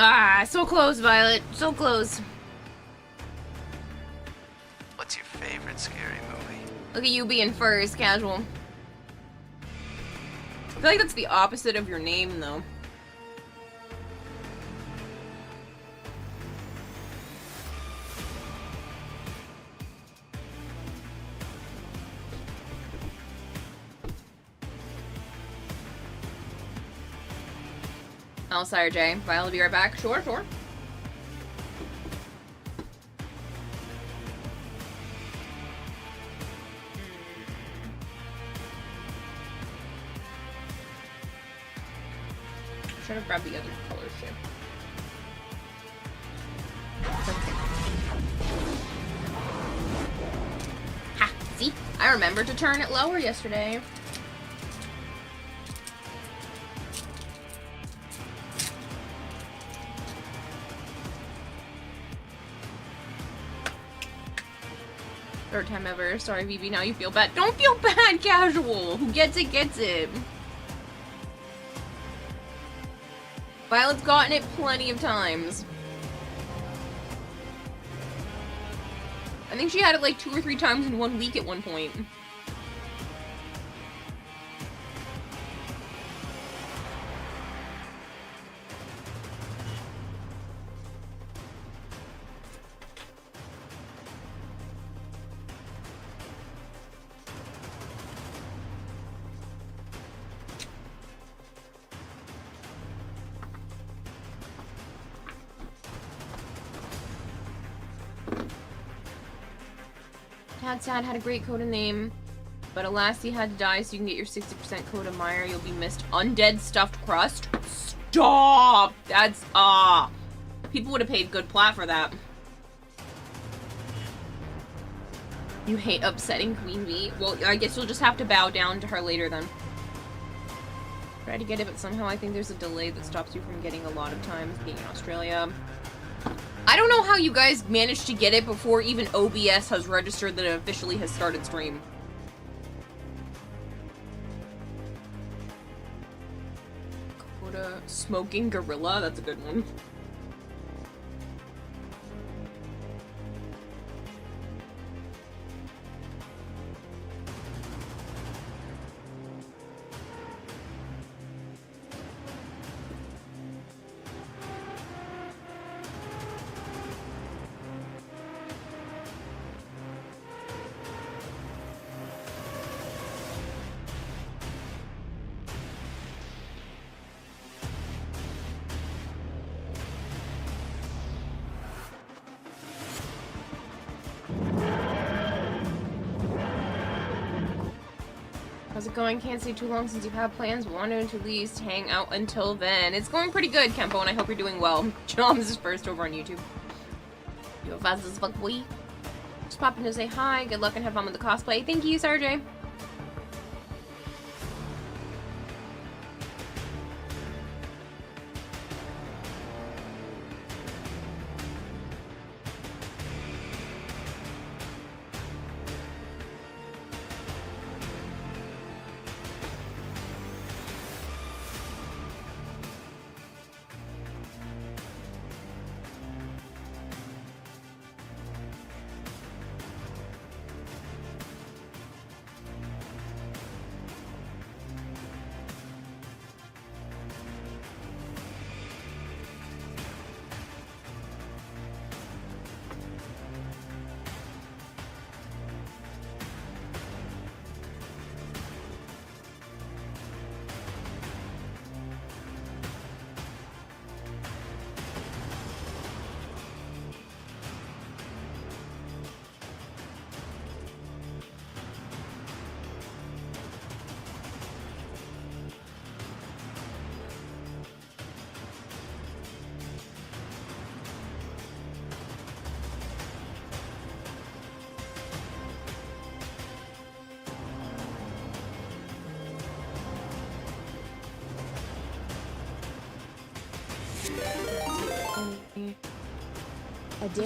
Ah, so close, Violet. So close. What's your favorite scary movie? Look at you being first, casual. I feel like that's the opposite of your name, though. Oh, sorry, Jay. Violet will be right back. Sure, sure. Should have grabbed the other colors too. Ha! See? I remembered to turn it lower yesterday. Third time ever. Sorry, BB. Now you feel bad. Don't feel bad, casual. Who gets it, gets it. Violet's gotten it plenty of times. I think she had it like 2 or 3 times in 1 week at one point. Sad had a great coda name, but alas he had to die so you can get your 60% coda Meyer. You'll be missed. Undead stuffed crust? Stop! That's, people would have paid good plat for that. You hate upsetting Queen Bee? Well, I guess you'll just have to bow down to her later then. Try to get it, but somehow I think there's a delay that stops you from getting a lot of times being in Australia. I don't know how you guys managed to get it before even OBS has registered that it officially has started stream. Coda smoking gorilla? That's a good one. How's it going? Can't stay too long since you've had plans. Wanted to at least hang out until then. It's going pretty good, Kempo, and I hope you're doing well. Joms is first over on YouTube. You have fast as fuck, boy. Just popping to say hi. Good luck and have fun with the cosplay. Thank you, Sarjay.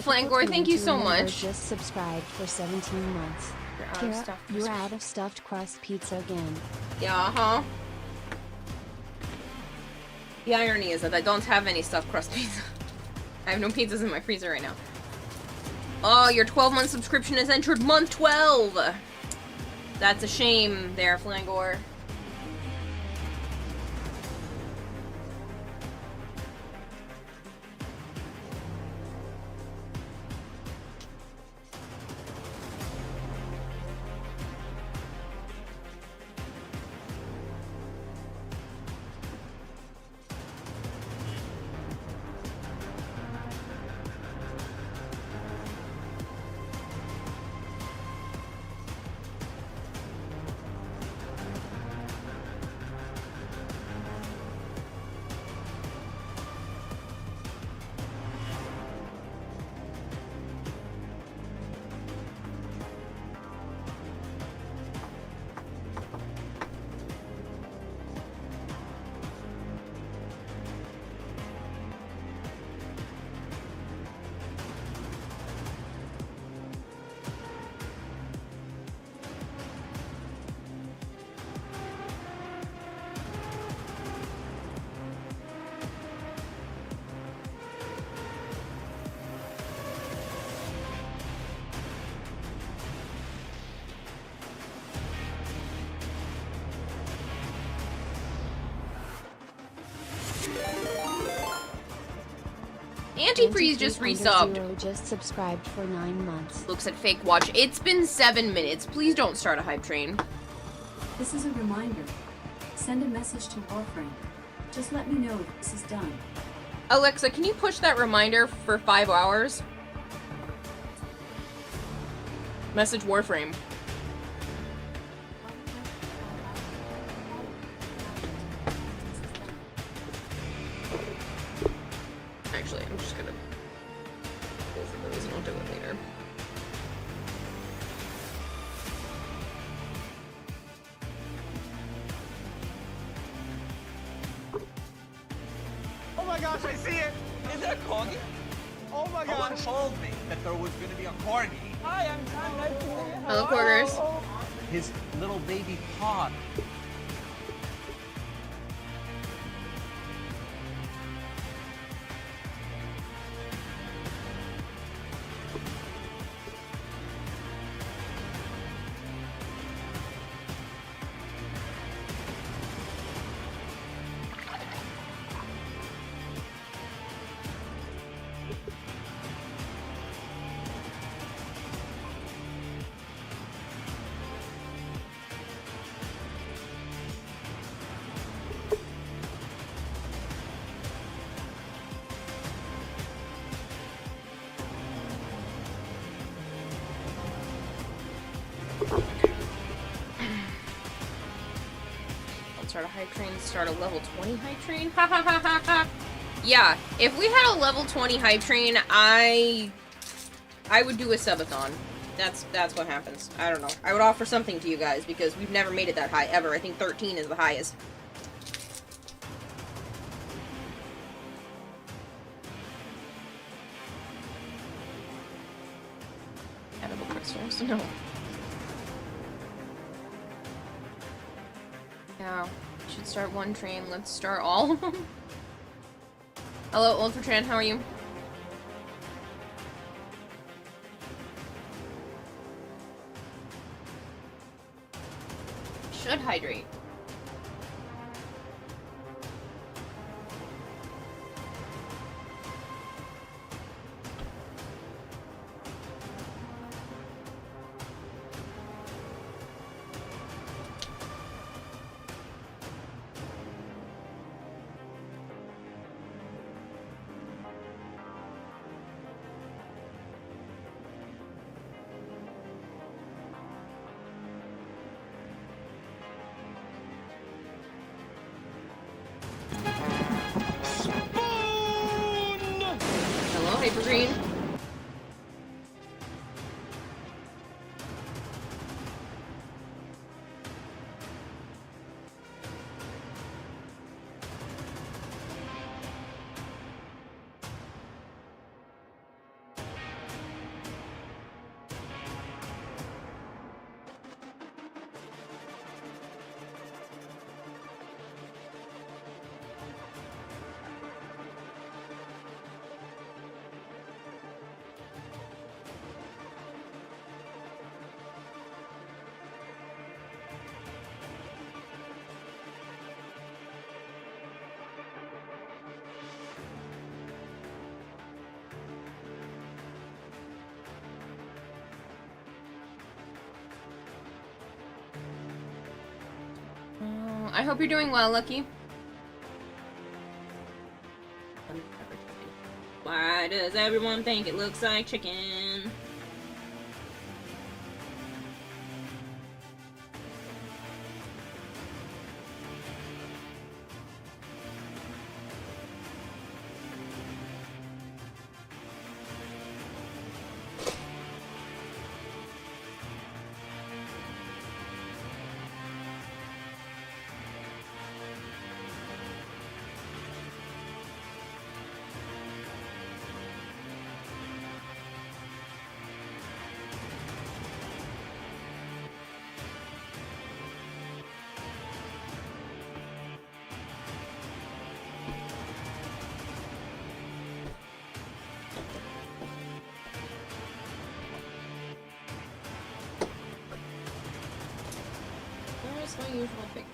Flangor, thank you so much. Just subscribed for 17 months. You're out of stuffed crust pizza again. Yeah, huh? The irony is that I don't have any stuffed crust pizza. I have no pizzas in my freezer right now. Oh, your 12-month subscription has entered month 12! That's a shame there, Flangor. Antifreeze just resubbed. Just subscribed for 9 months. Looks at Fake Watch. It's been 7 minutes. Please don't start a hype train. This is a reminder. Send a message to Warframe. Just let me know if this is done. Alexa, can you push that reminder for 5 hours? Message Warframe. Actually, I'm just gonna go for those and I'll do it later. Oh my gosh, I see it! Is that a corgi? Oh my Someone gosh! told me that there was going to be a corgi. Hi, I'm John. Nice to meet you. Hello, Quarters. His little baby pod. Start a hype train, start a level 20 hype train. Ha ha ha ha ha. Yeah, if we had a level 20 hype train, I would do a subathon. That's what happens. I don't know. I would offer something to you guys because we've never made it that high ever. I think 13 is the highest. Edible crystals? No. Yeah, should start one train. Let's start all of them. Hello, Old for Tran, how are you? Should hydrate. Hyper Green. I hope you're doing well, Lucky. Why does everyone think it looks like chicken? Where's my usual pigment?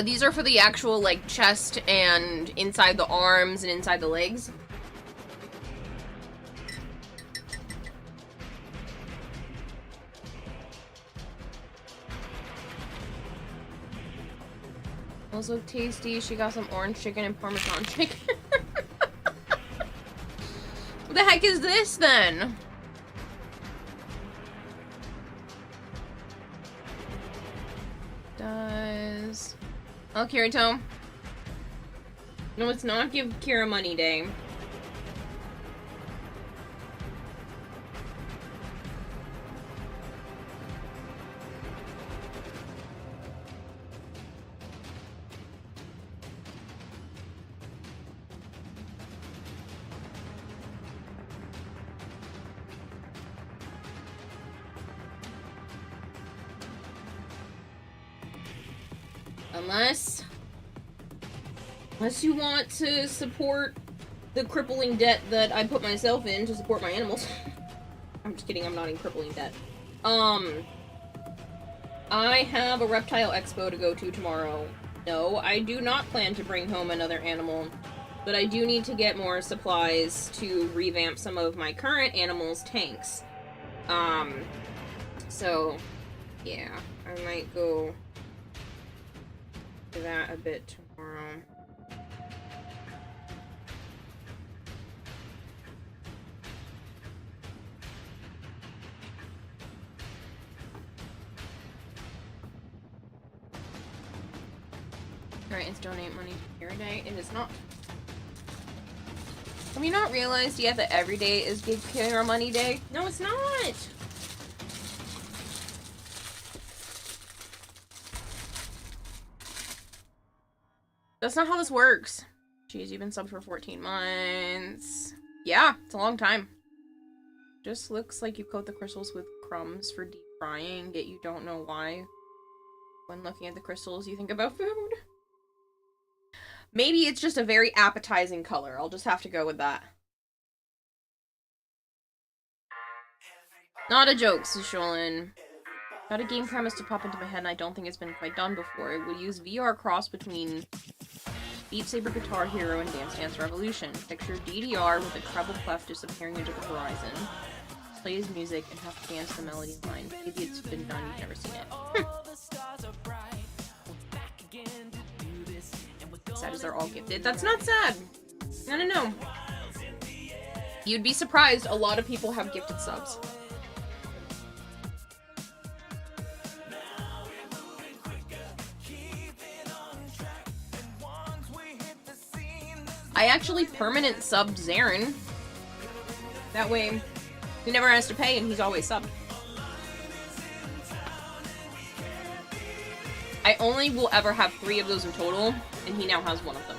These are for the actual, like, chest and inside the arms and inside the legs. Those look tasty. She got some orange chicken and Parmesan chicken. What the heck is this, then? Oh, Kirito. No, it's not Give Kira Money Day. Unless you want to support the crippling debt that I put myself in to support my animals. I'm just kidding, I'm not in crippling debt. I have a reptile expo to go to tomorrow. No, I do not plan to bring home another animal, but I do need to get more supplies to revamp some of my current animals' tanks. So, yeah, I might go do that a bit tomorrow. Alright, it's donate money to Kira Day. It is not. Have you not realized yet that every day is Give Kira Money Day? No, it's not! That's not how this works. Jeez, you've been subbed for 14 months. Yeah, it's a long time. Just looks like you coat the crystals with crumbs for deep frying, yet you don't know why. When looking at the crystals, you think about food. Maybe it's just a very appetizing color. I'll just have to go with that. Not a joke, Susholin. Got a game premise to pop into my head and I don't think it's been quite done before. It would use VR cross between Beat Saber Guitar Hero and Dance Dance Revolution. Picture DDR with a treble clef disappearing into the horizon. Plays music and have to dance the melody line. Maybe it's been done, you've never seen it. Sad as they're all gifted. That's not sad! No. You'd be surprised, a lot of people have gifted subs. I actually permanent subbed Zarin. That way, he never has to pay and he's always subbed. I only will ever have 3 of those in total, and he now has 1 of them.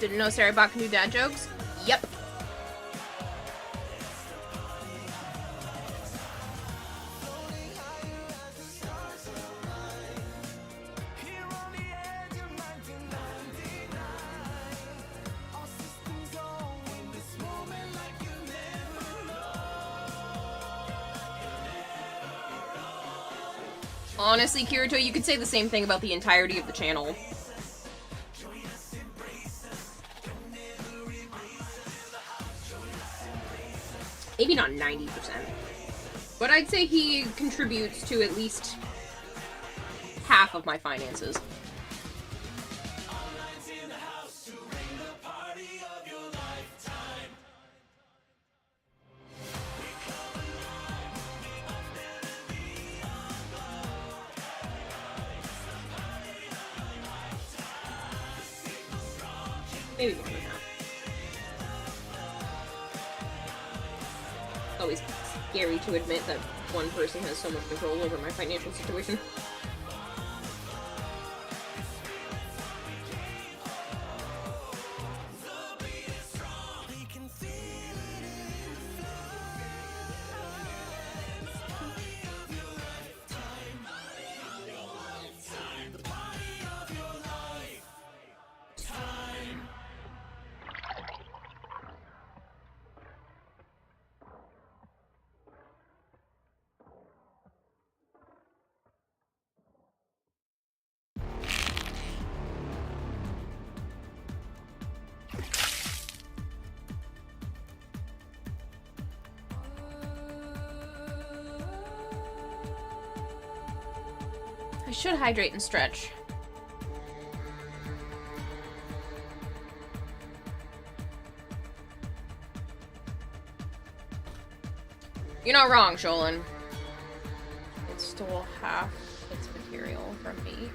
Didn't know Sarah Bach knew dad jokes? Yep. Honestly, Kirito, you could say the same thing about the entirety of the channel. Maybe not 90%. But I'd say he contributes to at least half of my finances. Maybe more than that. It's always scary to admit that one person has so much control over my financial situation. I should hydrate and stretch. You're not wrong, Sholin. It stole half its material from me.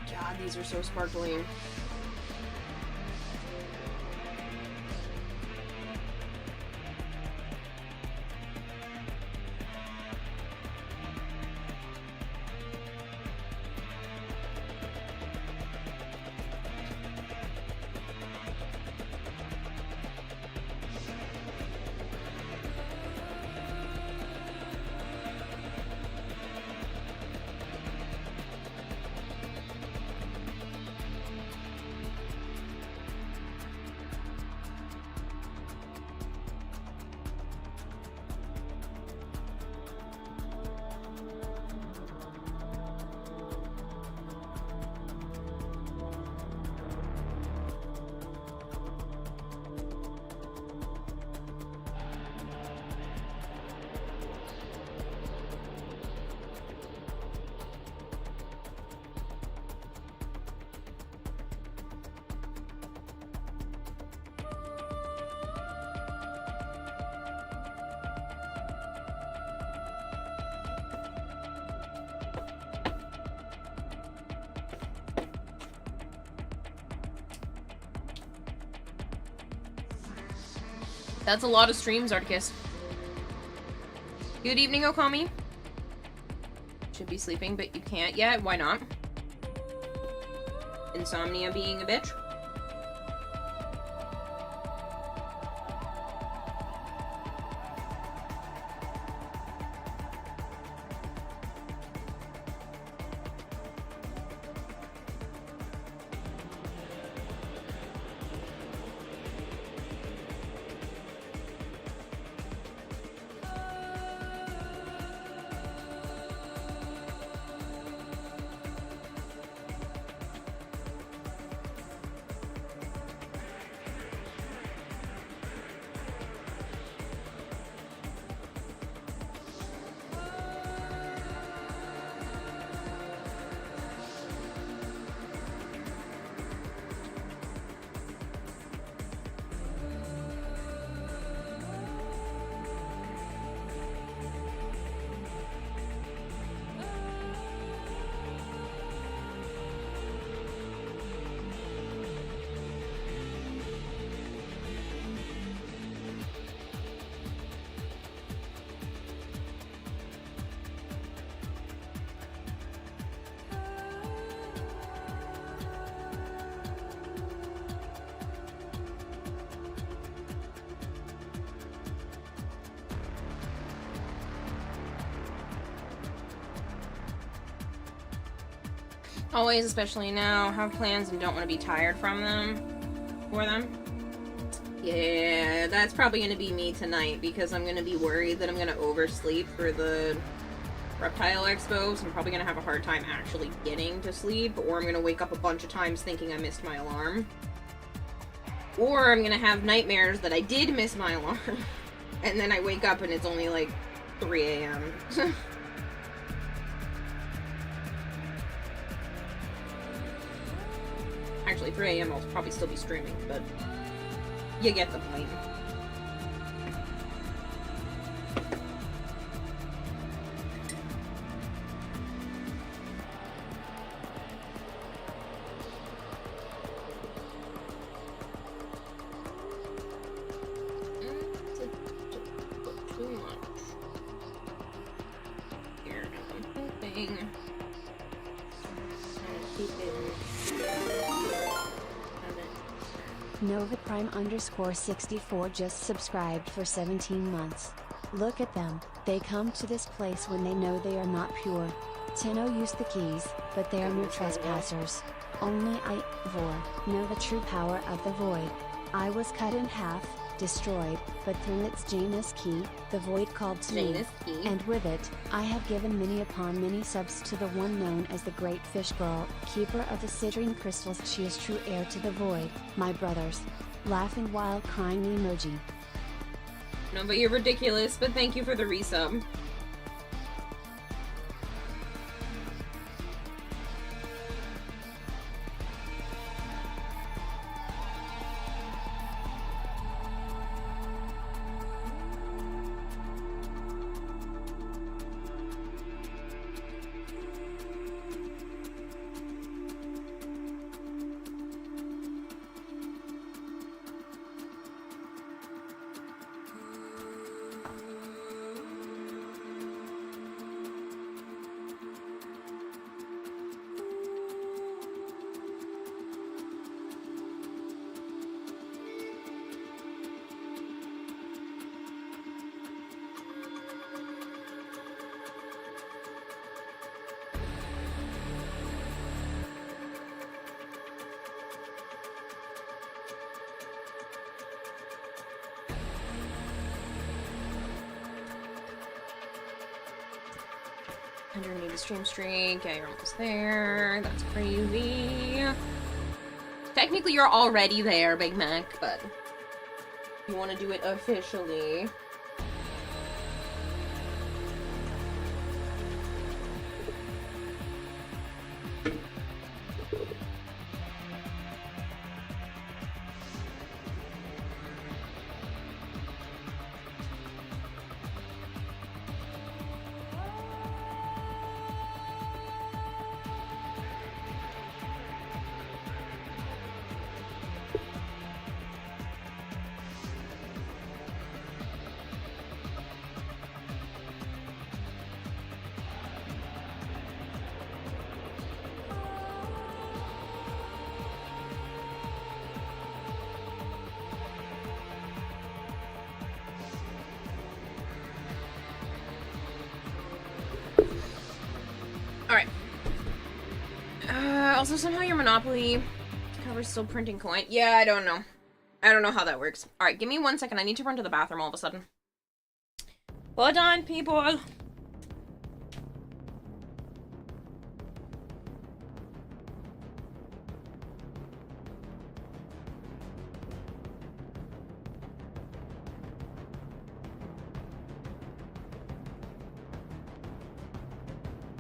God, these are so sparkly. That's a lot of streams, Articus. Good evening, Okami. Should be sleeping, but you can't yet. Why not? Insomnia being a bitch. Always, especially now, have plans and don't want to be tired from them. For them. Yeah, that's probably going to be me tonight because I'm going to be worried that I'm going to oversleep for the Reptile Expo, so I'm probably going to have a hard time actually getting to sleep, or I'm going to wake up a bunch of times thinking I missed my alarm. Or I'm going to have nightmares that I did miss my alarm, and then I wake up and it's only like 3 a.m. Actually, 3 a.m. I'll probably still be streaming, but you get the point. Too much. Here, I'm hoping. Keep it. Nova Prime _64 just subscribed for 17 months. Look at them, they come to this place when they know they are not pure. Tenno used the keys, but they are mere trespassers. Only I, Vor, know the true power of the void. I was cut in half, destroyed, but through its Janus key, the void called to me, and with it, I have given many upon many subs to the one known as the Great Fish Girl, keeper of the citrine crystals. She is true heir to the void, my brothers. Laughing while crying emoji. No, but you're ridiculous, but thank you for the resub. Underneath the stream streak. Yeah, you're almost there. That's crazy. Technically, you're already there, Big Mac, but you want to do it officially. Also, somehow your Monopoly cover's still printing coin. Yeah, I don't know. I don't know how that works. Alright, give me 1 second. I need to run to the bathroom all of a sudden. Hold on, people.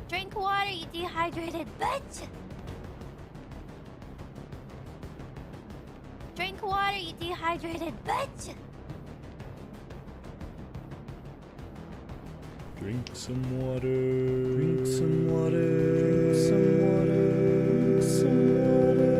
Drink water, you dehydrated bitch! Drink water, you dehydrated bitch! Drink some water. Drink some water. Drink some water. Drink some water.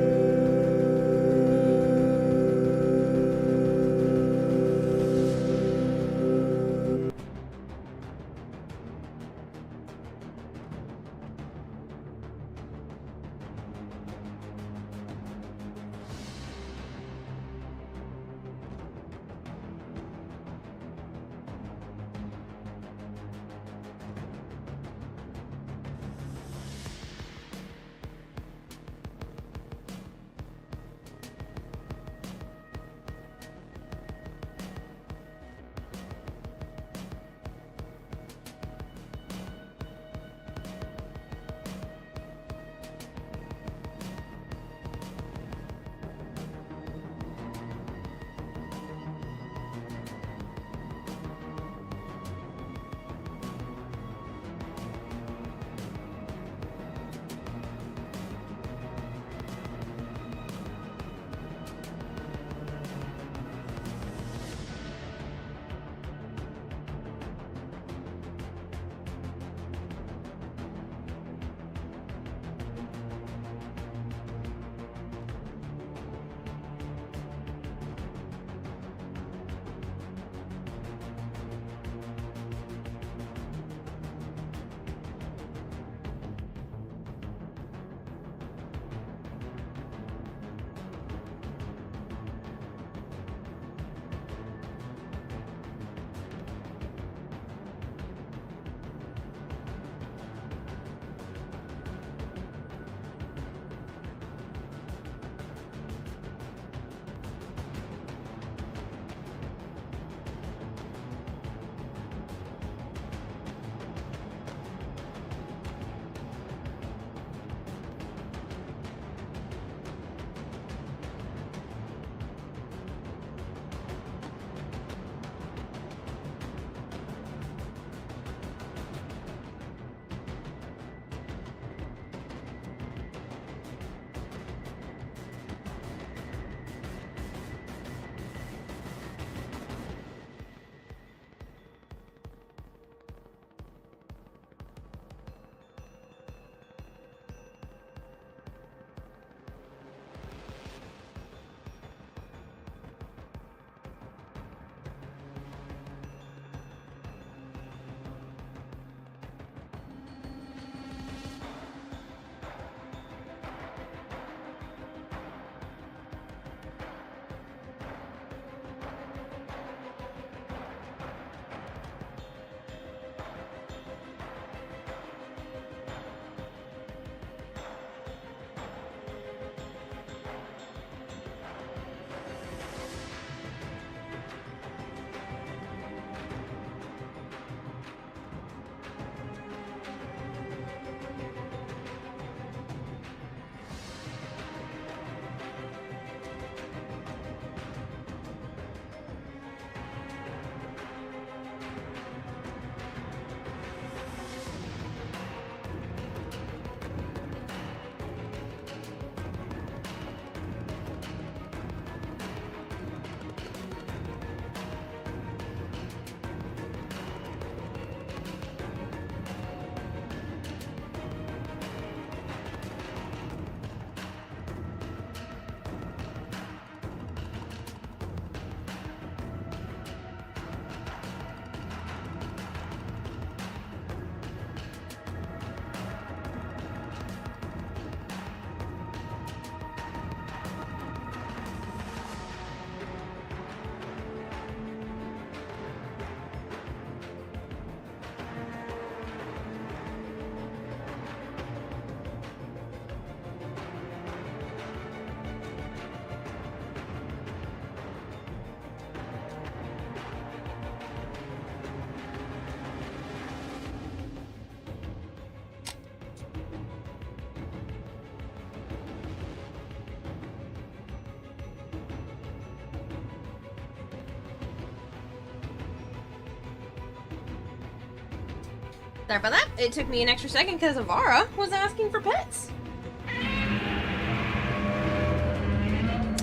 Sorry about that. It took me an extra second because Avara was asking for pets.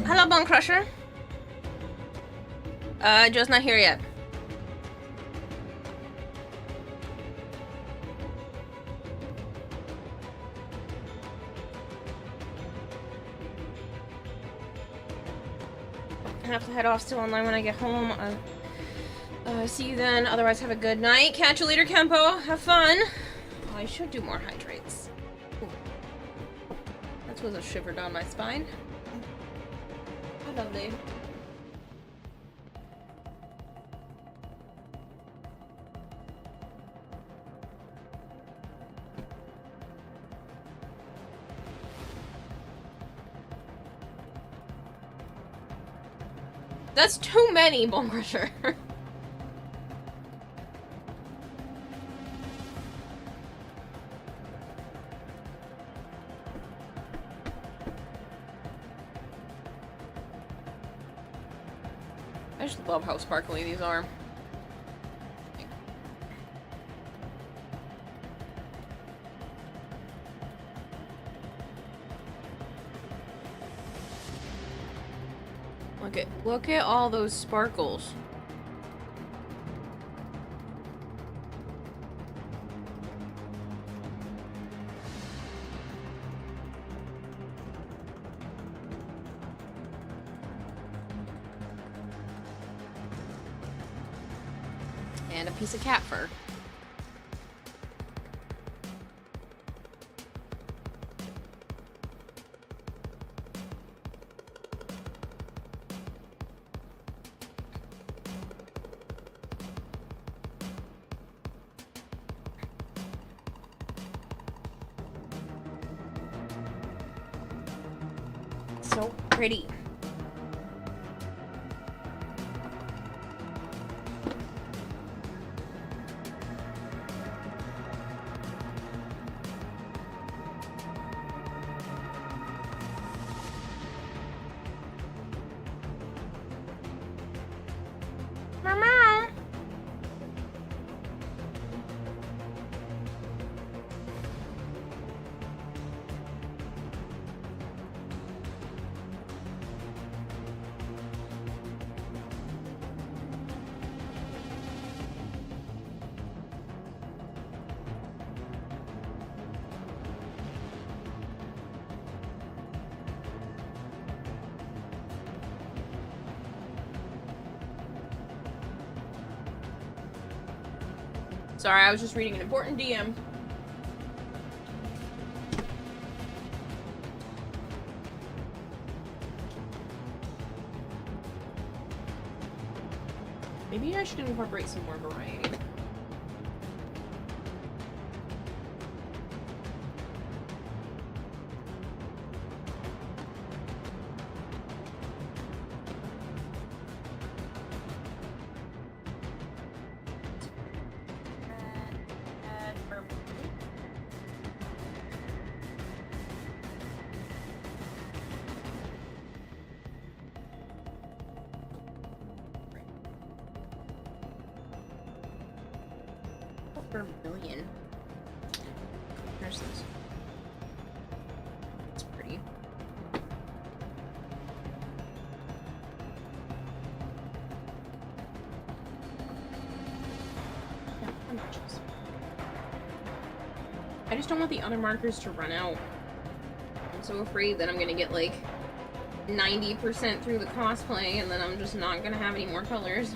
Hello, Bone Crusher. Joe's not here yet. I have to head off still online when I get home. See you then. Otherwise, have a good night. Catch you later, Kempo. Have fun. Oh, I should do more hydrates. Ooh. That was a shiver down my spine. How lovely. That's too many, Bone Crusher. I just love how sparkly these are. Look at all those sparkles. And a piece of cat fur. So pretty. Mama. Sorry, I was just reading an important DM. Maybe I should incorporate some more variety. Vermilion. There's this. It's pretty. Yeah, that matches. I just don't want the other markers to run out. I'm so afraid that I'm gonna get like 90% through the cosplay and then I'm just not gonna have any more colors.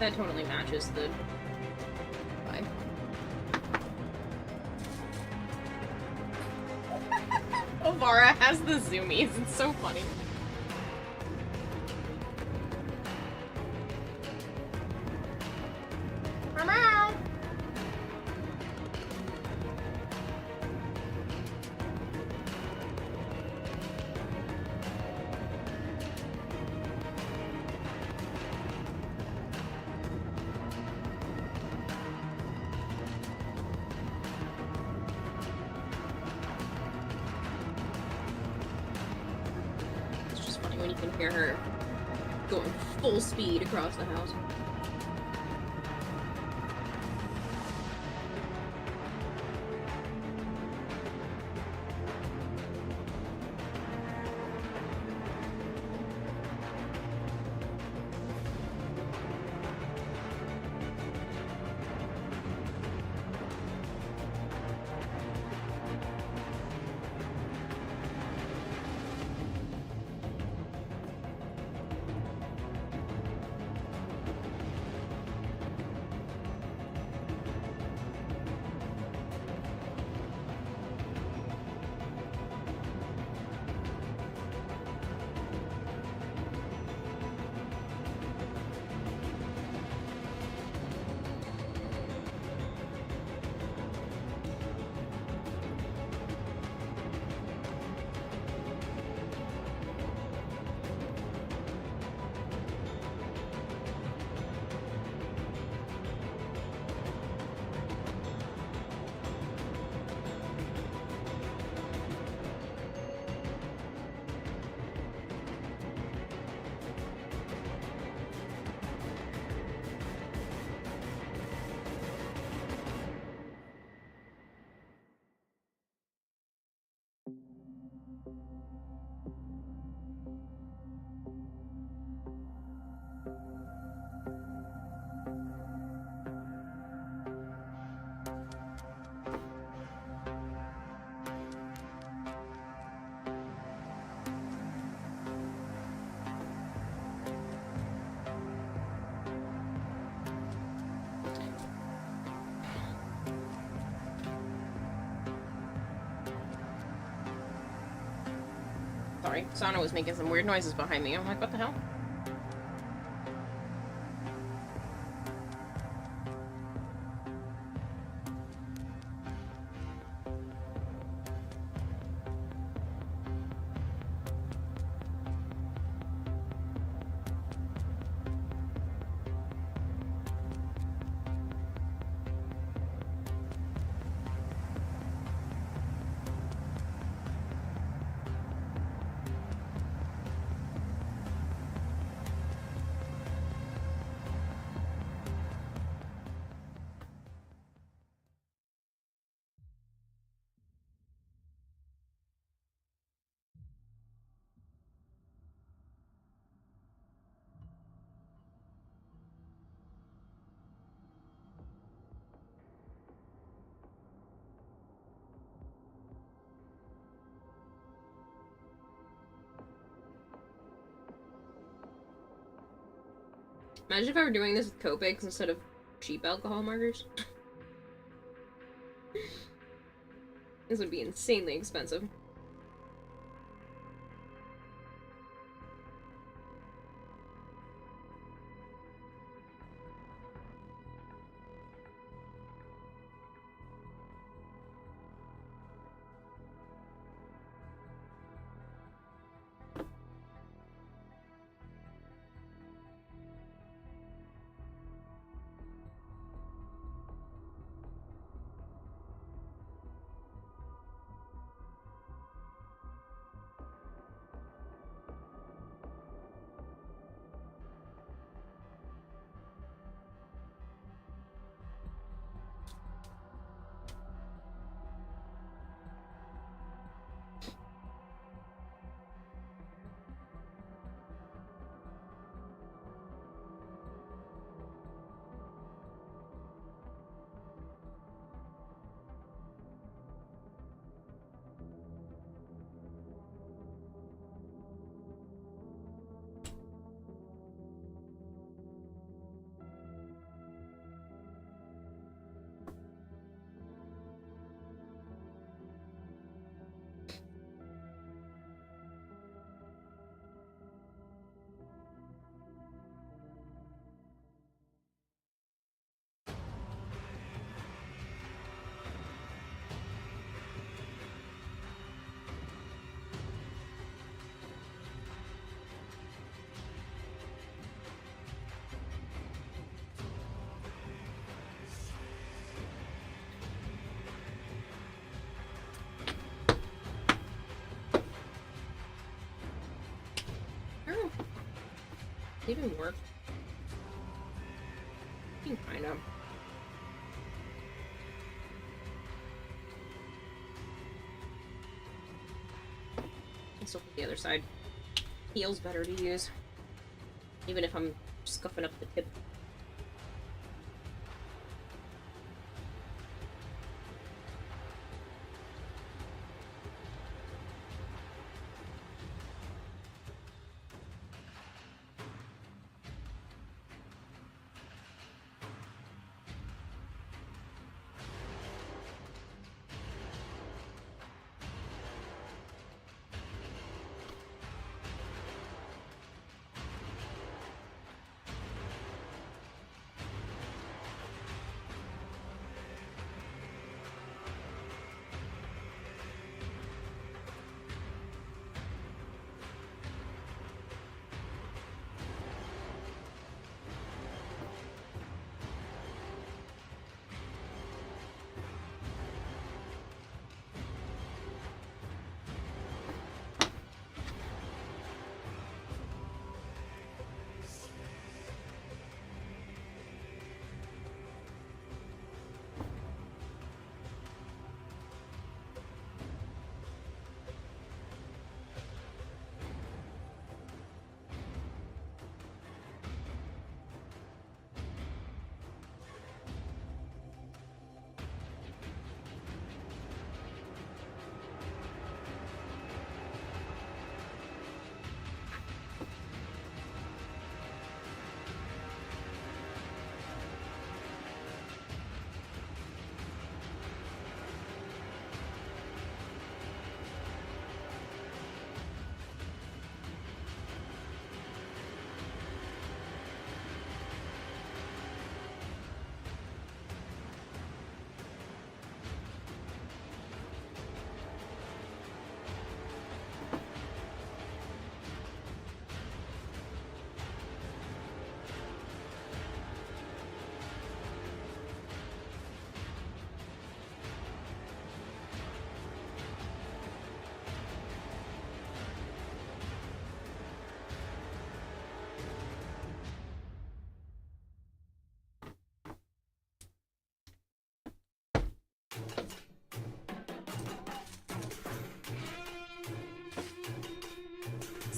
That totally matches the vibe. Ovara has the zoomies. It's so funny. Meow. you can hear her going full speed across the house. Sorry, Sana was making some weird noises behind me. I'm like, what the hell? Imagine if I were doing this with Copics instead of cheap alcohol markers. This would be insanely expensive. Even work. Kind of. And still the other side. Feels better to use. Even if I'm scuffing up the tip.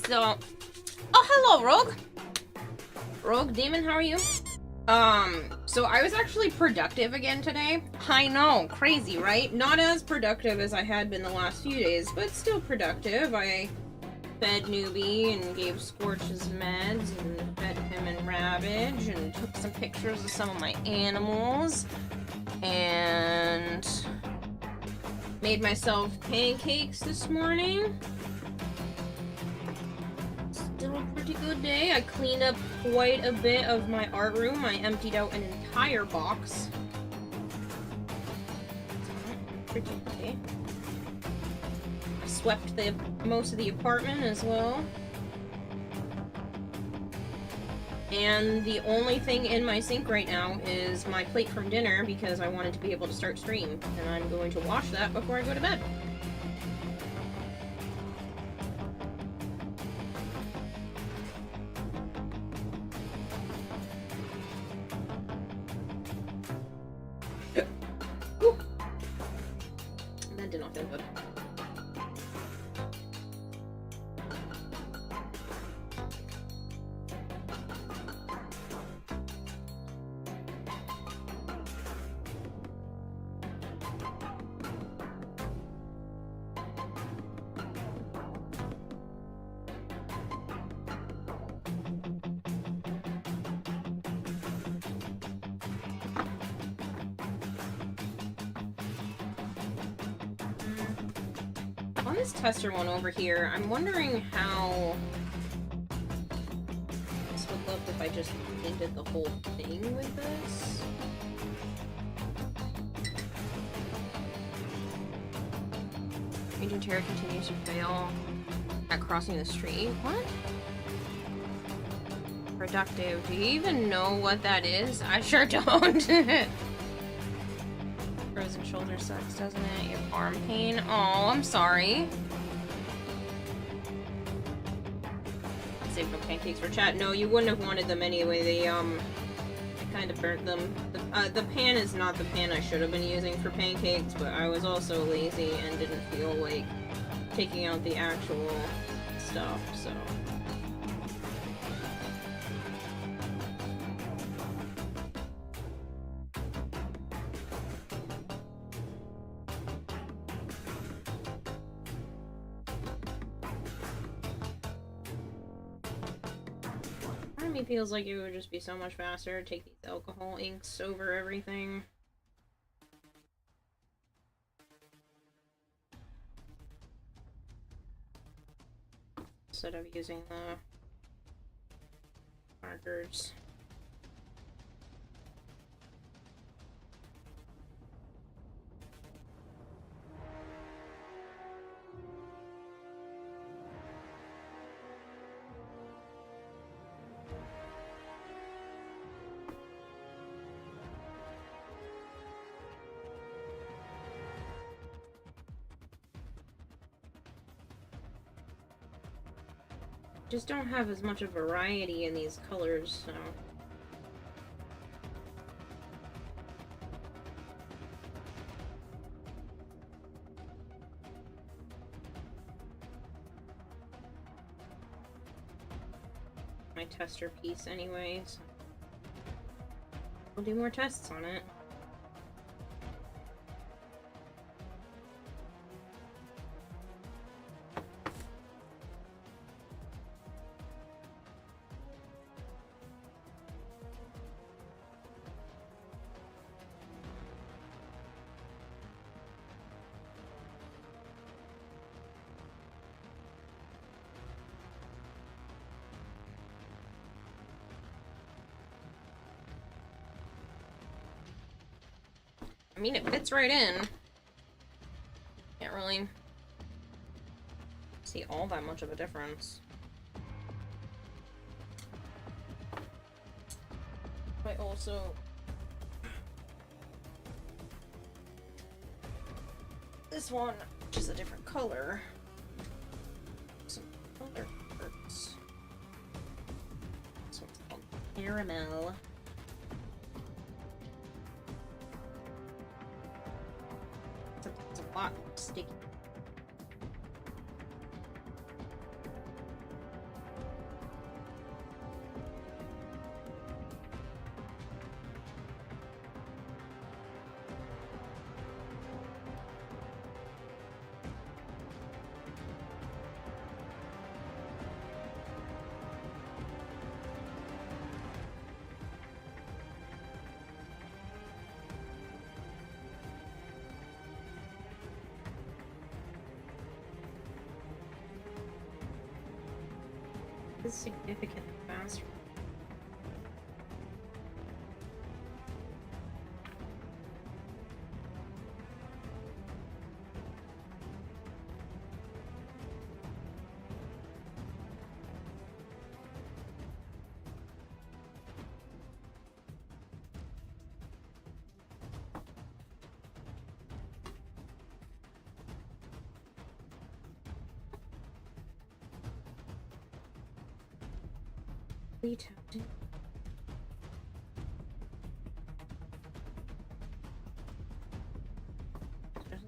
So, oh, hello, Rogue. Rogue Demon, how are you? So I was actually productive again today. I know, crazy, right? Not as productive as I had been the last few days, but still productive. I fed Newbie and gave Scorch his meds and fed him and Ravage and took some pictures of some of my animals and made myself pancakes this morning. Still a pretty good day. I cleaned up quite a bit of my art room. I emptied out an entire box. Pretty okay. I swept most of the apartment as well. And the only thing in my sink right now is my plate from dinner because I wanted to be able to start stream. And I'm going to wash that before I go to bed. That did not feel good. On this tester one over here, I'm wondering how this would look if I just painted the whole thing with this. Agent Terror continues to fail at crossing the street. What? Productive. Do you even know what that is? I sure don't. Frozen shoulder sucks, doesn't it? Your arm pain. Oh, I'm sorry. Save No pancakes for chat. No, you wouldn't have wanted them anyway. They, I kind of burnt them. The pan is not the pan I should have been using for pancakes, but I was also lazy and didn't feel like taking out the actual stuff, so... Part of me feels like it would just be so much faster to take these alcohol inks over everything. Instead of using the markers. Just don't have as much of variety in these colors, so... My tester piece anyways. We'll do more tests on it. I mean, it fits right in. Can't really see all that much of a difference. But also... This one, which is a different color. Some color hurts. This one's called Caramel. It's a lot sticky. This is significantly faster.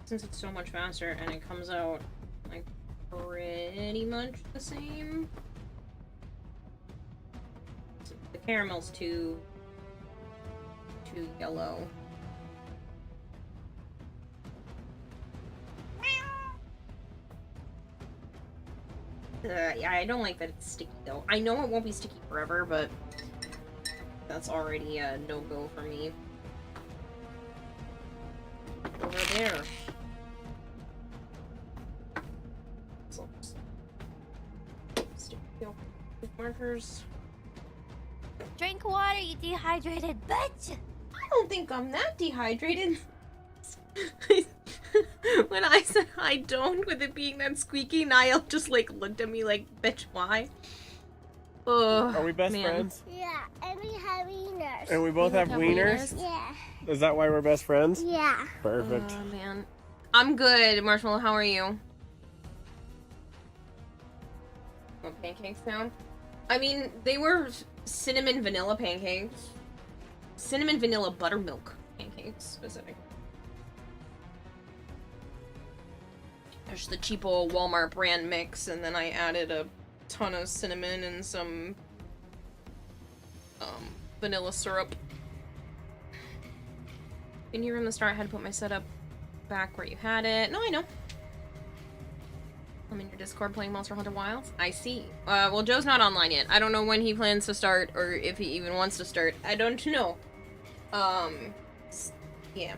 Since it's so much faster and it comes out like pretty much the same. So the caramel's too yellow. Yeah, I don't like that it's sticky though. I know it won't be sticky forever, but that's already a no-go for me. Over there. So, sticky markers. Drink water, you dehydrated bitch! I don't think I'm that dehydrated. When I said I don't, with it being that squeaky, Niall just like looked at me like, bitch, why? Oh, Are we best man. friends? Yeah, and we have wieners. And we both have wieners? Yeah. Is that why we're best friends? Yeah. Perfect. Oh, man. I'm good, Marshmallow. How are you? Want pancakes now? I mean, they were cinnamon vanilla pancakes. Cinnamon vanilla buttermilk pancakes, specific. There's the cheapo Walmart brand mix, and then I added a ton of cinnamon and some vanilla syrup. Didn't you from the start? I had to put my setup back where you had it. No, I know. I'm in your Discord playing Monster Hunter Wilds. I see. Well, Joe's not online yet. I don't know when he plans to start, or if he even wants to start. I don't know. Yeah.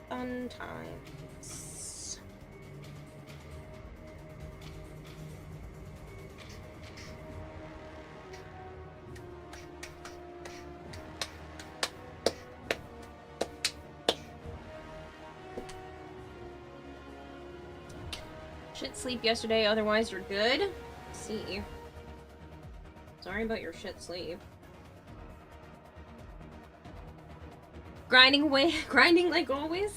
Fun times. Shit sleep yesterday, otherwise you're good? See. Sorry about your shit sleep. Grinding away, grinding like always.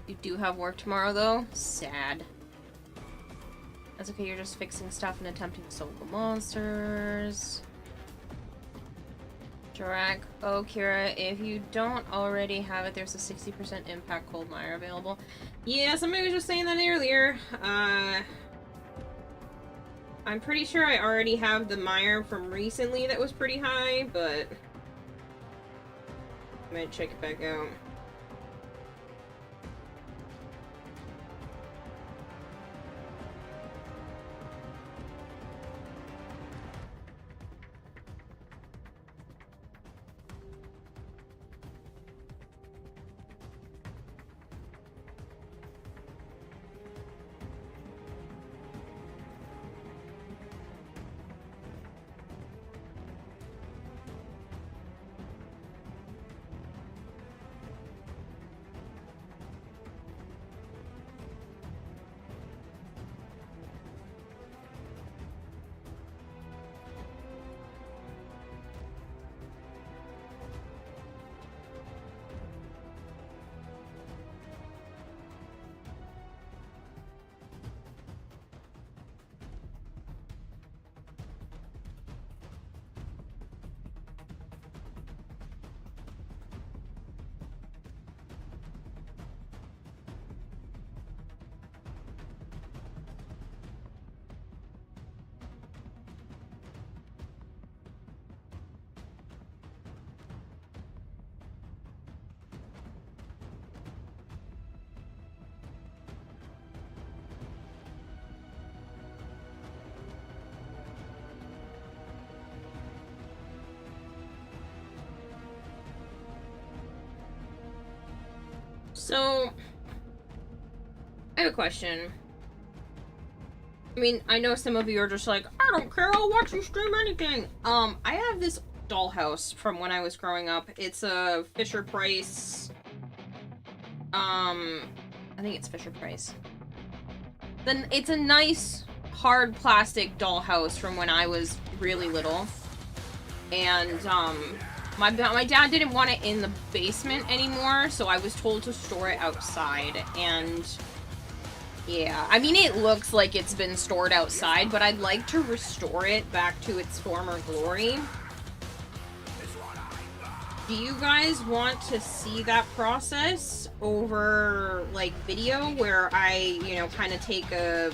You do have work tomorrow, though? Sad. That's okay, you're just fixing stuff and attempting to solve the monsters. Jirak. Oh, Kira, if you don't already have it, there's a 60% impact cold mire available. Yeah, somebody was just saying that earlier. I'm pretty sure I already have the mire from recently that was pretty high, but I might check it back out. So, I have a question. I mean, I know some of you are just like, I don't care, I'll watch you stream anything. I have this dollhouse from when I was growing up. It's a Fisher Price. I think it's Fisher Price. Then it's a nice, hard plastic dollhouse from when I was really little. And, my dad didn't want it in the basement anymore, so I was told to store it outside, and yeah, I mean, it looks like it's been stored outside, but I'd like to restore it back to its former glory. do you guys want to see that process over, like, video where I, you know, kind of take a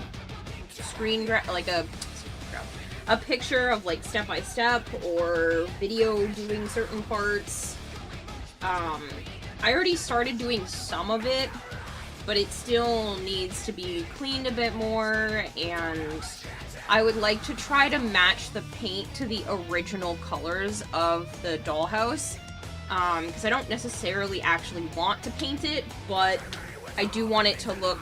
a picture of, like, step by step, or video doing certain parts? I already started doing some of it, but it still needs to be cleaned a bit more, and I would like to try to match the paint to the original colors of the dollhouse, because I don't necessarily actually want to paint it, but I do want it to look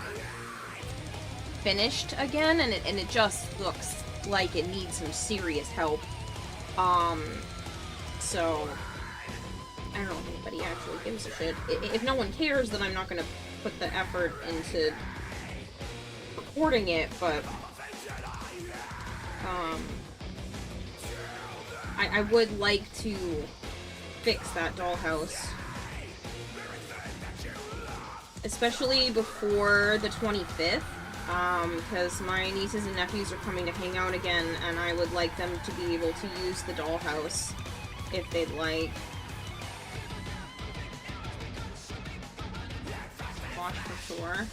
finished again, and it just looks like it needs some serious help. So I don't know if anybody actually gives a shit. If no one cares, then I'm not gonna put the effort into recording it, but I would like to fix that dollhouse. Especially before the 25th, because my nieces and nephews are coming to hang out again, and I would like them to be able to use the dollhouse if they'd like. Watch for sure.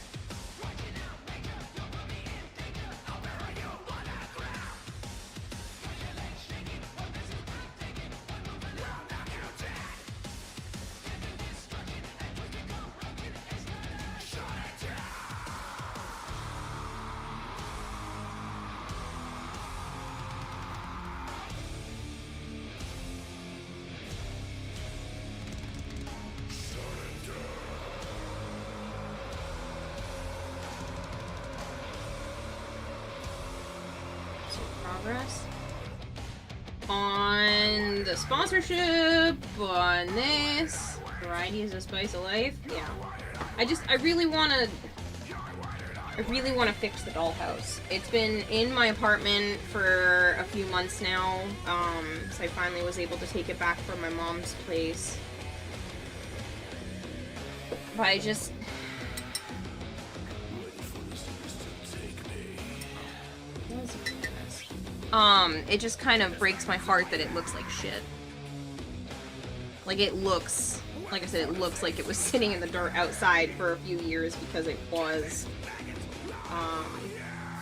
On the sponsorship, on this, variety is a spice of life. Yeah, I really want to fix the dollhouse. It's been in my apartment for a few months now, so I finally was able to take it back from my mom's place. But I just... it just kind of breaks my heart that it looks like shit. Like, it looks, like I said, it looks like it was sitting in the dirt outside for a few years because it was.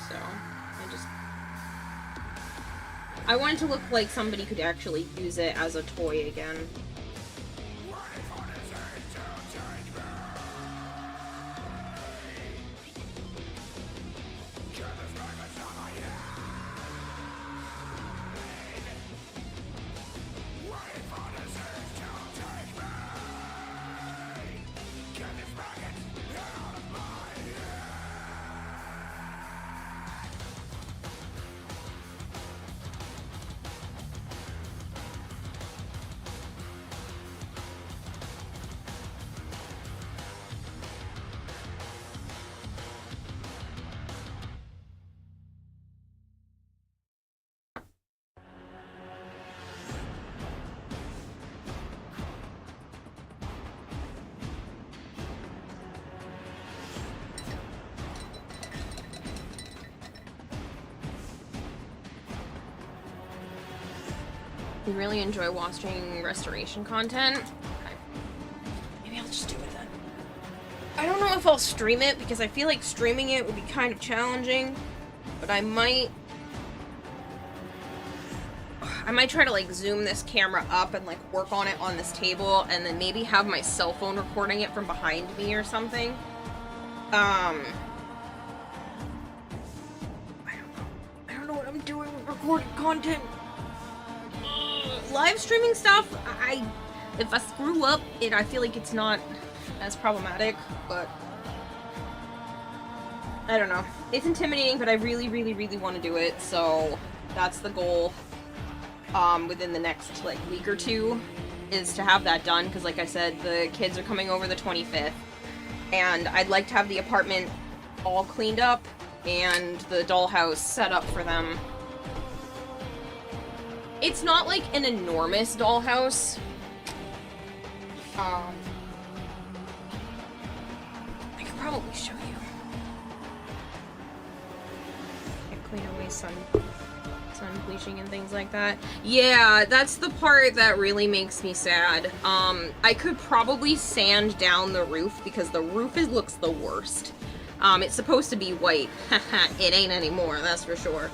So, I want it to look like somebody could actually use it as a toy again. You really enjoy watching restoration content? Okay. Maybe I'll just do it then. I don't know if I'll stream it, because I feel like streaming it would be kind of challenging, but I might try to, like, zoom this camera up and, like, work on it on this table, and then maybe have my cell phone recording it from behind me or something. I don't know what I'm doing with recorded content. Live streaming stuff, if I screw up, I feel like it's not as problematic, but I don't know. It's intimidating, but I really, really, really want to do it, so that's the goal. Within the next, like, week or two, is to have that done, because like I said, the kids are coming over the 25th, and I'd like to have the apartment all cleaned up, and the dollhouse set up for them. It's not, like, an enormous dollhouse. I could probably show you. Can't clean away some sun bleaching and things like that. Yeah, that's the part that really makes me sad. I could probably sand down the roof because the roof looks the worst. It's supposed to be white. It ain't anymore, that's for sure.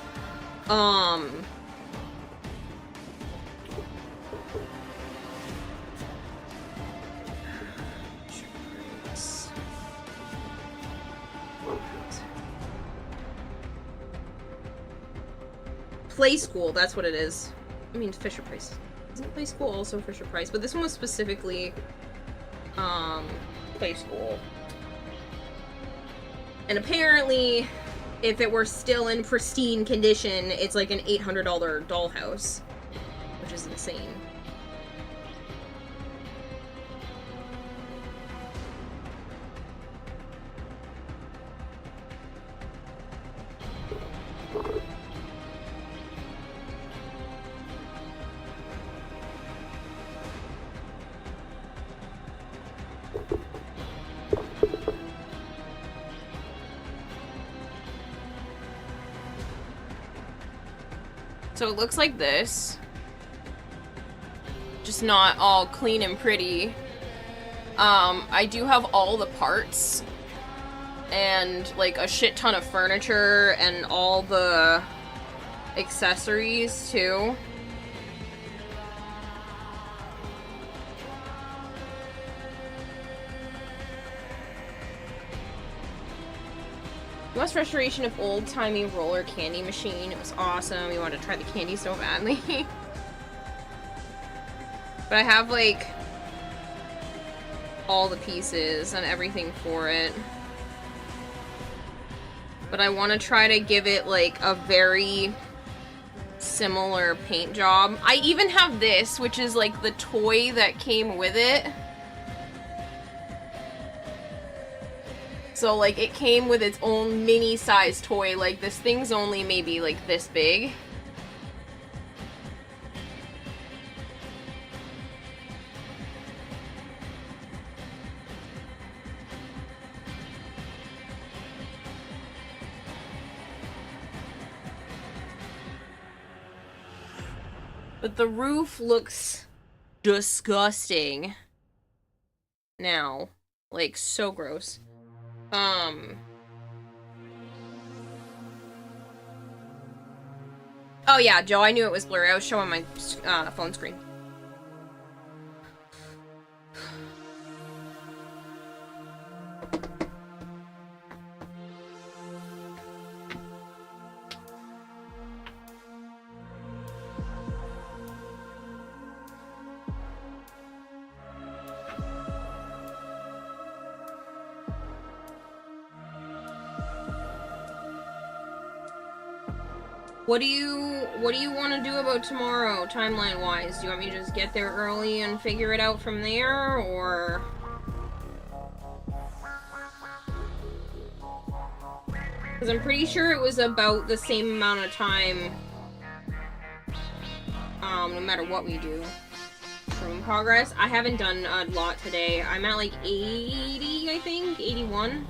Play School, that's what it is. I mean, Fisher Price. Isn't Play School also Fisher Price? But this one was specifically, Play School. And apparently, if it were still in pristine condition, it's like an $800 dollhouse. Which is insane. So it looks like this. Just not all clean and pretty. I do have all the parts. And, like, a shit ton of furniture and all the accessories, too. Most restoration of old-timey roller candy machine. It was awesome. We wanted to try the candy so badly. But I have, like, all the pieces and everything for it. But I want to try to give it, like, a very similar paint job. I even have this, which is, like, the toy that came with it. So, like, it came with its own mini-sized toy. Like, this thing's only maybe, like, this big. But the roof looks disgusting now. Like, so gross. Oh yeah, Joe, I knew it was blurry. I was showing my phone screen. What do you want to do about tomorrow, timeline-wise? Do you want me to just get there early and figure it out from there, or...? Because I'm pretty sure it was about the same amount of time, no matter what we do. Room progress. I haven't done a lot today. I'm at like 80, I think? 81?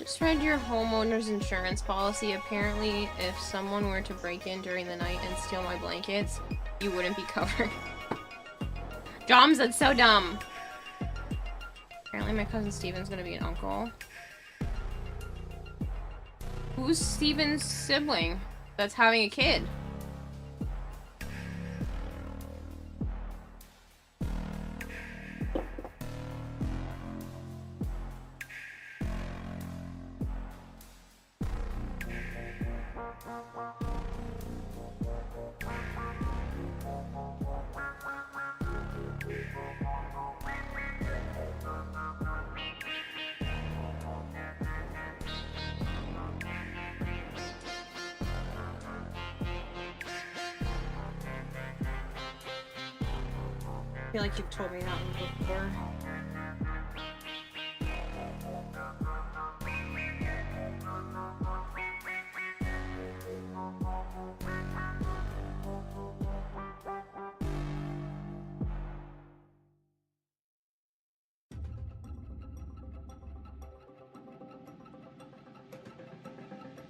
just read your homeowner's insurance policy. Apparently, if someone were to break in during the night and steal my blankets, you wouldn't be covered. Joms, that's so dumb. Apparently my cousin Steven's gonna be an uncle. Who's Steven's sibling that's having a kid? I feel like you've told me that one before.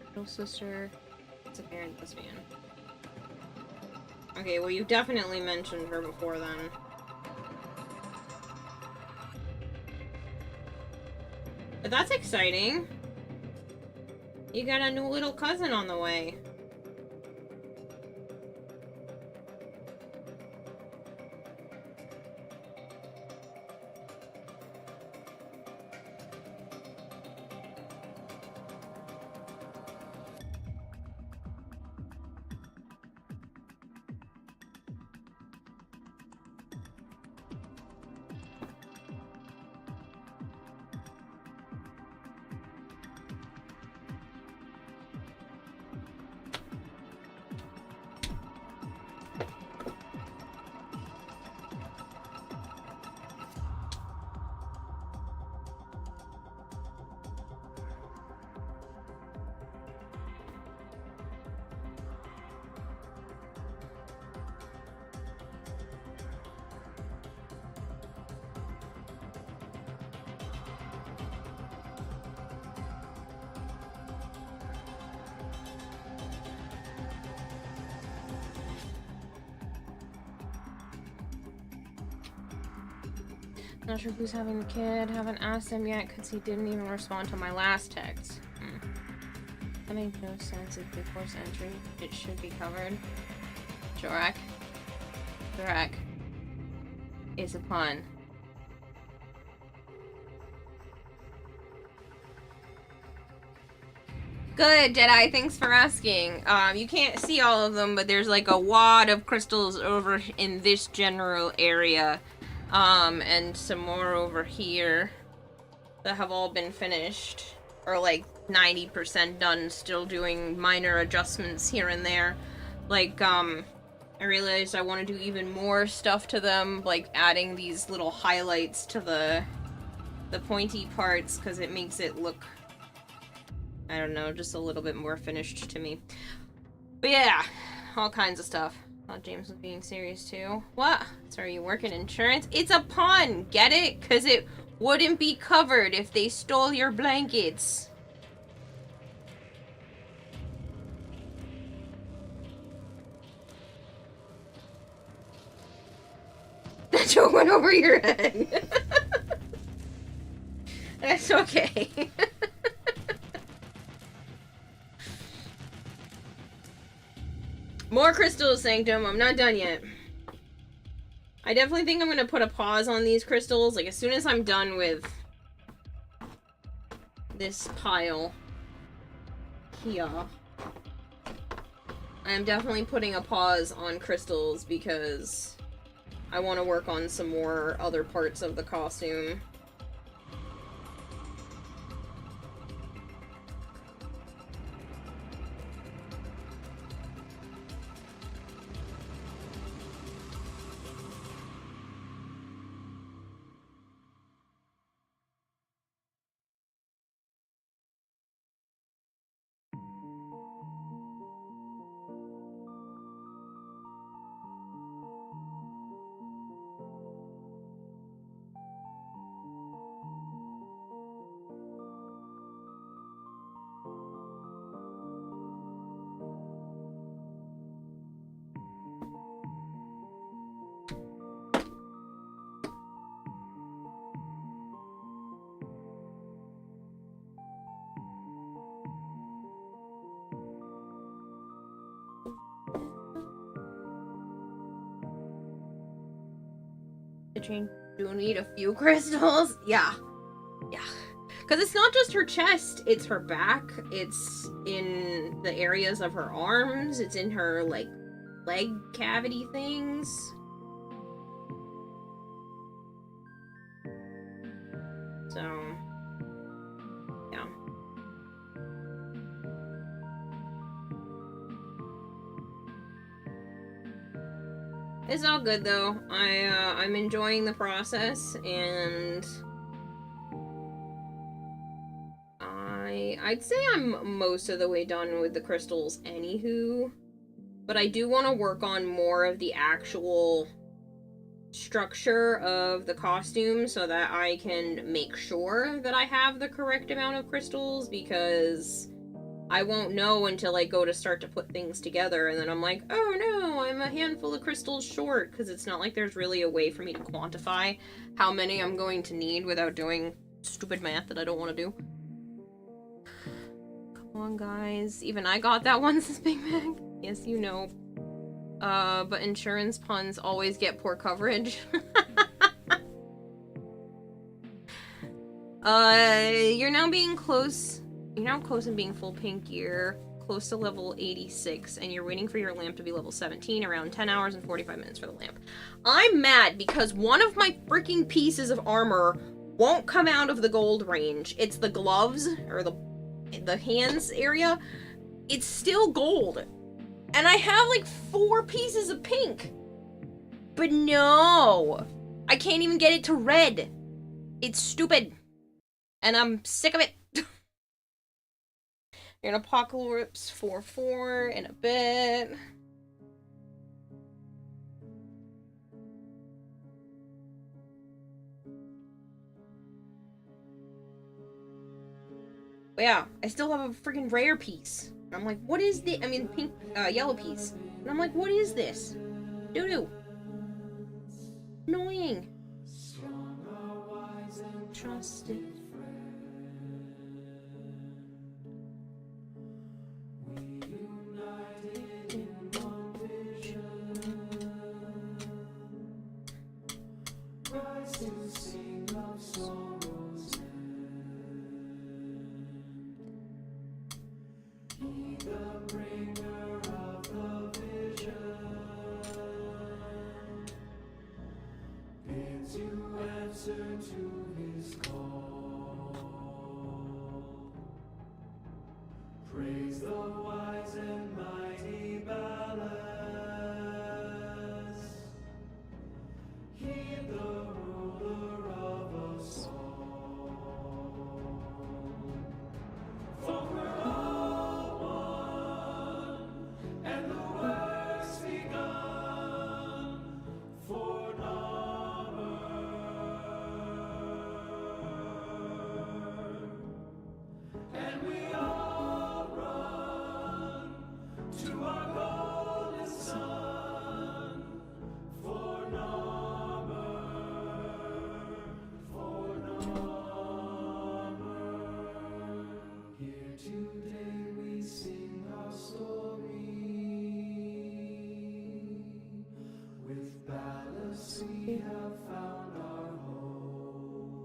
Little sister, it's a parent lesbian. Okay, well you definitely mentioned her before then. But that's exciting. You got a new little cousin on the way. Not sure who's having the kid. Haven't asked him yet because he didn't even respond to my last text. That makes no sense. If the force entry, it should be covered. Jorak. Jorak. Is a pun. Good, Jedi. Thanks for asking. You can't see all of them, but there's like a wad of crystals over in this general area. And some more over here that have all been finished, or like 90% done, still doing minor adjustments here and there. Like, I realized I want to do even more stuff to them, like adding these little highlights to the pointy parts, because it makes it look, I don't know, just a little bit more finished to me. But yeah, all kinds of stuff. Thought James was being serious too. What? So are you working insurance? It's a pun! Get it? Because it wouldn't be covered if they stole your blankets. That joke went over your head. That's okay. More crystals, Sanctum. I'm not done yet. I definitely think I'm gonna put a pause on these crystals. Like, as soon as I'm done with this pile here, I'm definitely putting a pause on crystals because I want to work on some more other parts of the costume. The chain do need a few crystals. Yeah. Yeah. Because it's not just her chest, it's her back, it's in the areas of her arms, it's in her, like, leg cavity things. So, yeah. It's all good though. I'm enjoying the process, and I'd say I'm most of the way done with the crystals anywho, but I do want to work on more of the actual structure of the costume so that I can make sure that I have the correct amount of crystals, because I won't know until I go to start to put things together, and then I'm like, oh no, I'm a handful of crystals short, because it's not like there's really a way for me to quantify how many I'm going to need without doing stupid math that I don't want to do. Come on, guys. Even I got that one, says Big Mac. Yes, you know. But insurance puns always get poor coverage. You're now being close. You're now close in being full pink gear, close to level 86, and you're waiting for your lamp to be level 17, around 10 hours and 45 minutes for the lamp. I'm mad because one of my freaking pieces of armor won't come out of the gold range. It's the gloves, or the hands area. It's still gold. And I have like 4 pieces of pink. But no! I can't even get it to red. It's stupid. And I'm sick of it. You're in Apocalypse 4-4 in a bit. But yeah, I still have a freaking rare piece. I'm like, what is this? I mean, pink, yellow piece. And I'm like, what is this? Doo-doo. Annoying. Trusted. Praise the wise and mighty balance. Heed the ruler of us all. For we're all one, and the work's begun for Narmer. And we all run to our golden sun for Narmer, for Narmer. Here today we sing our story. With ballast we have found our home.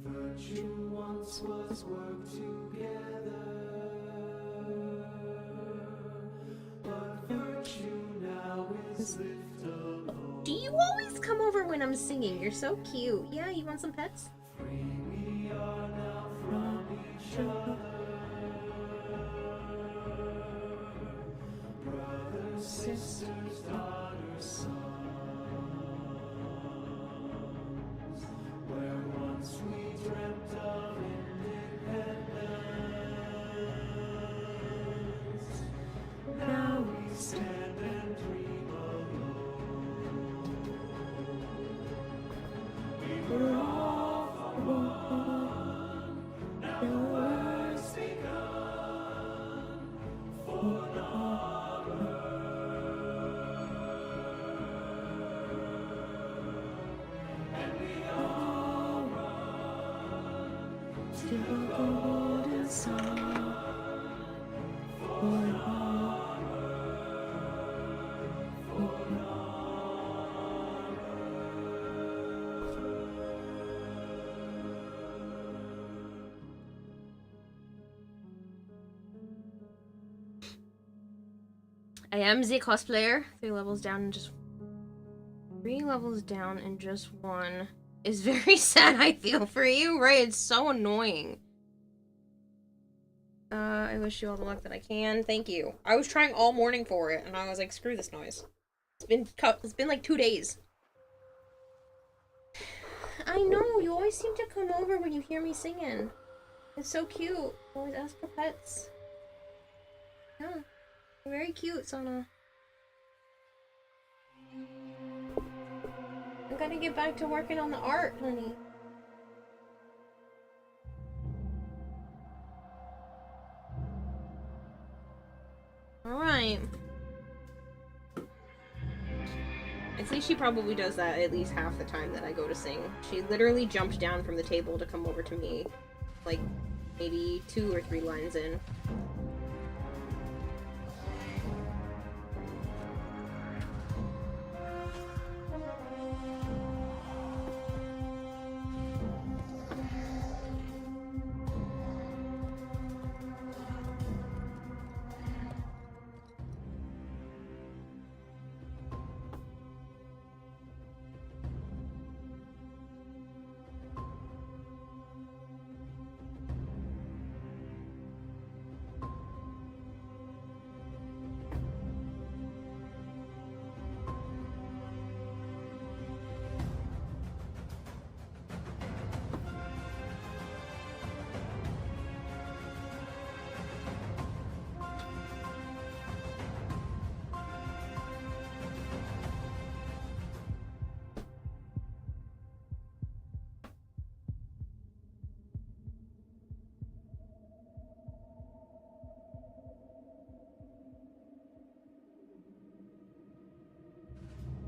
Virtue once was worked together, but virtue now is lived alone. Do you always come over when I'm singing? You're so cute. Yeah, you want some pets? Free we are now from each other, brothers, sisters, daughters, sons. Where once we dreamt of independence, now we stand and dream alone. We were all for one, now the work's begun for Narmer. And we all run to the golden sun for Narmer, for Narmer. am the cosplayer. 3 levels down and just... 3 levels down and just 1 is very sad, I feel for you, right? It's so annoying. I wish you all the luck that I can. Thank you. I was trying all morning for it, and I was like, screw this noise. It's been like 2 days. I know, you always seem to come over when you hear me singing. It's so cute. You always ask for pets. Yeah. You're very cute, Sana. I gotta get back to working on the art, honey. Alright. I'd say she probably does that at least half the time that I go to sing. She literally jumped down from the table to come over to me, like, maybe 2 or 3 lines in.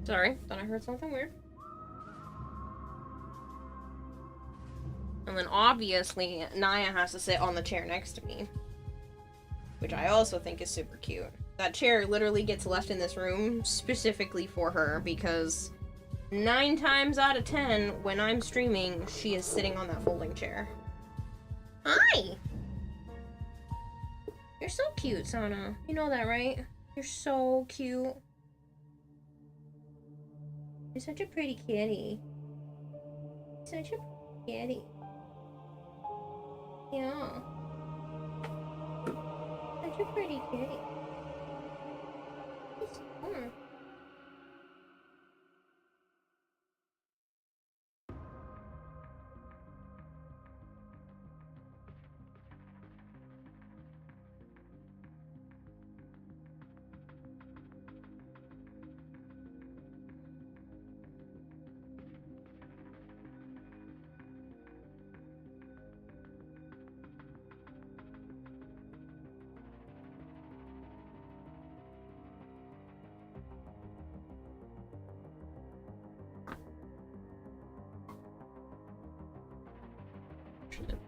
Sorry, thought I heard something weird. And then obviously, Naya has to sit on the chair next to me. Which I also think is super cute. That chair literally gets left in this room specifically for her because 9 times out of 10, when I'm streaming, she is sitting on that folding chair. Hi! You're so cute, Sana. You know that, right? You're so cute. You're such a pretty kitty. Such a pretty kitty. Yeah. Such a pretty kitty. Hmm.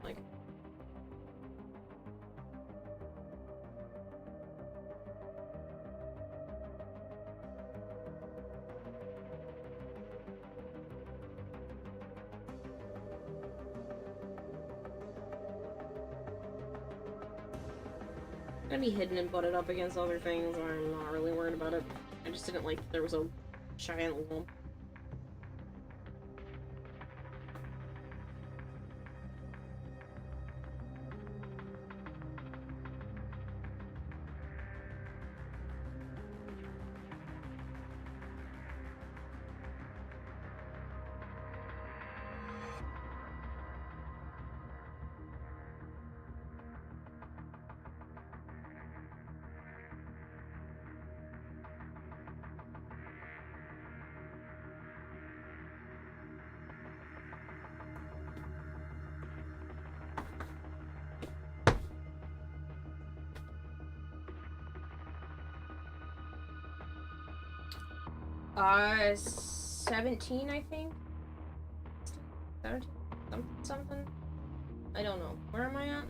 Like, gonna be hidden and butted up against other things. I'm not really worried about it. I just didn't like that there was a giant lump. Uh, 17, I think? 17? Something? I don't know. Where am I at?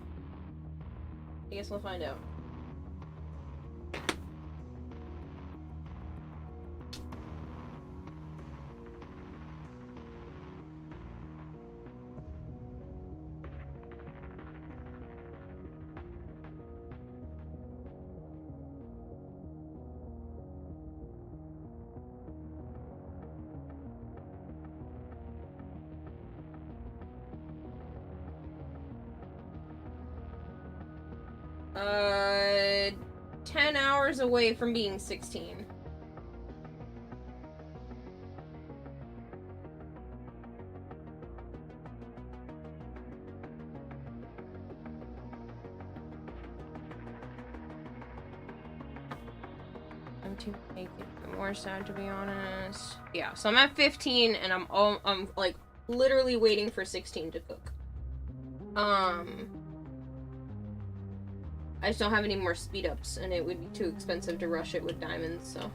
I guess we'll find out. 10 hours away from being 16. I'm too make it more sad, to be honest. Yeah, so I'm at 15 and I'm like literally waiting for 16 to cook. I just don't have any more speed ups, and it would be too expensive to rush it with diamonds, so.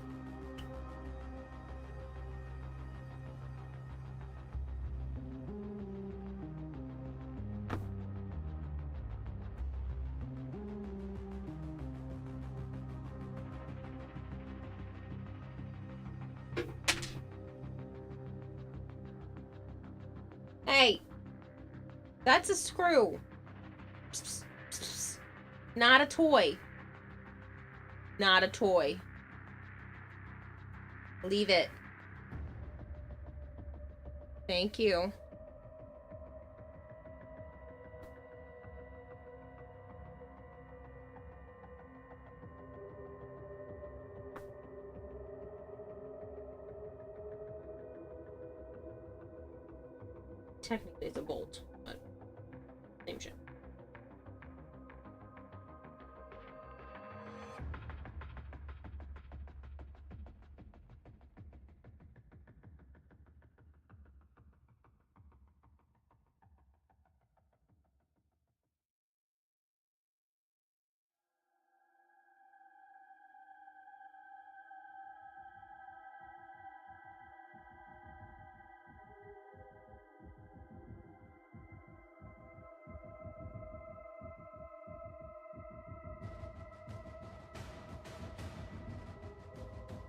Hey! That's a screw! Psst, psst, psst, psst. Not a toy. Not a toy. Leave it. Thank you. Technically it's a bolt, but same shit.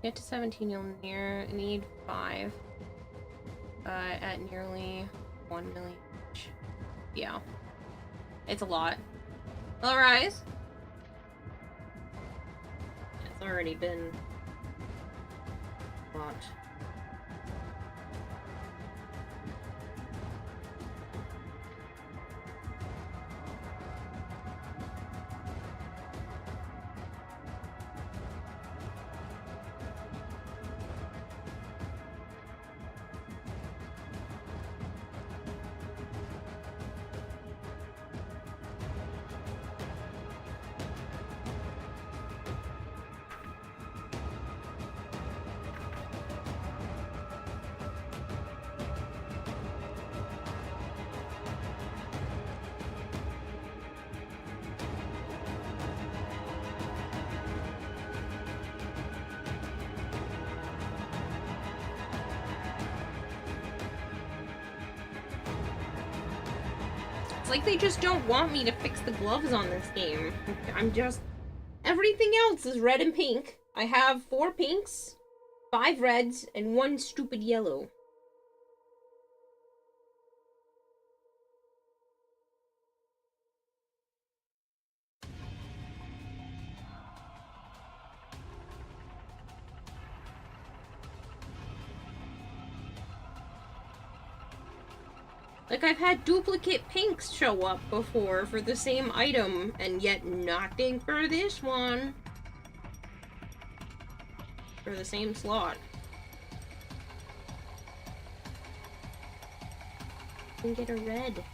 Get to 17, you'll need 5. At nearly 1 million each. Yeah. It's a lot. All rise. It's already been a lot. It's like they just don't want me to fix the gloves on this game. I'm just... Everything else is red and pink. I have 4 pinks, 5 reds, and 1 stupid yellow. Like, I've had duplicate pinks show up before for the same item, and yet nothing for this one. For the same slot. I can get a red.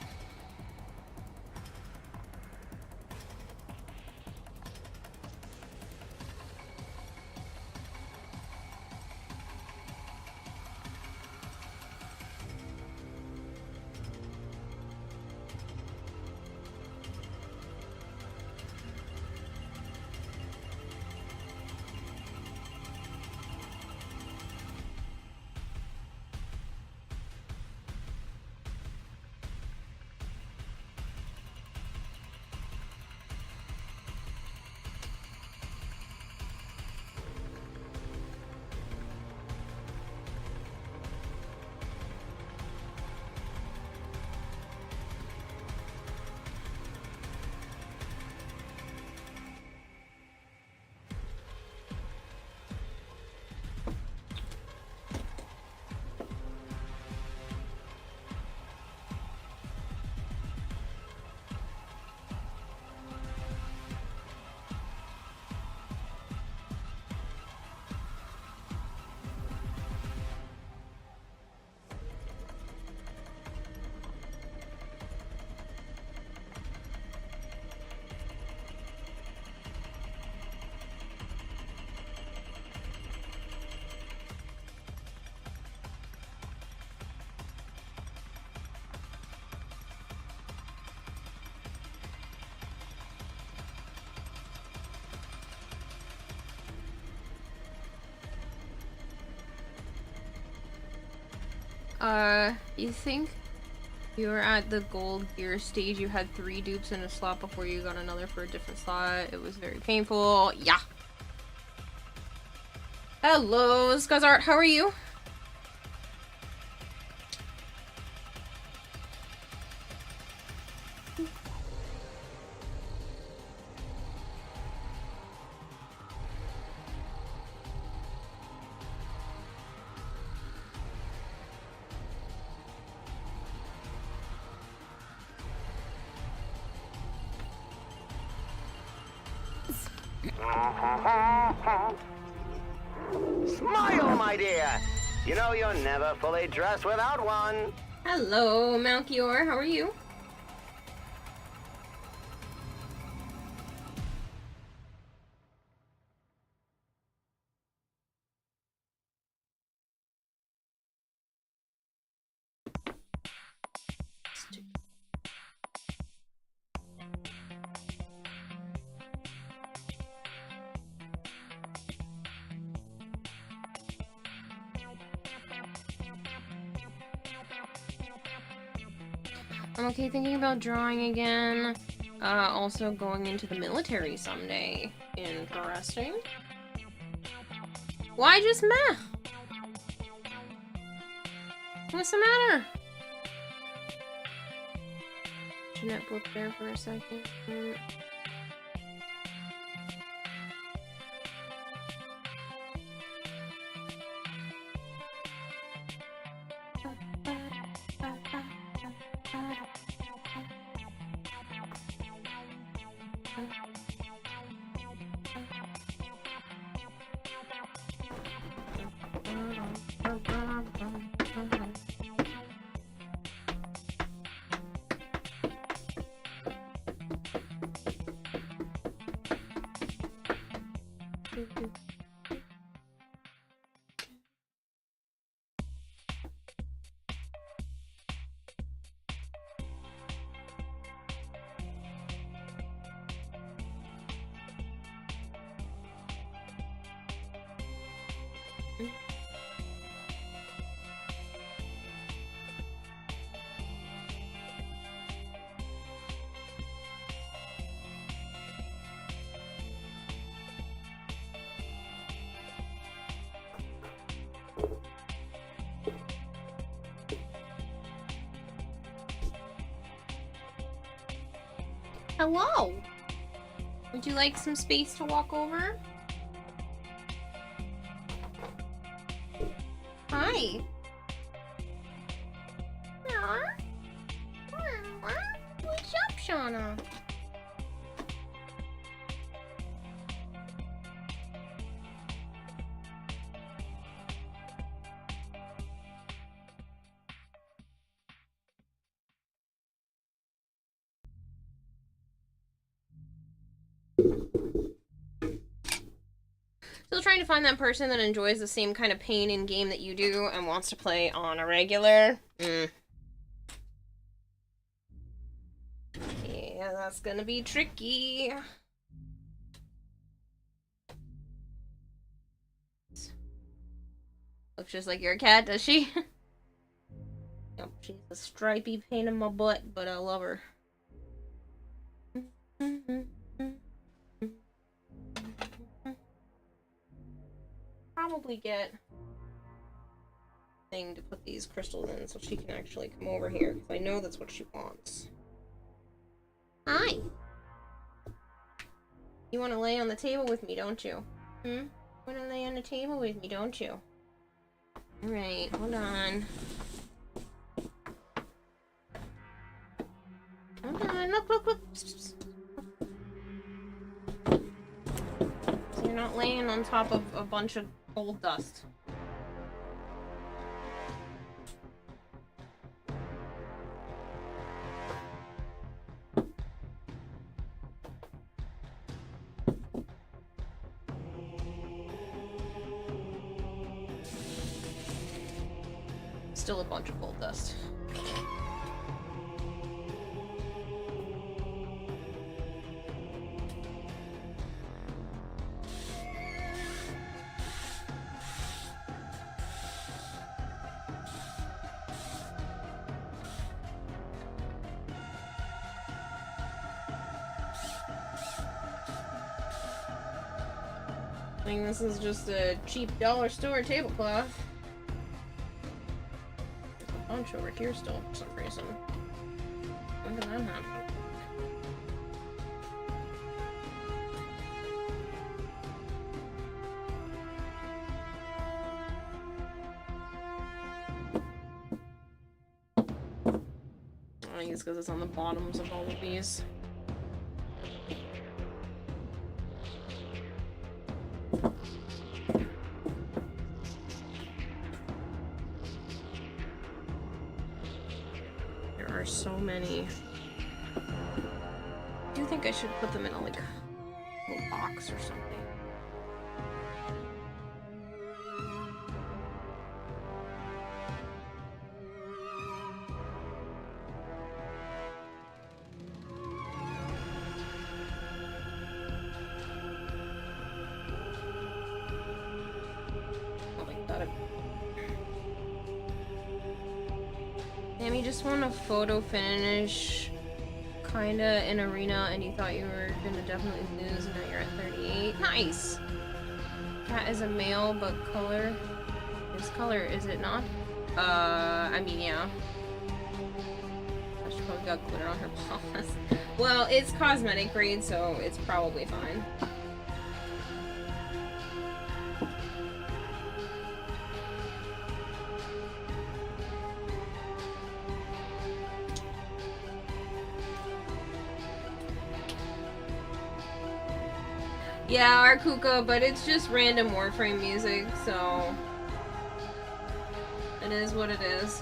You think you were at the gold gear stage, you had 3 dupes in a slot before you got another for a different slot. It was very painful. Yeah. Hello, Skazart, how are you? Smile, my dear. You know you're never fully dressed without one. Hello, Malchior, how are you? I'm okay thinking about drawing again. Also going into the military someday. Interesting. Why just meh? What's the matter? Jeanette booked there for a second. Hello! Would you like some space to walk over? Hi! What's up, Shauna? Still trying to find that person that enjoys the same kind of pain in game that you do and wants to play on a regular. Yeah, that's gonna be tricky. Looks just like your cat, does she? Yep, she's a stripy pain in my butt, but I love her. Probably get a thing to put these crystals in so she can actually come over here, because I know that's what she wants. Hi! You want to lay on the table with me, don't you? You want to lay on the table with me, don't you? Alright, hold on. Hold on, look. So you're not laying on top of a bunch of gold dust. Still a bunch of gold dust. think this is just a cheap dollar store tablecloth. There's a bunch over here still for some reason. When did that happen? I think it's because it's on the bottoms of all of these. There are so many. I do think I should put them in a like little box or something. Damn, you just want a photo finish, kinda in arena, and you thought you were gonna definitely lose, and now you're at 38. Nice! Cat is a male, but color is color, is it not? I mean, yeah. She probably got glitter on her paws. Well, it's cosmetic grade, so it's probably fine. Yeah, Arkuka, but it's just random Warframe music, so it is what it is.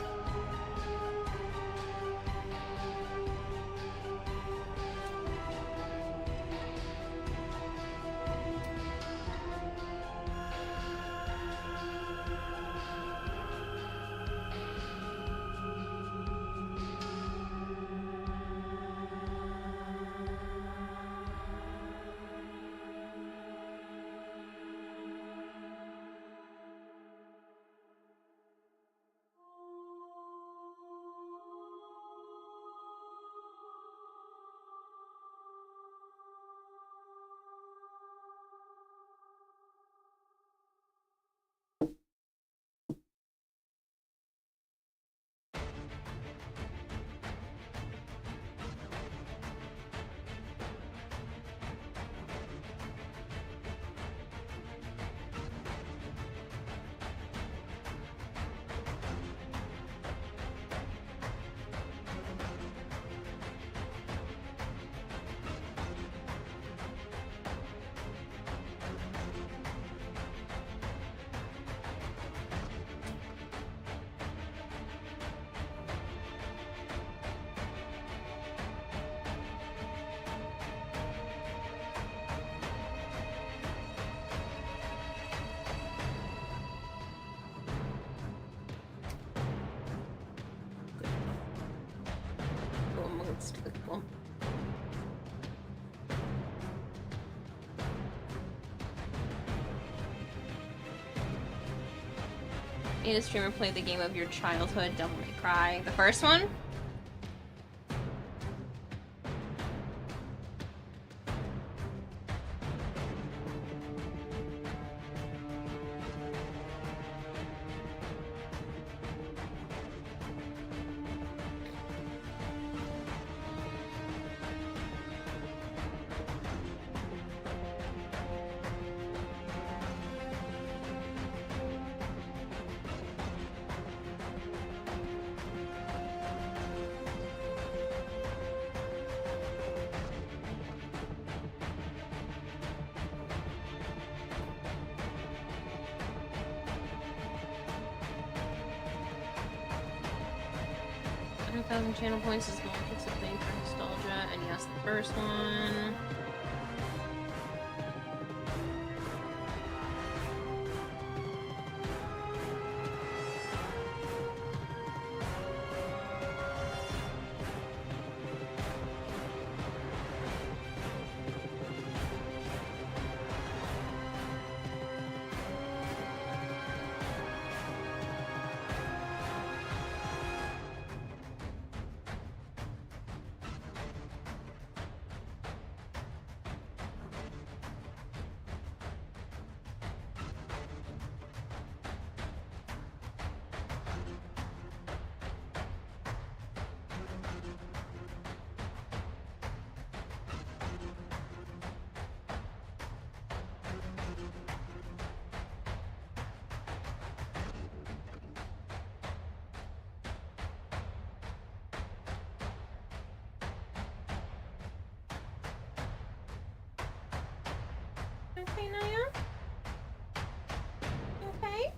Made a streamer play the game of your childhood, Devil May Cry. The first one? Channel points is small kicks of thing for nostalgia, and yes, the first one. Okay, Naya? You okay?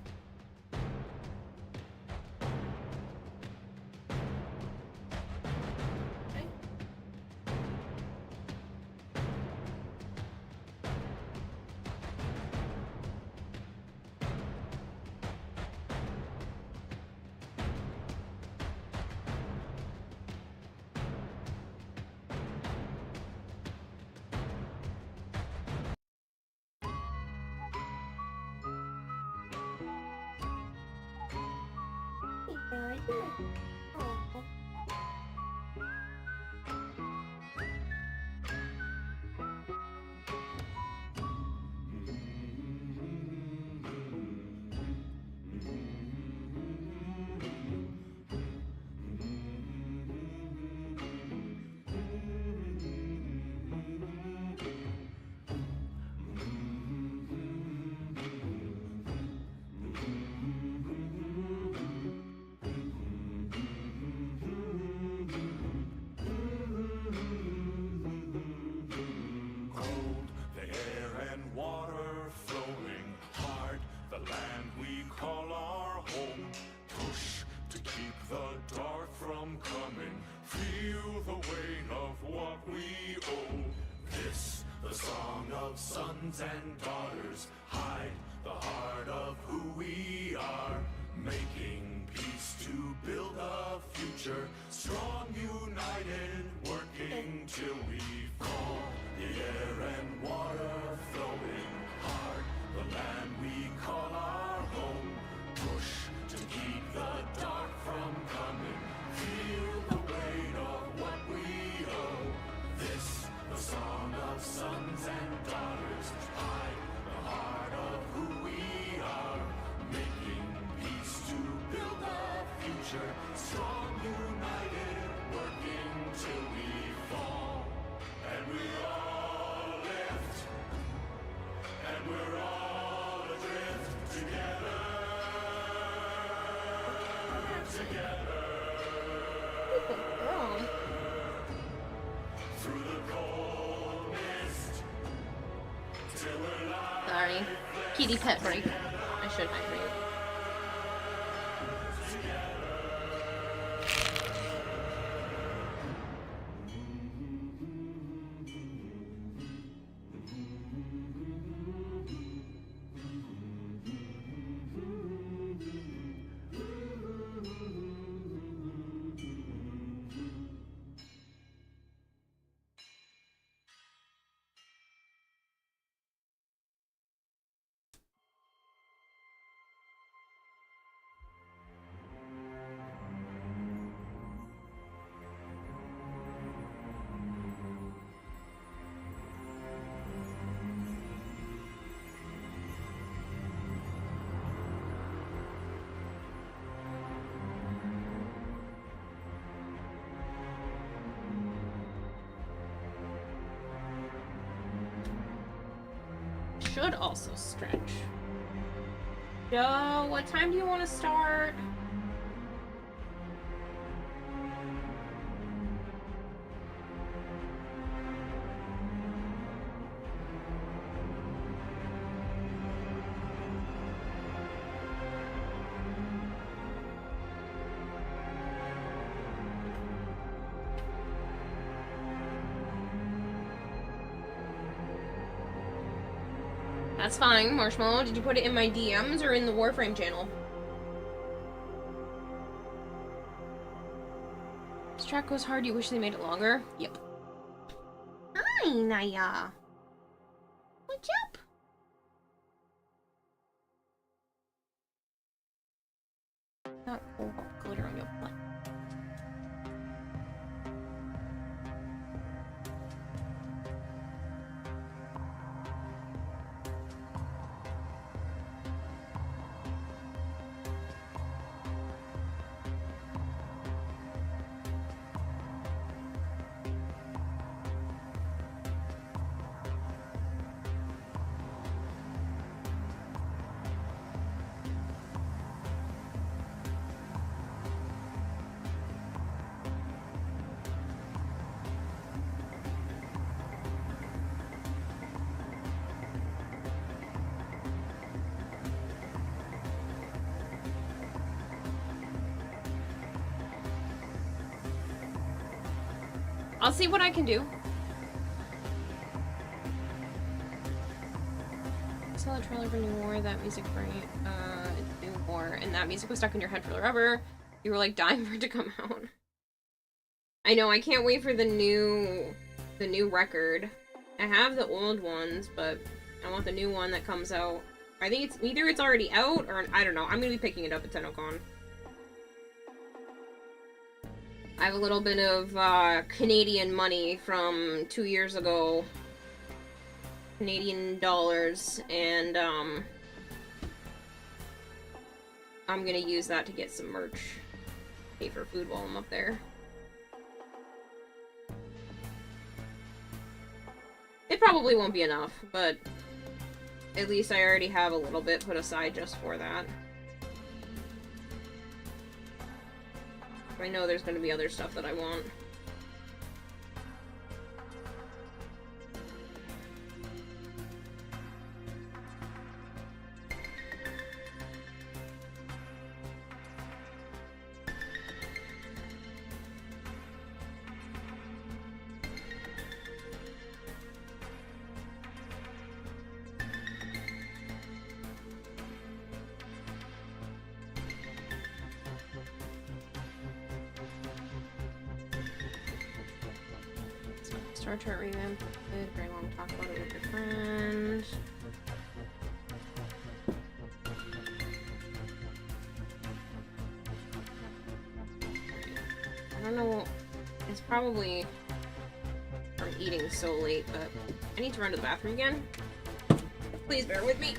Okay. The air and water flowing hard, the land we call our home. Push to keep the dark from coming. Feel the weight of what we owe. This, the song of sons and daughters. Hide the heart of who we are. Making peace to build a future. Strong, united, working till we fall. The air and water flowing hard. The land we call our home. Push to keep the dark from coming. Feel the weight of what we owe. This, the song of sons and daughters. Hide the heart of who we are. Making peace to build a future. Strong, united, working till we fall. And we all lift. And we're all adrift together. Together. Girl. Through the cold mist. Till we're live. Sorry. Kitty pet break. I should hydrate. Should also stretch. Joe, what time do you want to start? That's fine, Marshmallow. Did you put it in my DMs or in the Warframe channel? This track goes hard. You wish they made it longer? Yep. Hi, Naya. What's up? Not cool. Glitter on your butt. I'll see what I can do. I saw a trailer for New War, that music it's New War, and that music was stuck in your head forever. You were like dying for it to come out. I know, I can't wait for the new record. I have the old ones, but I want the new one that comes out. I think it's either it's already out or I don't know. I'm gonna be picking it up at TennoCon. I have a little bit of Canadian money from 2 years ago. Canadian dollars, and I'm gonna use that to get some merch. Pay for food while I'm up there. It probably won't be enough, but at least I already have a little bit put aside just for that. I know there's gonna be other stuff that I want. Star chart revamp. Very long talk about it with your friend. I don't know. It's probably from eating so late, but I need to run to the bathroom again. Please bear with me.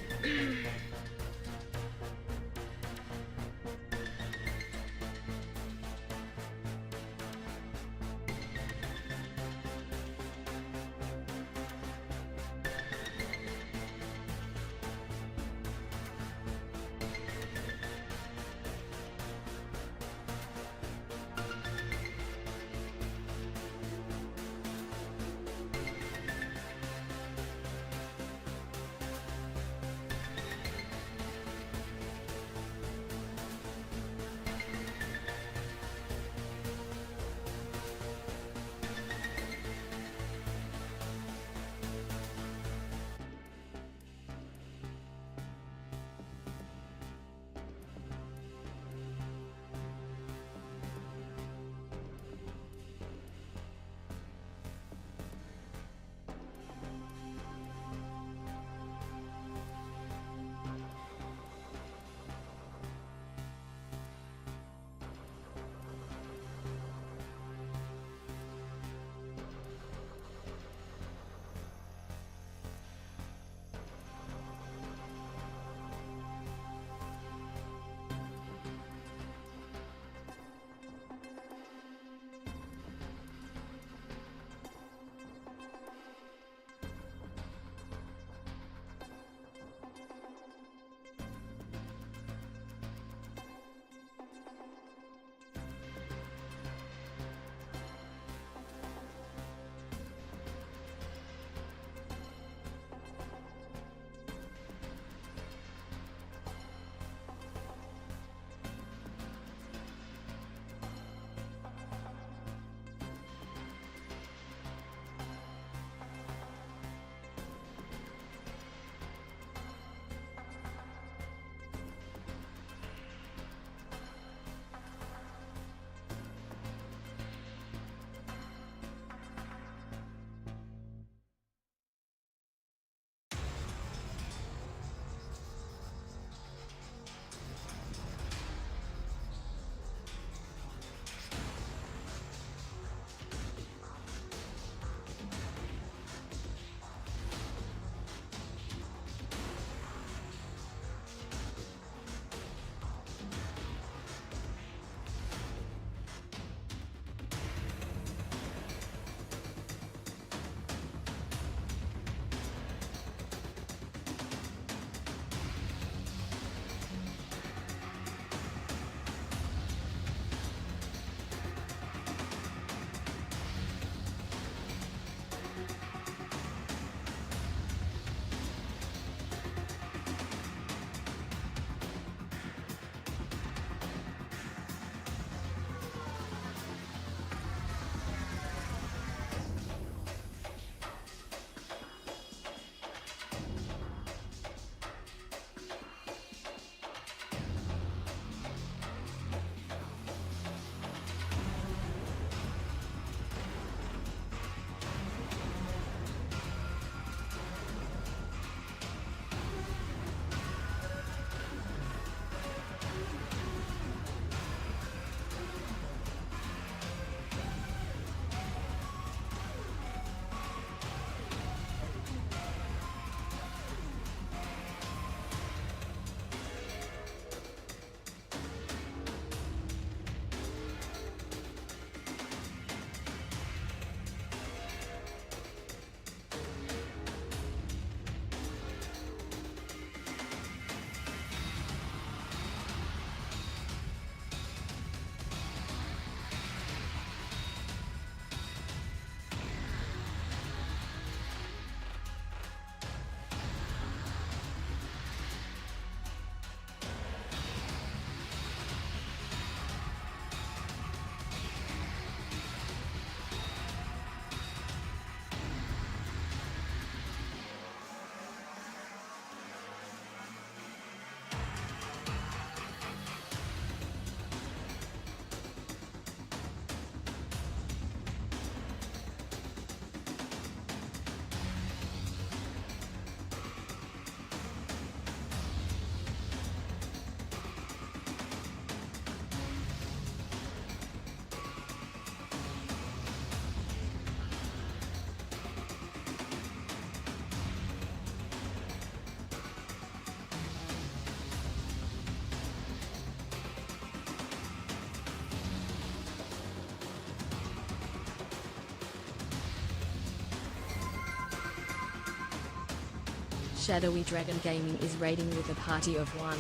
Shadowy Dragon Gaming is raiding with a party of 1.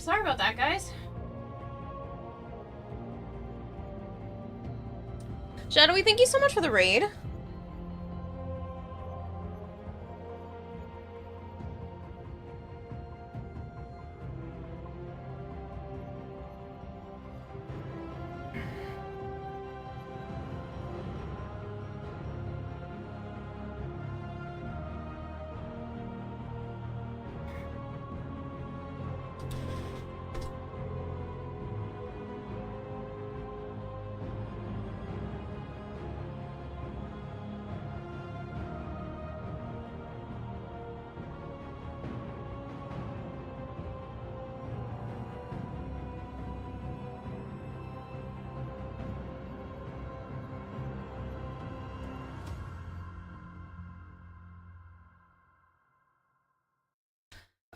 Sorry about that, guys. Shadowy, thank you so much for the raid.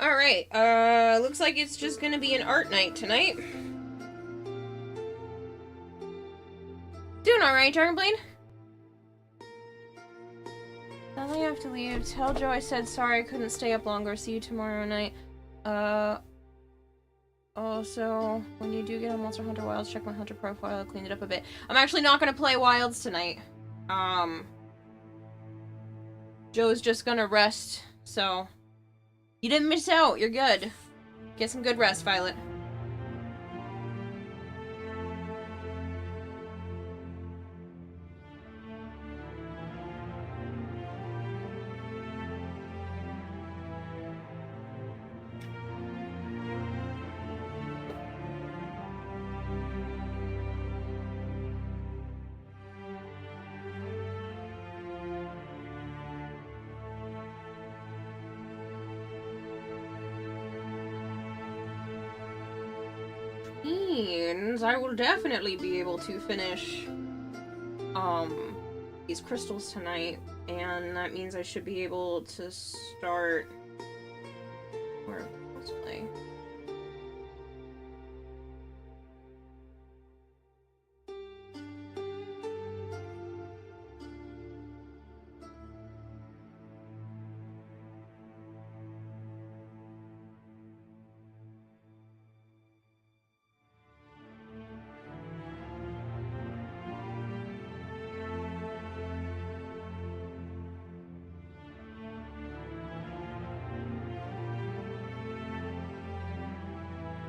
Alright, looks like it's just gonna be an art night tonight. Doing alright, Dragonblade? Now I have to leave. Tell Joe I said sorry I couldn't stay up longer. See you tomorrow night. Also, when you do get on Monster Hunter Wilds, check my Hunter profile, clean it up a bit. I'm actually not gonna play Wilds tonight. Joe's just gonna rest, so... You didn't miss out, you're good. Get some good rest, Violet. I will definitely be able to finish these crystals tonight, and that means I should be able to start more cosplay.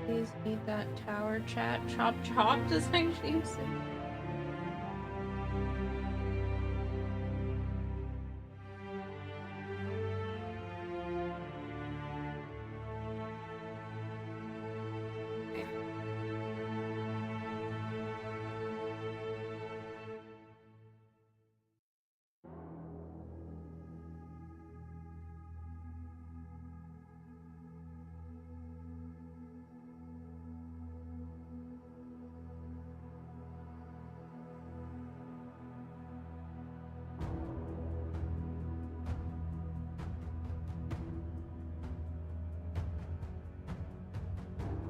Please need that tower chat. Chop chop does actually use it.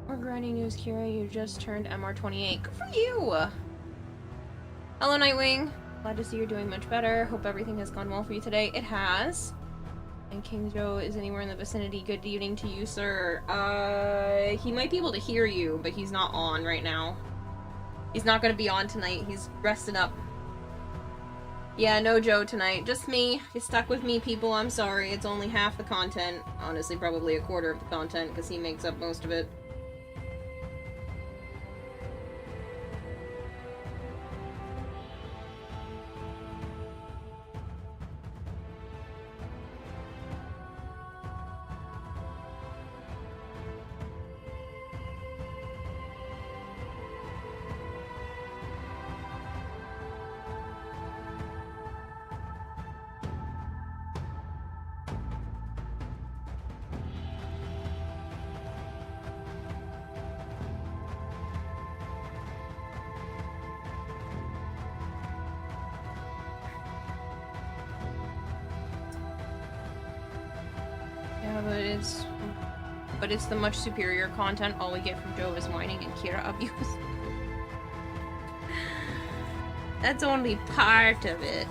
More grinding news, Kira. You just turned MR28. Good for you! Hello, Nightwing. Glad to see you're doing much better. Hope everything has gone well for you today. It has. And King Joe is anywhere in the vicinity. Good evening to you, sir. He might be able to hear you, but he's not on right now. He's not gonna be on tonight. He's resting up. Yeah, no Joe tonight. Just me. You're stuck with me, people. I'm sorry. It's only half the content. Honestly, probably a quarter of the content, because he makes up most of it. But it's the much superior content. All we get from Joe is whining and Kira abuse. That's only part of it.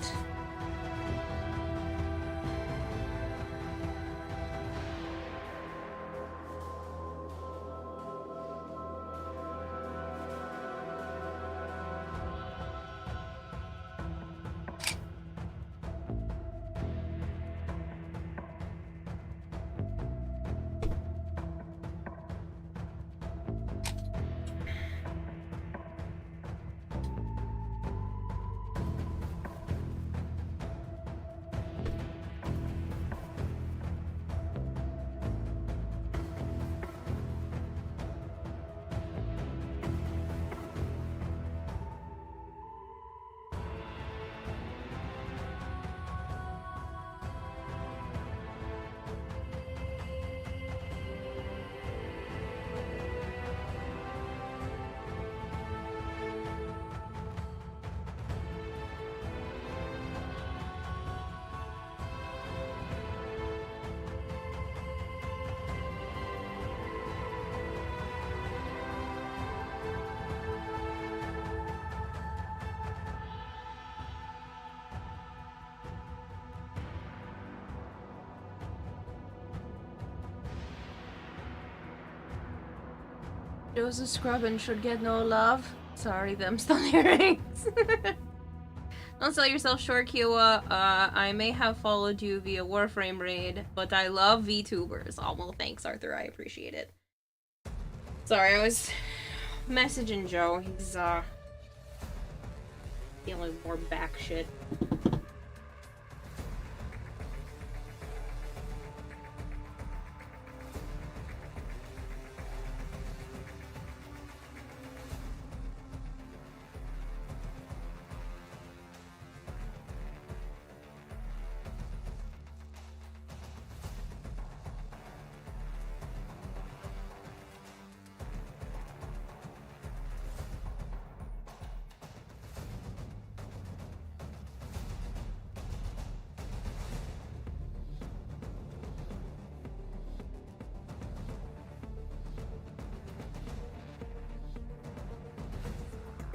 Those a scrub and should get no love. Sorry, them's the lyrics. Don't sell yourself short, Kiowa. I may have followed you via Warframe raid, but I love VTubers. Oh, well, thanks, Arthur. I appreciate it. Sorry, I was messaging Joe. He's, dealing with more back shit.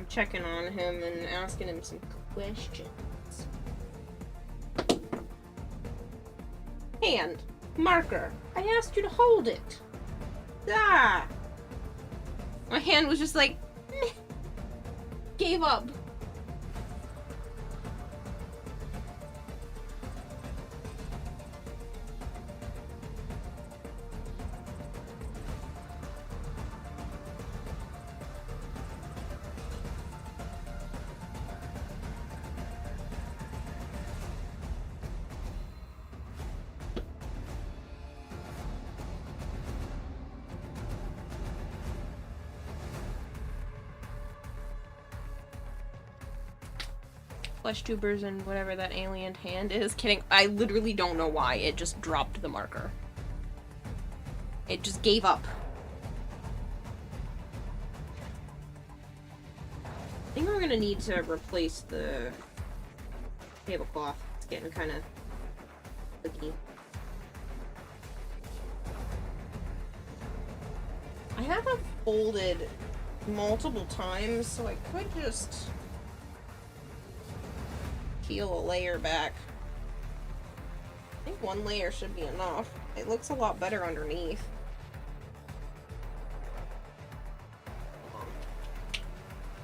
Checking on him and asking him some questions. Hand. Marker. I asked you to hold it. Ah! My hand was just like, meh. Gave up. Flesh tubers and whatever that alien hand is. Kidding. I literally don't know why. It just dropped the marker. It just gave up. I think we're gonna need to replace the tablecloth. It's getting kind of sticky. I have it folded multiple times, so I could just peel a layer back. I think one layer should be enough. It looks a lot better underneath.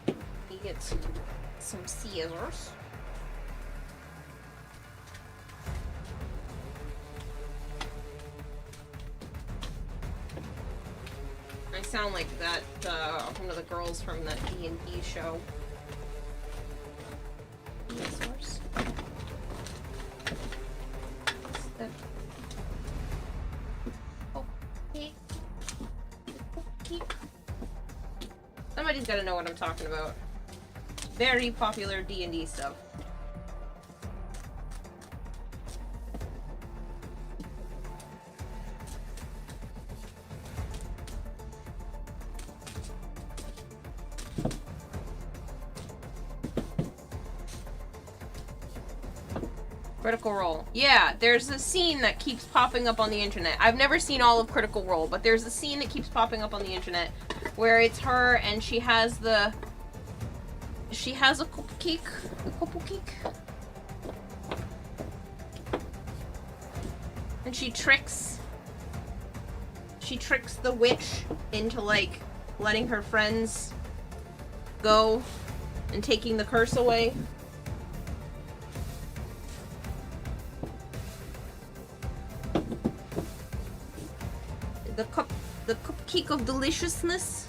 You get some scissors. I sound like that, one of the girls from that D&D show. Source. Somebody's gotta know what I'm talking about. Very popular D&D stuff. Critical Role. Yeah, there's a scene that keeps popping up on the internet. I've never seen all of Critical Role, but there's a scene that keeps popping up on the internet where it's her and she has a cupcake. And she tricks the witch into, like, letting her friends go and taking the curse away. The cupcake of deliciousness.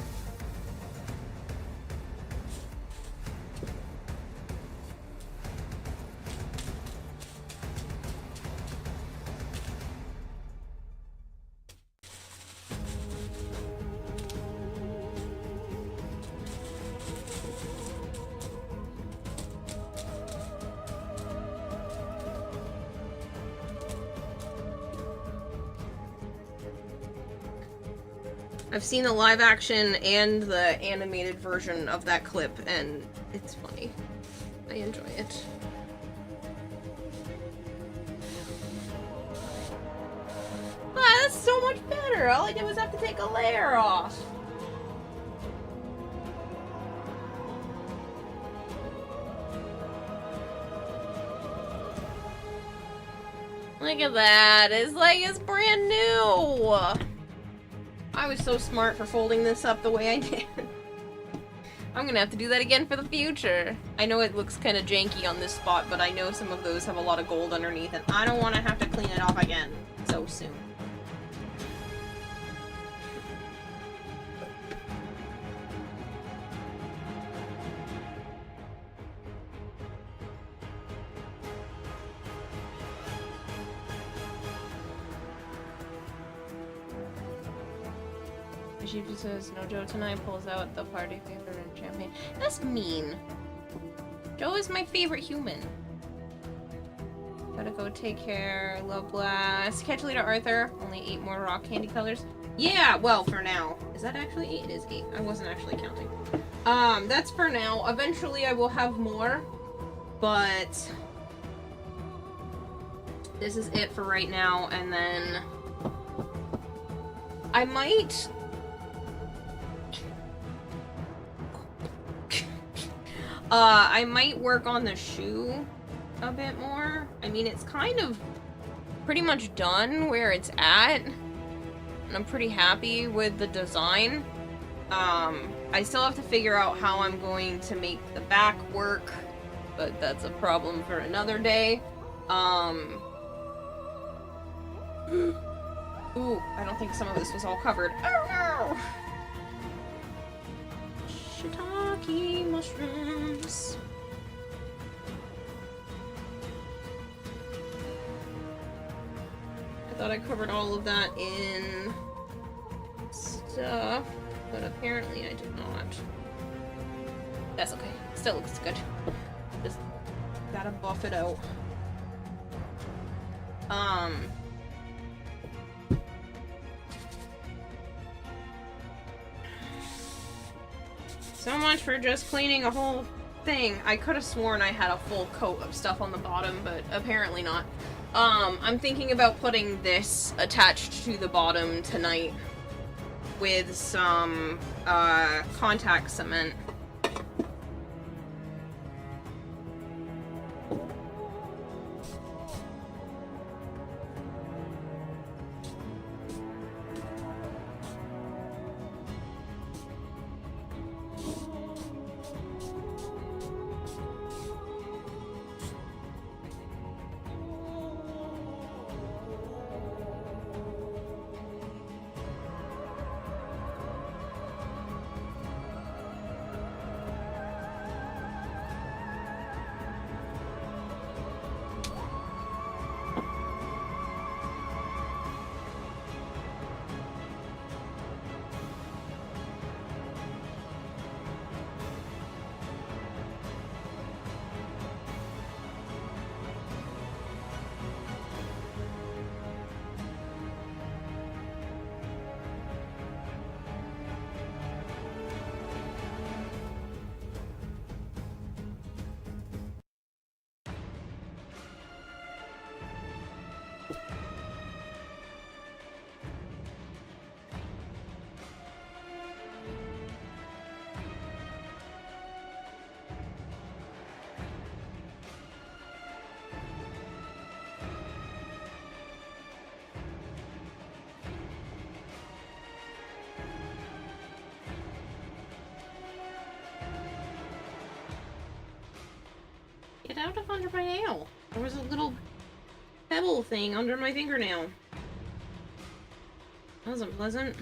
I've seen the live action and the animated version of that clip, and it's funny. I enjoy it. Ah, that's so much better! All I did was have to take a layer off. Look at that. It's like it's brand new. I was so smart for folding this up the way I did. I'm gonna have to do that again for the future. I know it looks kind of janky on this spot, but I know some of those have a lot of gold underneath, and I don't want to have to clean it off again so soon. She just says, no Joe tonight, pulls out the party favor and champagne. That's mean. Joe is my favorite human. Gotta go take care. Love blast. Catch you later, Arthur. Only 8 more rock candy colors. Yeah, well, for now. Is that actually 8? It is 8. I wasn't actually counting. That's for now. Eventually I will have more, but this is it for right now, and then I might I might work on the shoe a bit more. I mean, it's kind of pretty much done where it's at, and I'm pretty happy with the design. I still have to figure out how I'm going to make the back work, but that's a problem for another day. Ooh, I don't think some of this was all covered. Oh no! Shiitake mushrooms. I thought I covered all of that in stuff, but apparently I did not. That's okay. Still looks good. Just gotta buff it out. So much for just cleaning a whole thing. I could have sworn I had a full coat of stuff on the bottom, but apparently not. I'm thinking about putting this attached to the bottom tonight with some contact cement. Get out of under my nail. There was a little pebble thing under my fingernail. That wasn't pleasant.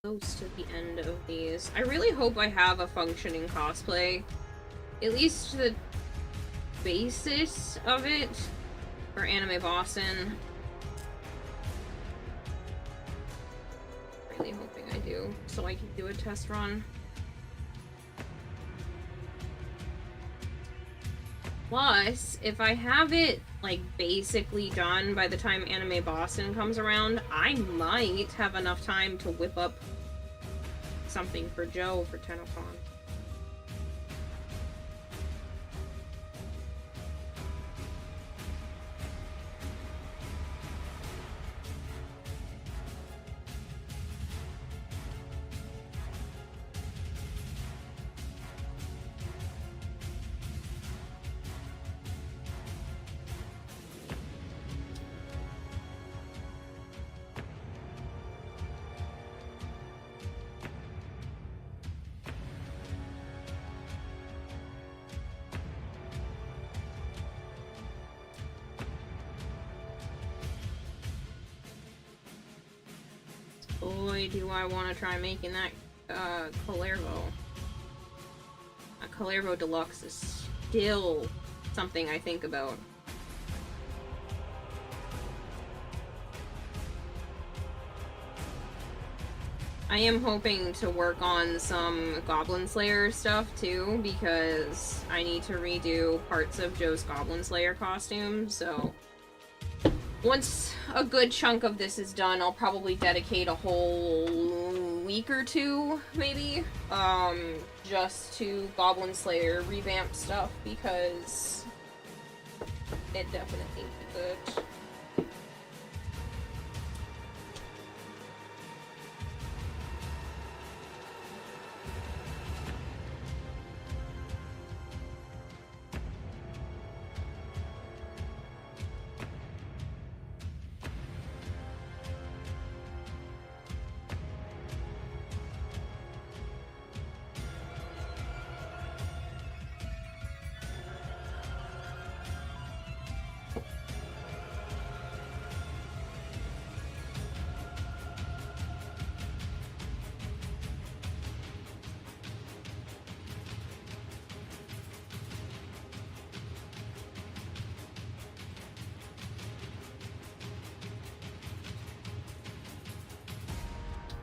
close to the end of these. I really hope I have a functioning cosplay. At least the basis of it for Anime Boston. Really hoping I do, so I can do a test run. Plus, if I have it, like, basically done by the time Anime Boston comes around, I might have enough time to whip up something for Joe for TennoCon. Boy, do I want to try making that Calervo. A Calervo Deluxe is still something I think about. I am hoping to work on some Goblin Slayer stuff too, because I need to redo parts of Joe's Goblin Slayer costume, so once a good chunk of this is done, I'll probably dedicate a whole week or two, maybe, just to Goblin Slayer revamp stuff, because it definitely needs it.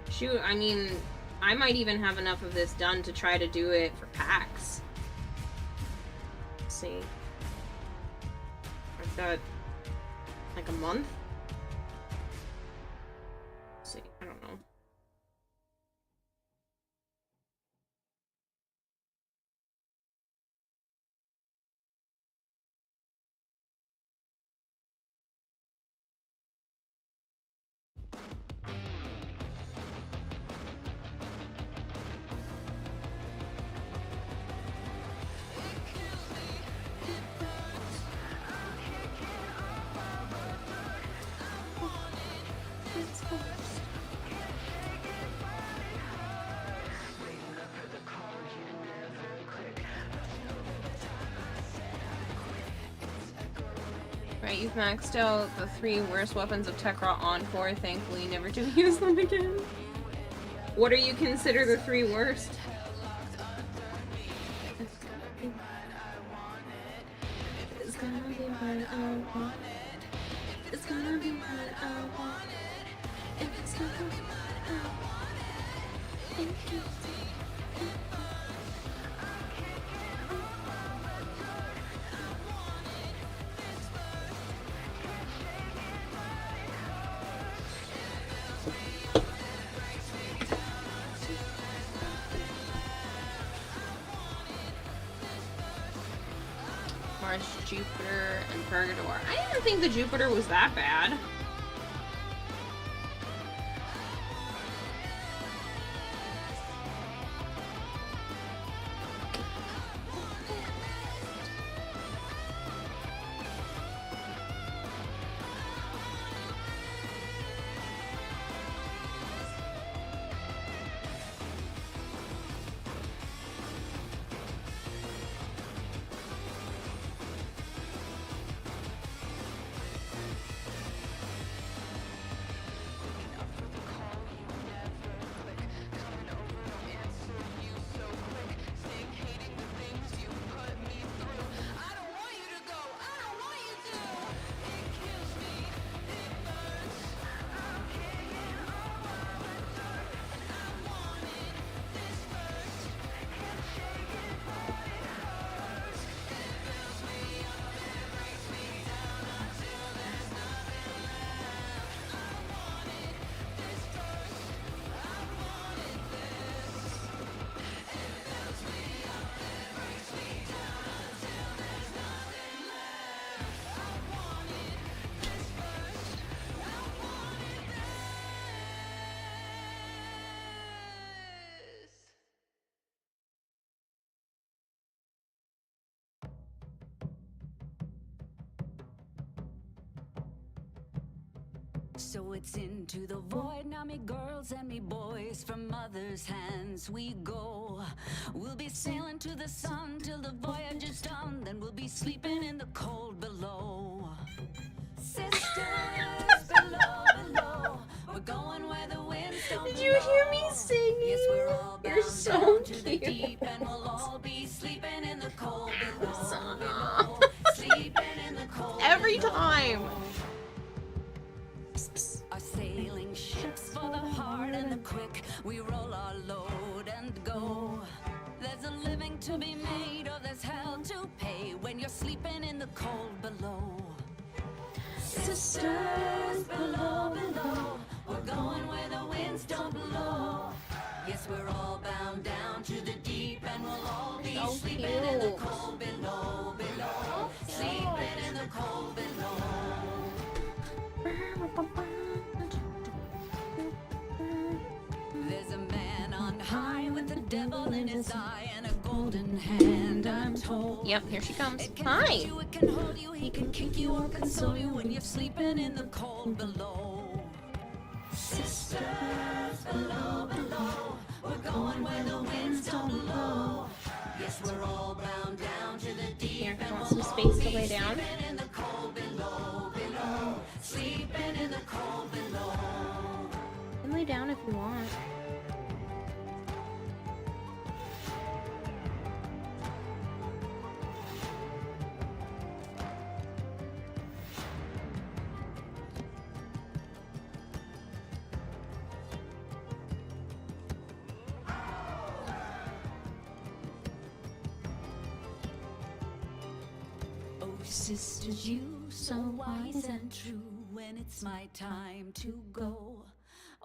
Shoot, I mean, I might even have enough of this done to try to do it for PAX. Let's see. I've got like a month? Let's see, I don't know. Right, you've maxed out the 3 worst weapons of Tekra Encore, thankfully never to use them again. What do you consider the 3 worst? It's gonna be what I want. It's gonna be what I want. It's gonna be what I want. Thank you. Mars, Jupiter, and Purgator. I didn't think the Jupiter was that bad. So it's into the void, now me girls and me boys, from mother's hands we go. We'll be sailing to the sun till the voyage is done, then we'll be sleeping in the cold below. Sisters below, below, we're going where the winds don't Did you hear me singing? Yes, we're all You're bound so down to the cute. deep, and we'll all be sleeping in the cold below. Sleeping in the cold Every below. time. Our sailing ships for the hard and the quick, we roll our load and go. There's a living to be made, or there's hell to pay when you're sleeping in the cold below. Sisters below, below, we're going where the winds don't blow. Yes, we're all bound down to the deep, and we'll all be So sleeping cute. in the cold below, below. Sleeping in the cold below. There's a man on high with the devil in his eye and a golden hand, I'm told. Yep, here she comes. It can Hi. hurt you, it can hold you, he can kick you or console you when you're sleeping in the cold below. Sisters below, below, we're going where the winds don't blow. Yes, we're all bound down to the deep, Here, and want we'll some all space be to lay down? sleeping in the cold below, below. Sleeping in the cold below. You can lay down if you want. Oh, sisters, you so wise and true, when it's my time to go,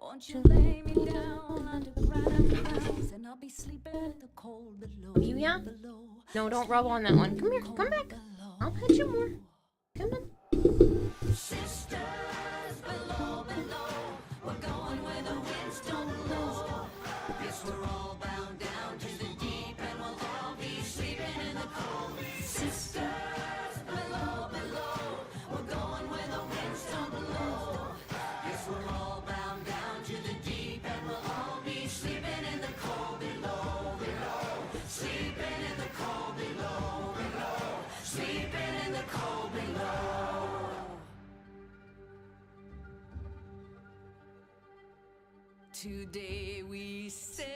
won't you lay me down under granite clouds, and I'll be sleeping in the cold below. You, yeah? Below. No, don't rub on that one. Come here, come back. I'll pet you more. Come on. Sisters below, below, we're going where the winds don't blow. Yes, we're all bound down to the deep, and we'll all be sleeping in the cold. Sisters below, below, we're going where the winds don't blow. Yes, we're all bound down to the deep, and we'll all be sleeping in the cold below, below. Sleeping in the cold below, below. Sleeping in the cold below. Today we sail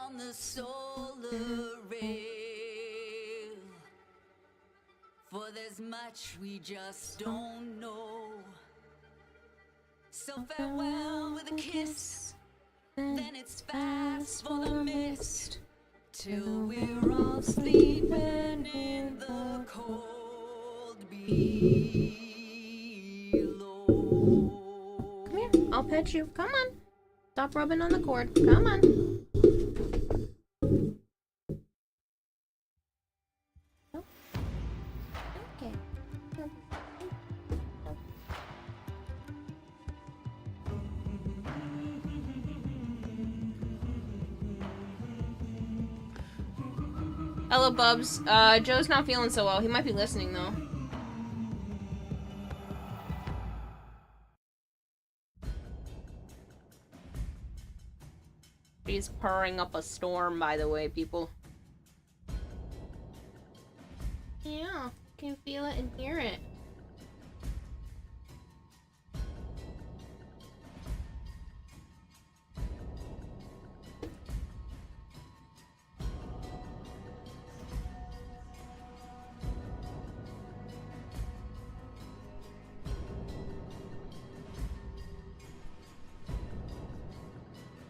on the solar rail, for there's much we just don't know. So farewell with a kiss, then it's fast for the mist, till we're all sleeping in the cold below. Come here. I'll pet you. Come on. Stop rubbing on the cord. Come on. Oh. Okay. Hello, Bubs. Joe's not feeling so well. He might be listening, though. He's purring up a storm, by the way, people. Yeah, can feel it and hear it.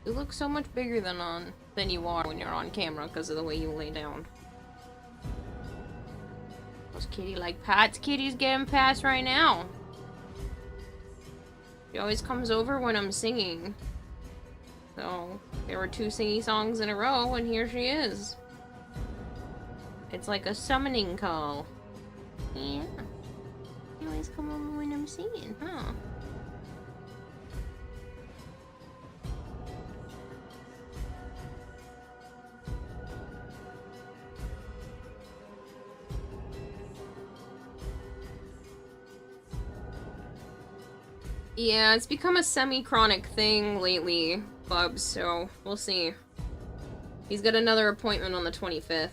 You look so much bigger than you are when you're on camera because of the way you lay down. Those kitty like pats. Kitty's getting pats right now. She always comes over when I'm singing. So there were 2 singy songs in a row, and here she is. It's like a summoning call. Yeah. You always come over when I'm singing, huh? Yeah, it's become a semi-chronic thing lately, Bubs, so we'll see. He's got another appointment on the 25th.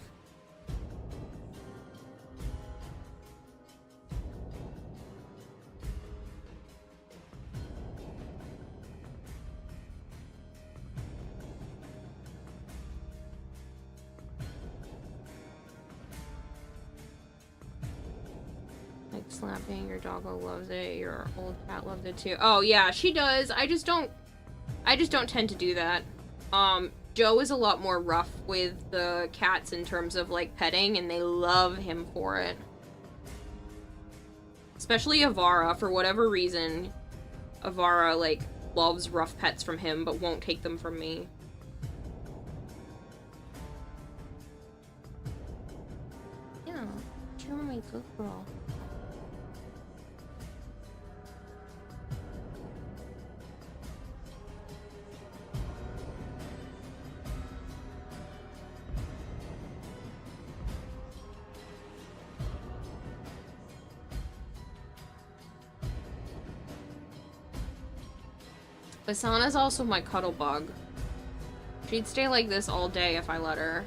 Like slapping, your doggo loves it, your old cat loved it too. Oh yeah, she does. I just don't tend to do that. Joe is a lot more rough with the cats in terms of like petting, and they love him for it. Especially Avara, for whatever reason. Avara like loves rough pets from him, but won't take them from me. Yeah, you're my good girl. Basana's also my cuddle bug. She'd stay like this all day if I let her.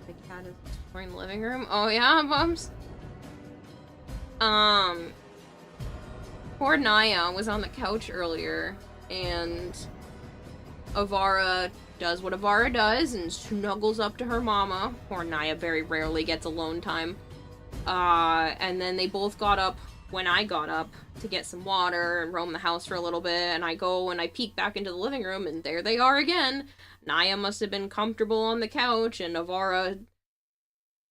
The cat is exploring the living room. Oh yeah, Bums? Poor Naya was on the couch earlier, and Avara does what Avara does and snuggles up to her mama. Poor Naya very rarely gets alone time. And then they both got up when I got up to get some water and roam the house for a little bit, and I go and I peek back into the living room, and there they are again. Naya must have been comfortable on the couch, and Avara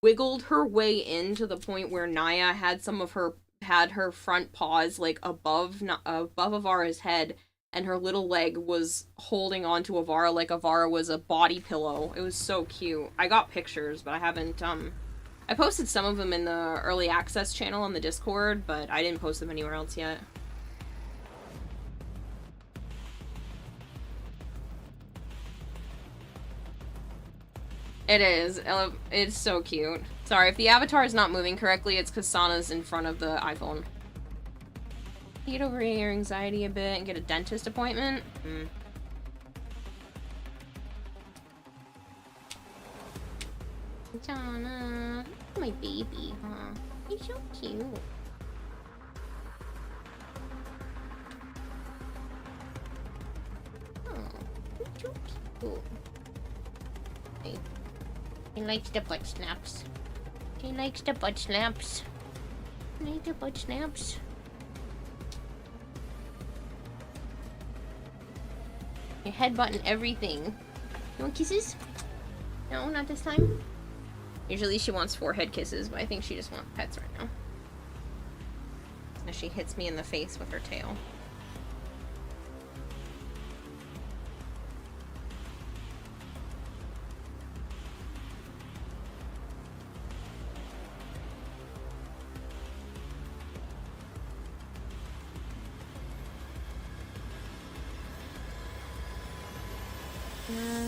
wiggled her way in to the point where Naya had her front paws like above Avara's head, and her little leg was holding onto Avara like Avara was a body pillow. It was so cute. I got pictures, but I haven't, I posted some of them in the early access channel on the Discord, but I didn't post them anywhere else yet. It is. It's so cute. Sorry, if the avatar is not moving correctly, it's because Sana's in front of the iPhone. Get over your anxiety a bit and get a dentist appointment? Jana, my baby, huh? He's so cute. Oh, he's so cute. He likes the butt snaps. He likes the butt snaps. He likes the butt snaps. You're headbutting everything. You want kisses? No, not this time. Usually she wants forehead kisses, but I think she just wants pets right now. As she hits me in the face with her tail.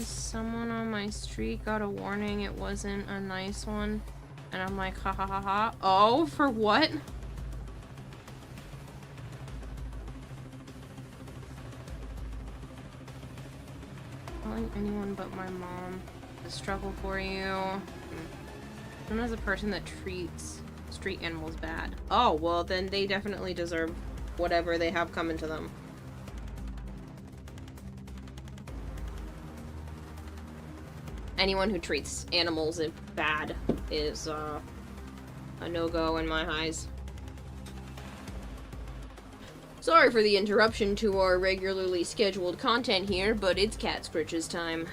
Someone on my street got a warning it wasn't a nice one, and I'm like, ha ha ha ha. Oh, for what? Telling anyone but my mom. The struggle for you. Someone as a person that treats street animals bad. Oh, well then they definitely deserve whatever they have coming to them. Anyone who treats animals bad is a no-go in my eyes. Sorry for the interruption to our regularly scheduled content here, but it's cat scritches time.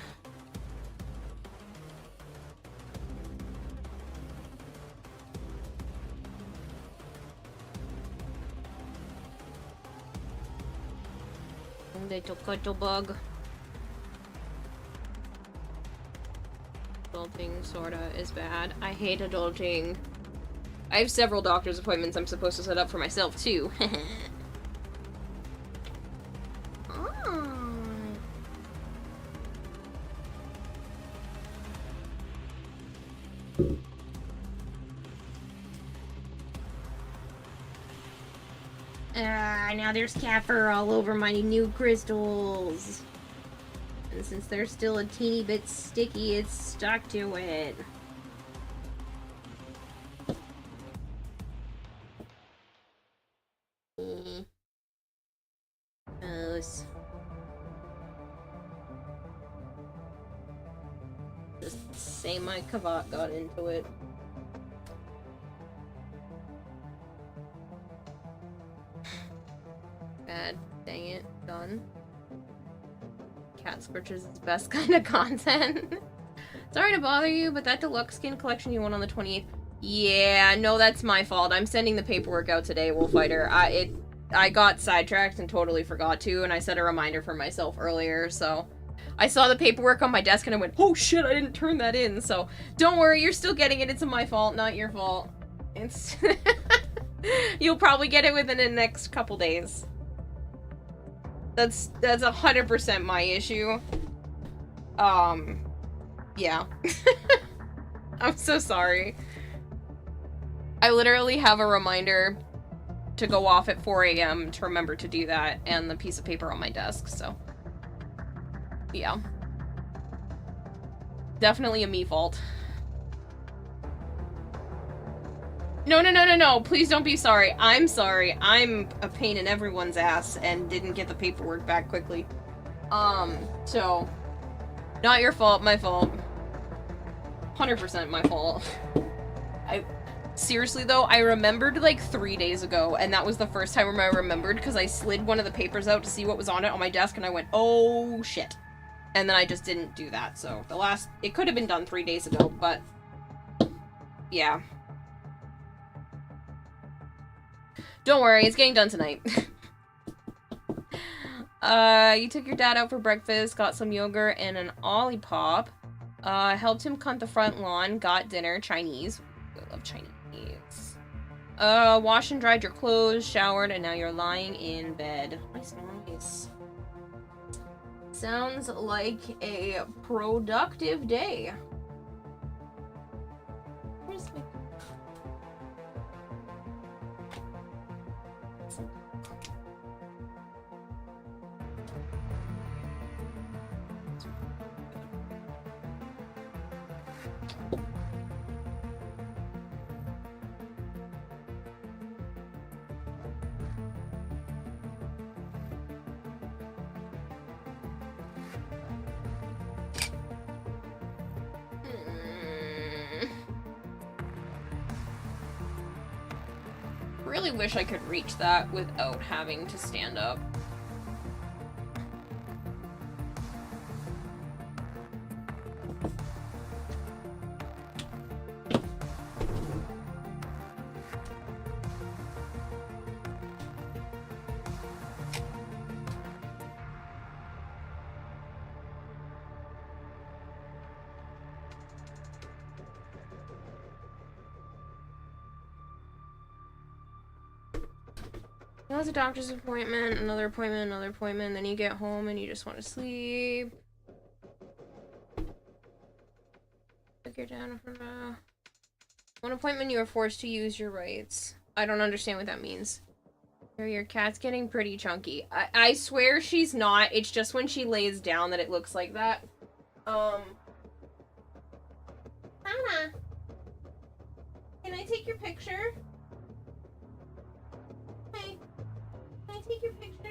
Little cuddle bug. Adulting sorta is bad. I hate adulting. I have several doctor's appointments I'm supposed to set up for myself too. Now there's cat fur all over my new crystals. And since they're still a teeny bit sticky, it's stuck to it. Gross. Just say my kavat got into it. Bad. Dang it. Done. Cat Scorchers is the best kind of content. Sorry to bother you, but that deluxe skin collection you won on the 28th. Yeah, no, that's my fault. I'm sending the paperwork out today, Wolffighter. I got sidetracked and totally forgot to, and I set a reminder for myself earlier, so... I saw the paperwork on my desk and I went, oh shit, I didn't turn that in, so... Don't worry, you're still getting it. It's my fault, not your fault. It's... You'll probably get it within the next couple days. That's 100% my issue. Yeah. I'm so sorry. I literally have a reminder to go off at 4 AM to remember to do that, and the piece of paper on my desk, so. Yeah. Definitely a me fault. No, please don't be sorry. I'm sorry. I'm a pain in everyone's ass and didn't get the paperwork back quickly. So, not your fault, my fault. 100% my fault. Seriously though, I remembered like 3 days ago, and that was the first time I remembered because I slid one of the papers out to see what was on it on my desk, and I went, oh shit. And then I just didn't do that, so it could have been done 3 days ago, but yeah. Don't worry, it's getting done tonight. You took your dad out for breakfast, got some yogurt and an Olipop. Helped him cut the front lawn, got dinner, Chinese. I love Chinese. Washed and dried your clothes, showered, and now you're lying in bed. Nice. Sounds like a productive day. Where's my... Really wish I could reach that without having to stand up. That was a doctor's appointment, another appointment, then you get home and you just want to sleep. Took your dad from one appointment you were forced to use your rights. I don't understand what that means. Your cat's getting pretty chunky. I swear she's not. It's just when she lays down that it looks like that. Anna, can I take your picture? Hey. Can I take your picture?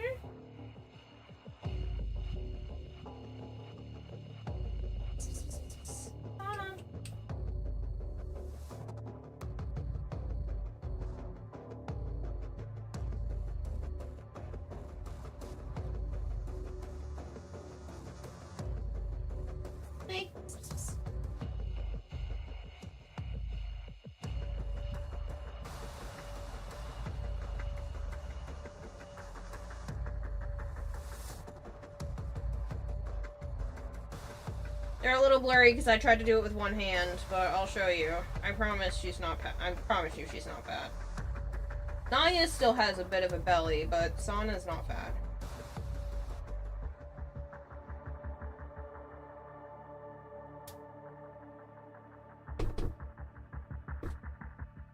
Anna. Hey. They're a little blurry because I tried to do it with one hand, but I'll show you. I promise she's not I promise you she's not bad. Naya still has a bit of a belly, but Sana's not bad.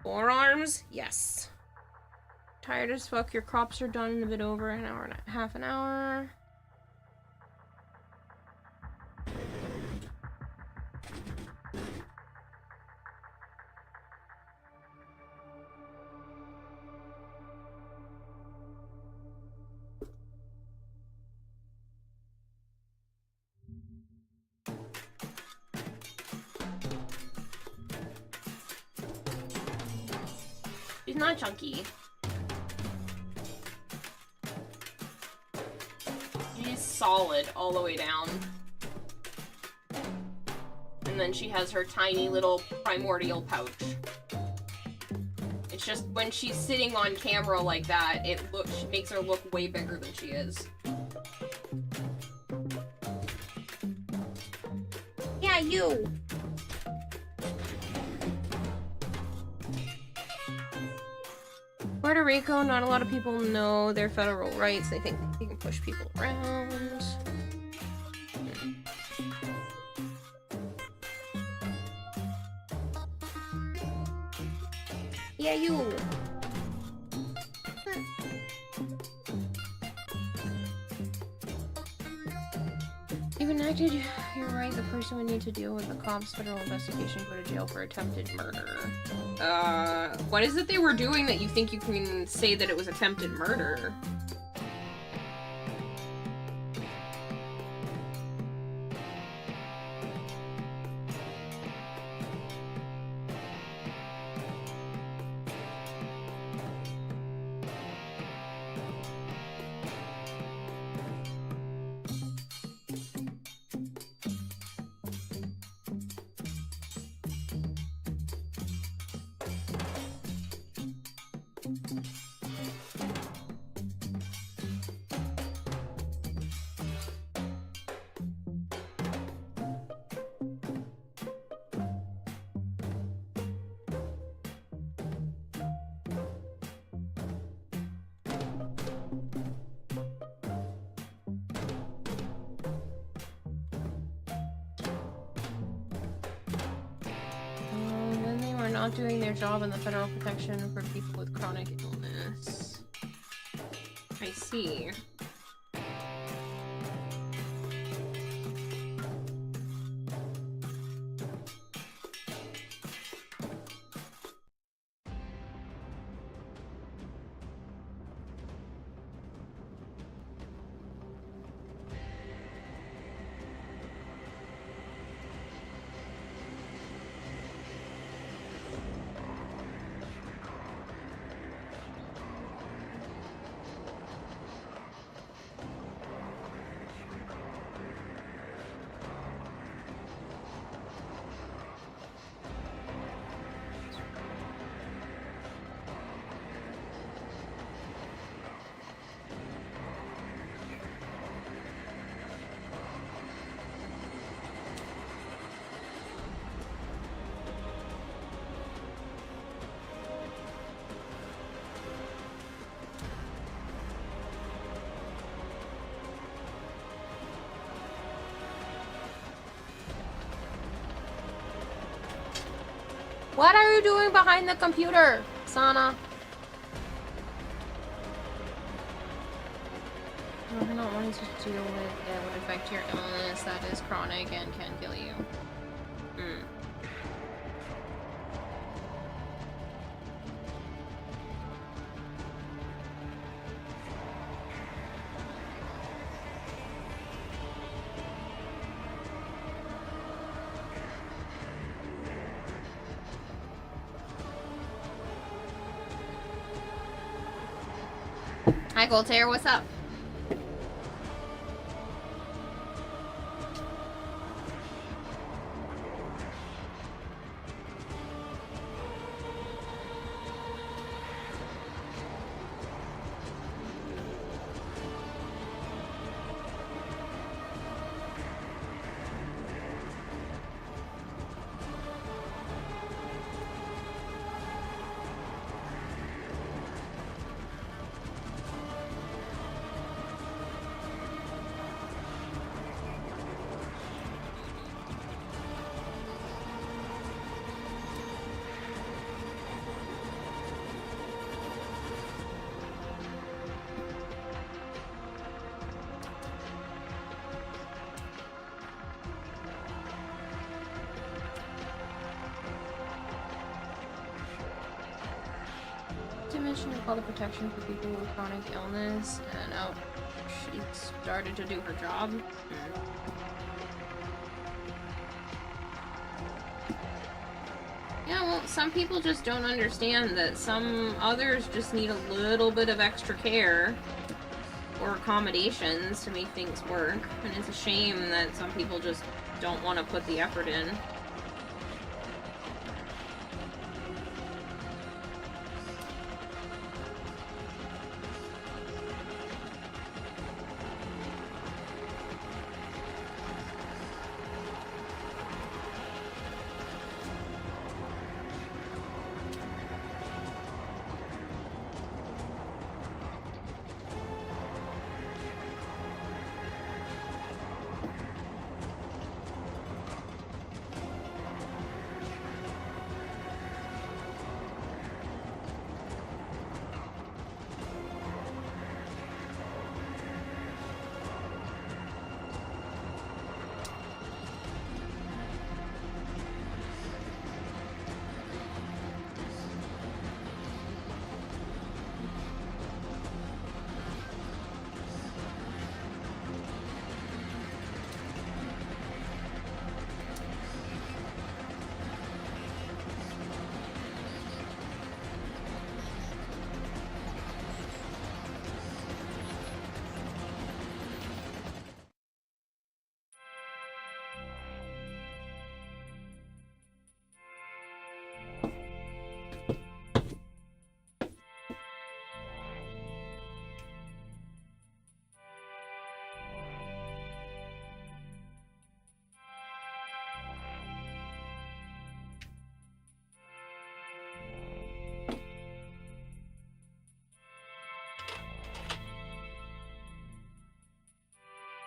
Forearms? Yes. Tired as fuck. Your crops are done in a bit over an hour and half an hour. She's not chunky. She's solid all the way down. And then she has her tiny little primordial pouch. It's just when she's sitting on camera like that, it makes her look way bigger than she is. Yeah, you! Puerto Rico, not a lot of people know their federal rights. They think they can push people around. Yeah, you! You've enacted, you're right, the person would need to deal with the cops' federal investigation, go to jail for attempted murder. What is it they were doing that you think you can say that it was attempted murder? Not doing their job in the federal protection for people with chronic illness. I see. What are you doing behind the computer, Sana? No, we're not wanting to deal with it would affect your illness that is chronic and can kill you. Hi, Voltaire, what's up? to mention call the protection for people with chronic illness, and oh, she started to do her job. Yeah, well, some people just don't understand that some others just need a little bit of extra care or accommodations to make things work, and it's a shame that some people just don't want to put the effort in.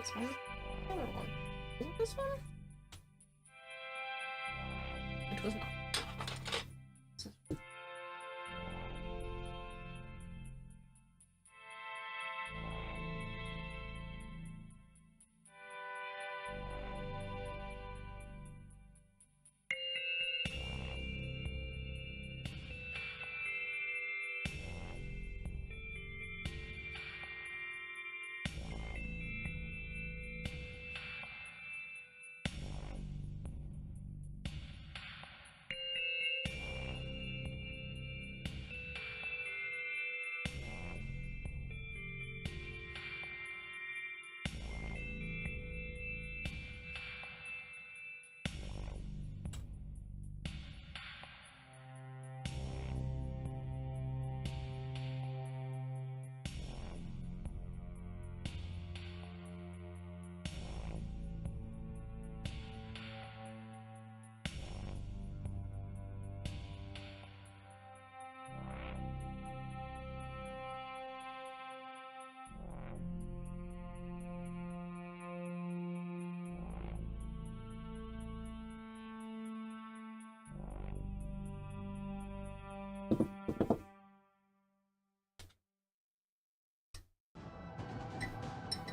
This one? Other one. Is it this one? It was not.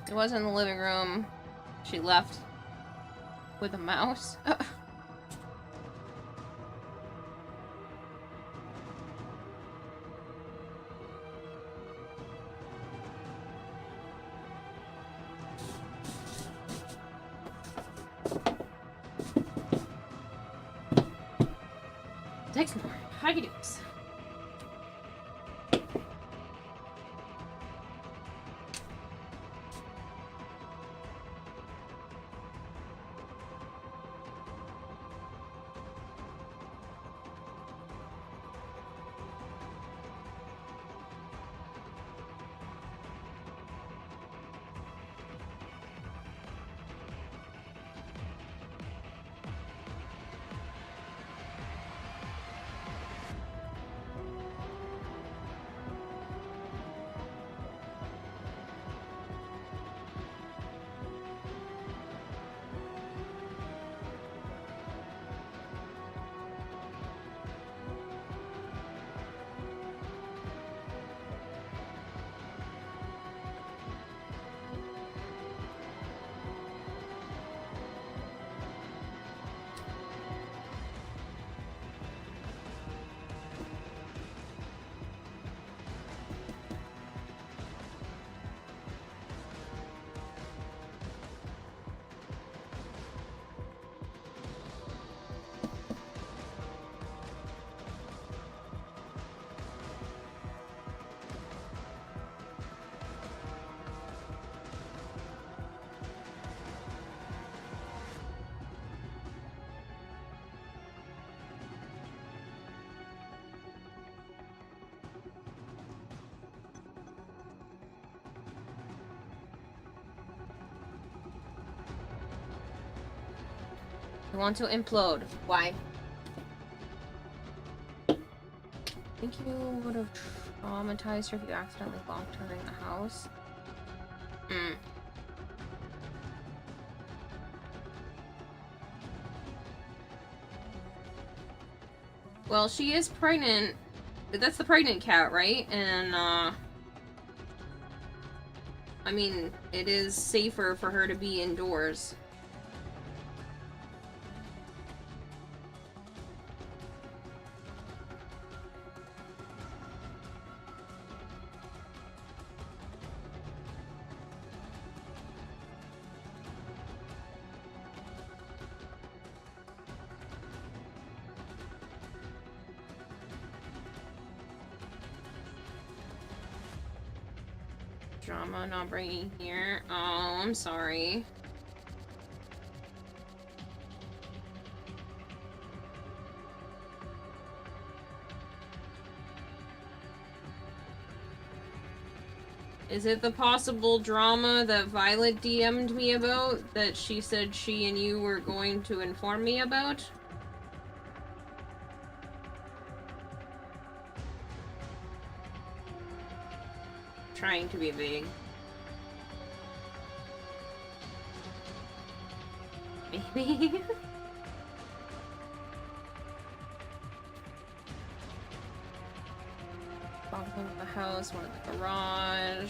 It was in the living room. She left with a mouse. Text more. How do you do this? I want to implode. Why? I think you would have traumatized her if you accidentally locked her in the house. Hmm. Well, she is pregnant. That's the pregnant cat, right? And, I mean, it is safer for her to be indoors. Drama not bringing here. Oh, I'm sorry. Is it the possible drama that Violet DM'd me about that she said she and you were going to inform me about? Trying to be vague. Maybe? One in the house, one in the garage.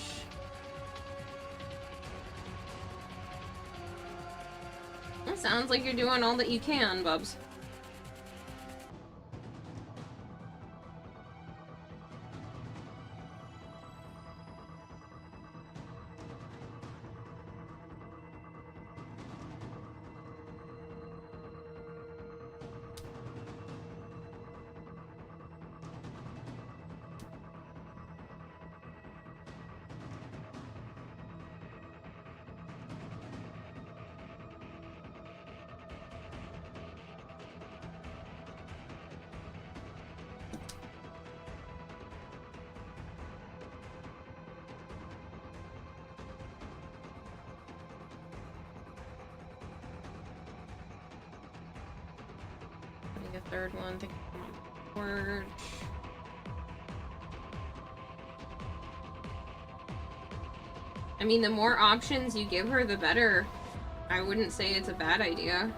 It sounds like you're doing all that you can, Bubs. A third one to come on porch. I mean, the more options you give her, the better. I wouldn't say it's a bad idea.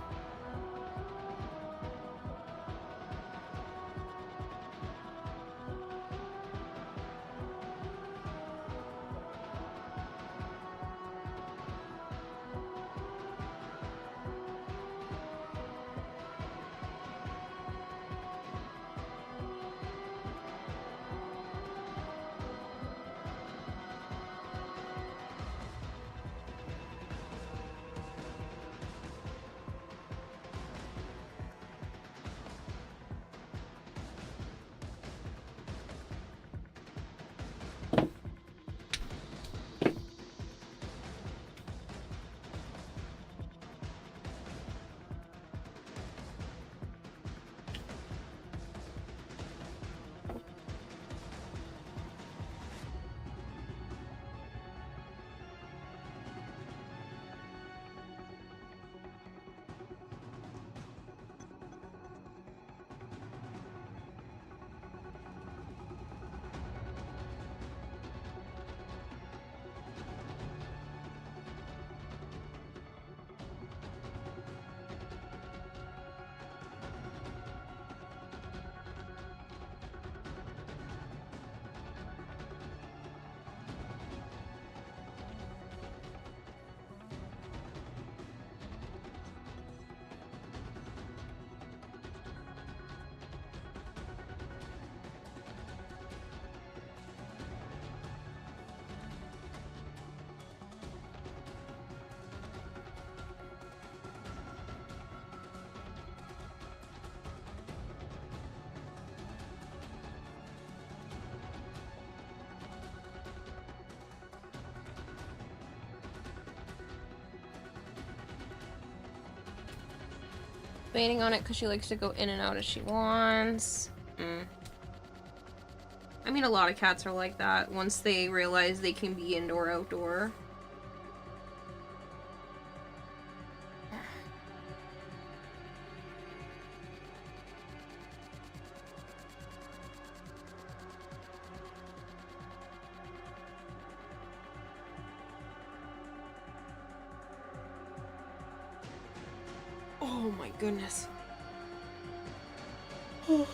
Waiting on it because she likes to go in and out as she wants. I mean, a lot of cats are like that once they realize they can be indoor, outdoor. Oh my goodness. I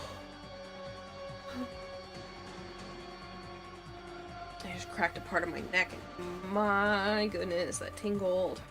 just cracked a part of my neck and my goodness, that tingled.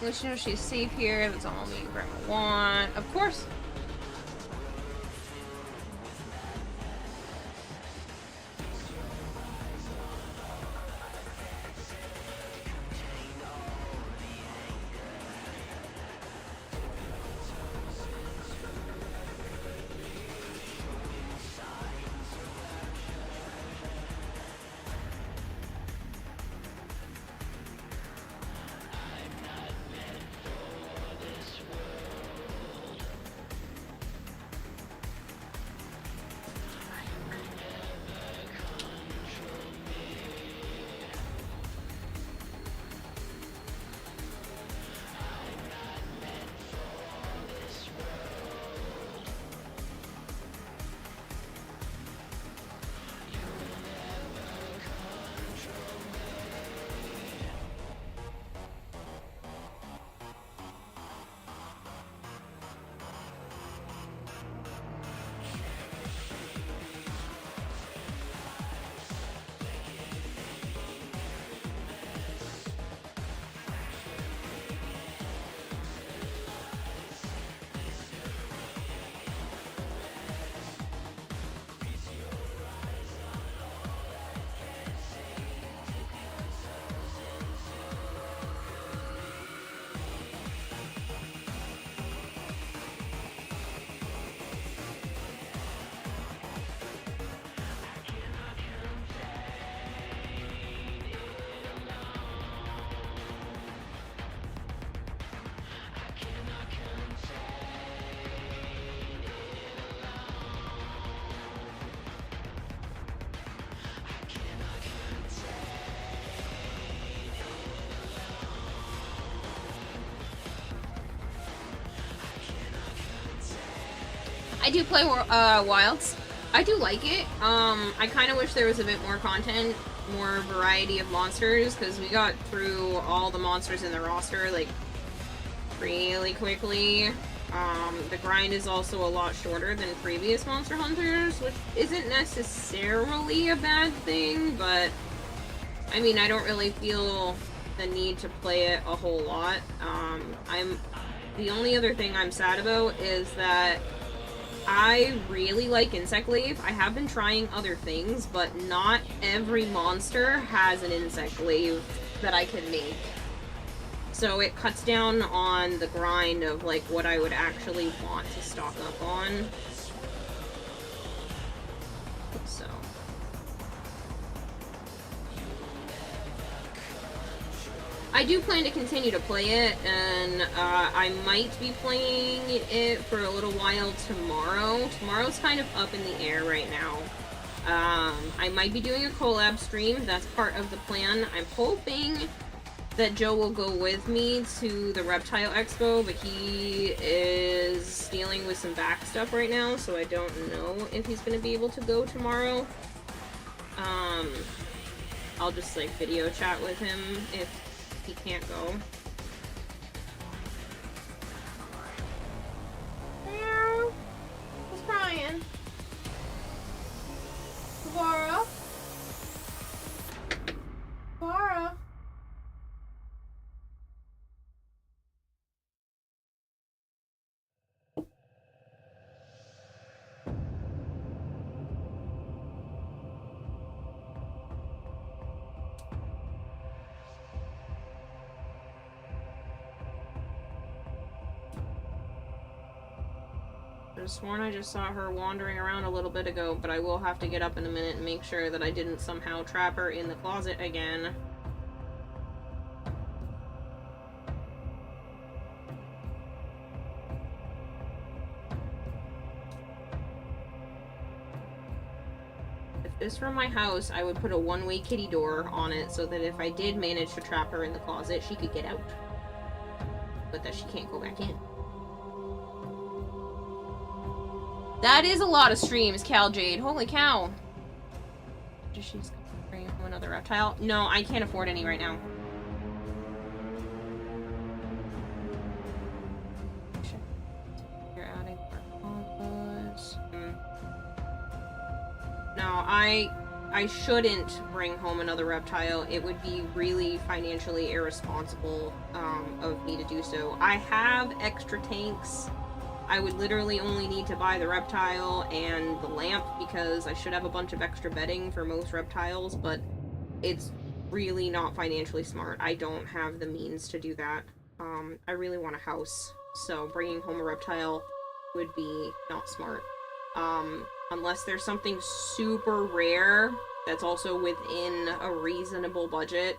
Let you know she's safe here. That's all me and Grandma want. Of course. I do play Wilds. I do like it. I kind of wish there was a bit more content, more variety of monsters, because we got through all the monsters in the roster, like, really quickly. The grind is also a lot shorter than previous Monster Hunters, which isn't necessarily a bad thing, but, I mean, I don't really feel the need to play it a whole lot. The only other thing I'm sad about is that I really like Insect Glaive. I have been trying other things, but not every monster has an Insect Glaive that I can make. So it cuts down on the grind of, like, what I would actually want to stock up on. So. I do plan to continue to play it, and I might be playing it for a little while tomorrow. Tomorrow's kind of up in the air right now. I might be doing a collab stream. That's part of the plan. I'm hoping that Joe will go with me to the Reptile Expo, but he is dealing with some back stuff right now, so I don't know if he's going to be able to go tomorrow. I'll just, like, video chat with him if he can't go. Yeah, he's crying. Vara? Vara? I just sworn I just saw her wandering around a little bit ago, but I will have to get up in a minute and make sure that I didn't somehow trap her in the closet again. If this were my house, I would put a one-way kitty door on it so that if I did manage to trap her in the closet, she could get out. But that she can't go back in. That is a lot of streams, Cal Jade. Holy cow. Does she bring home another reptile? No, I can't afford any right now. You're adding compost. No, I shouldn't bring home another reptile. It would be really financially irresponsible of me to do so. I have extra tanks. I would literally only need to buy the reptile and the lamp because I should have a bunch of extra bedding for most reptiles, but it's really not financially smart. I don't have the means to do that. I really want a house, so bringing home a reptile would be not smart. Unless there's something super rare that's also within a reasonable budget,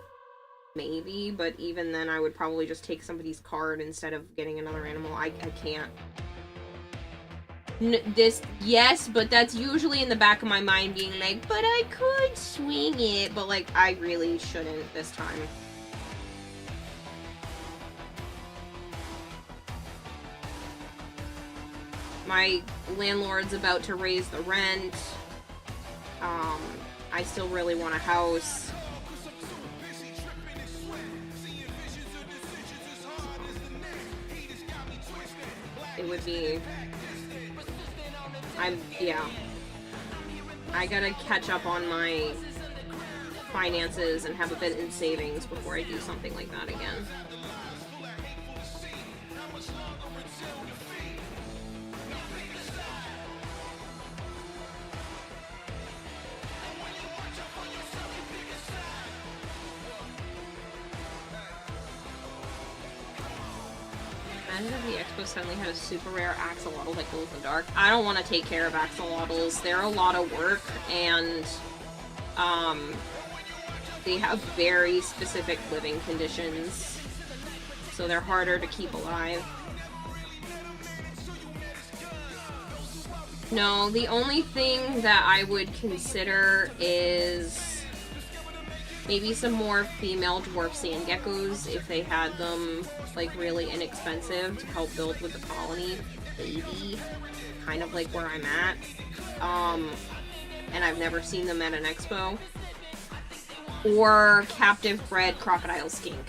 maybe, but even then I would probably just take somebody's card instead of getting another animal. I can't. Yes, but that's usually in the back of my mind being like, but I could swing it, but like, I really shouldn't this time. My landlord's about to raise the rent. I still really want a house. It would be... yeah. I gotta catch up on my finances and have a bit in savings before I do something like that again. Imagine if the Expo suddenly had a super rare axolotl that glows in the dark. I don't want to take care of axolotls. They're a lot of work, and they have very specific living conditions, so they're harder to keep alive. No, the only thing that I would consider is maybe some more female dwarf sand geckos if they had them, like, really inexpensive to help build with the colony. Maybe. Kind of like where I'm at. And I've never seen them at an expo. Or captive bred crocodile skink.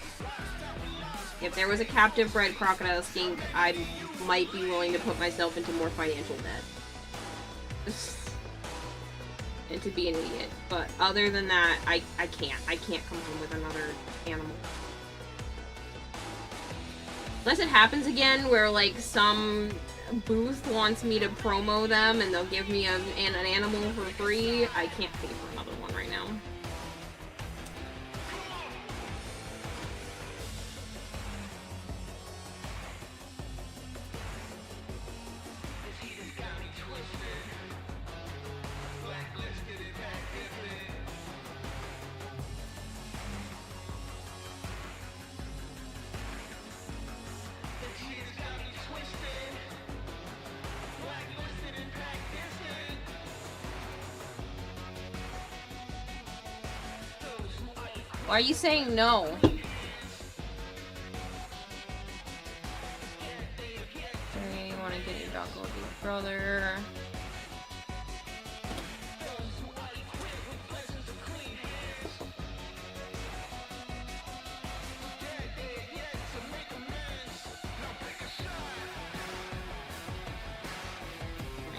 If there was a captive bred crocodile skink, I might be willing to put myself into more financial debt. And to be an idiot. But other than that, I can't come home with another animal. Unless it happens again where, like, some booth wants me to promo them and they'll give me an animal for free, I can't pay for another one right now. Why are you saying no? Okay, you want to get your dog with your brother.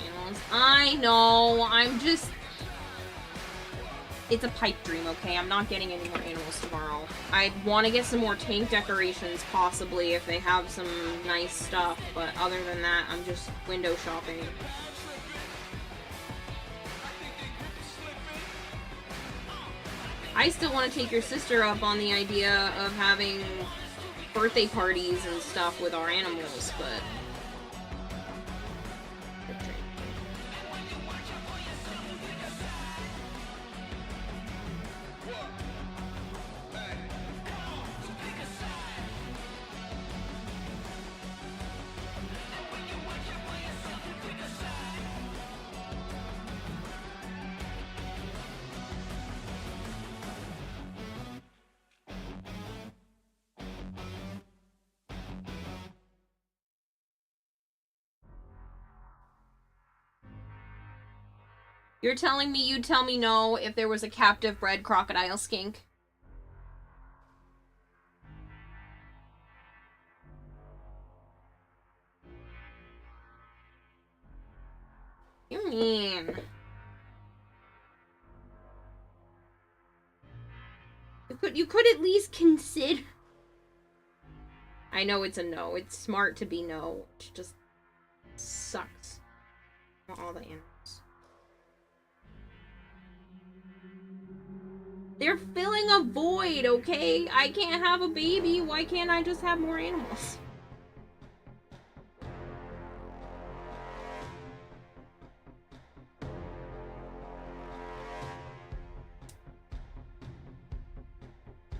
Animals. I know, I'm just... It's a pipe dream, okay? I'm not getting any more animals tomorrow. I'd want to get some more tank decorations, possibly, if they have some nice stuff, but other than that, I'm just window shopping. I still want to take your sister up on the idea of having birthday parties and stuff with our animals, but You're telling me you'd tell me no if there was a captive bred crocodile skink? You mean? You could at least consider. I know it's a no. It's smart to be no. It just sucks. All the animals. They're filling a void, okay? I can't have a baby. Why can't I just have more animals?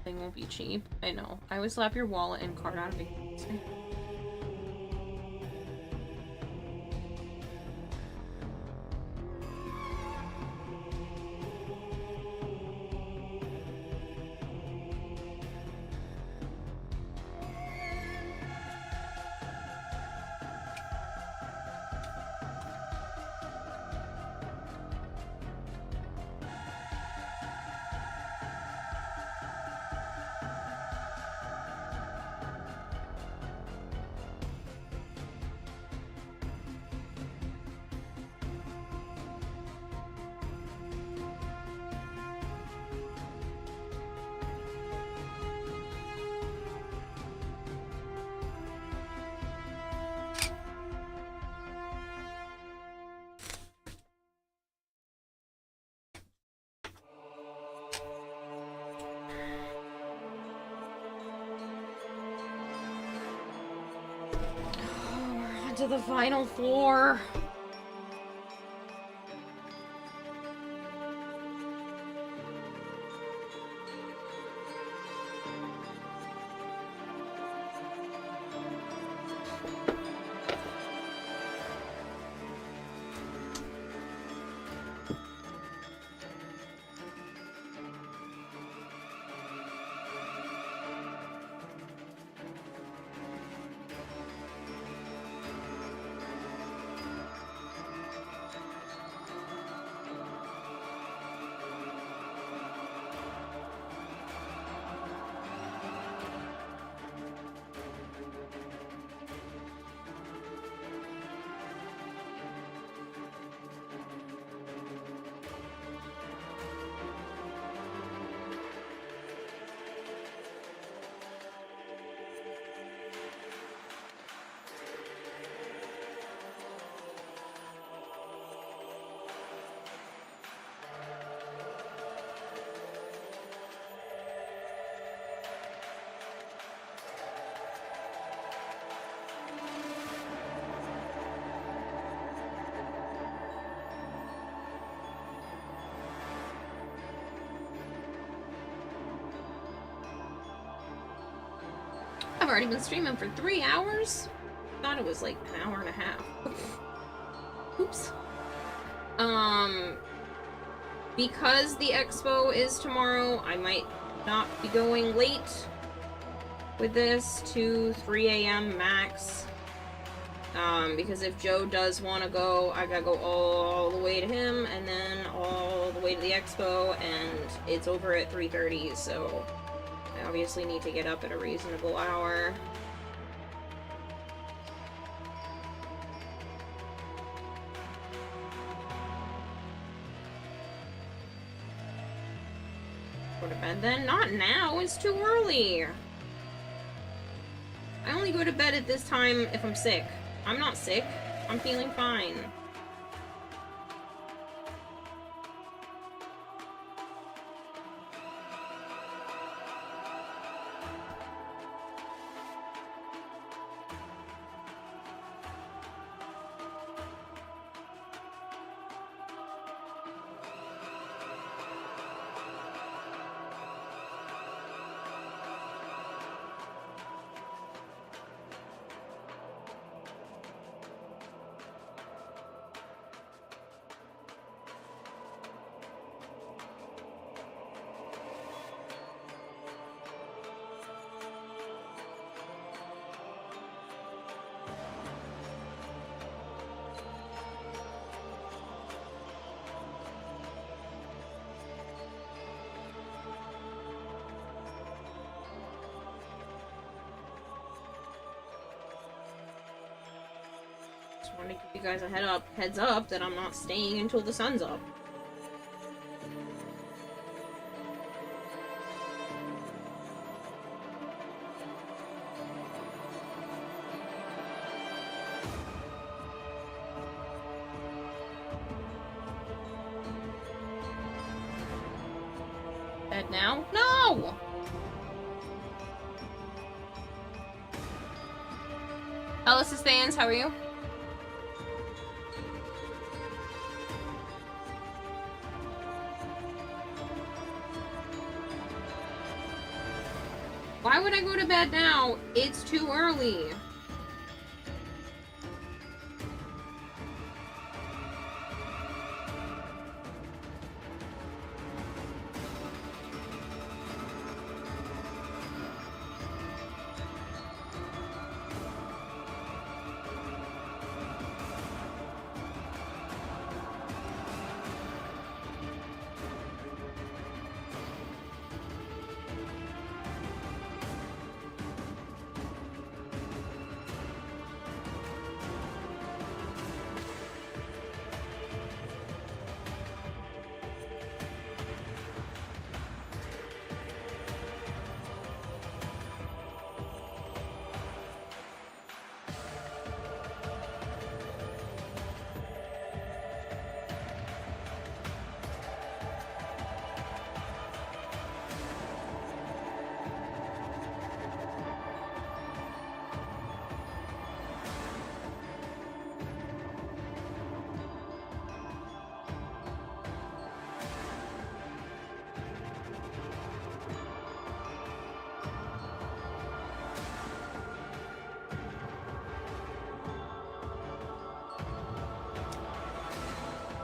Thing won't be cheap. I know. I would slap your wallet and card out of it. To the final four. I've already been streaming for 3 hours? Thought it was like an hour and a half. Oops. Because the expo is tomorrow, I might not be going late with this to 3 a.m. max. Because if Joe does want to go, I gotta go all the way to him, and then all the way to the expo, and it's over at 3:30, so I obviously need to get up at a reasonable hour. Go to bed then? Not now, it's too early. I only go to bed at this time if I'm sick. I'm not sick. I'm feeling fine. Just wanted to give you guys a heads up that I'm not staying until the sun's up. Bed now? No! Alice's fans, how are you? Why would I go to bed now? It's too early.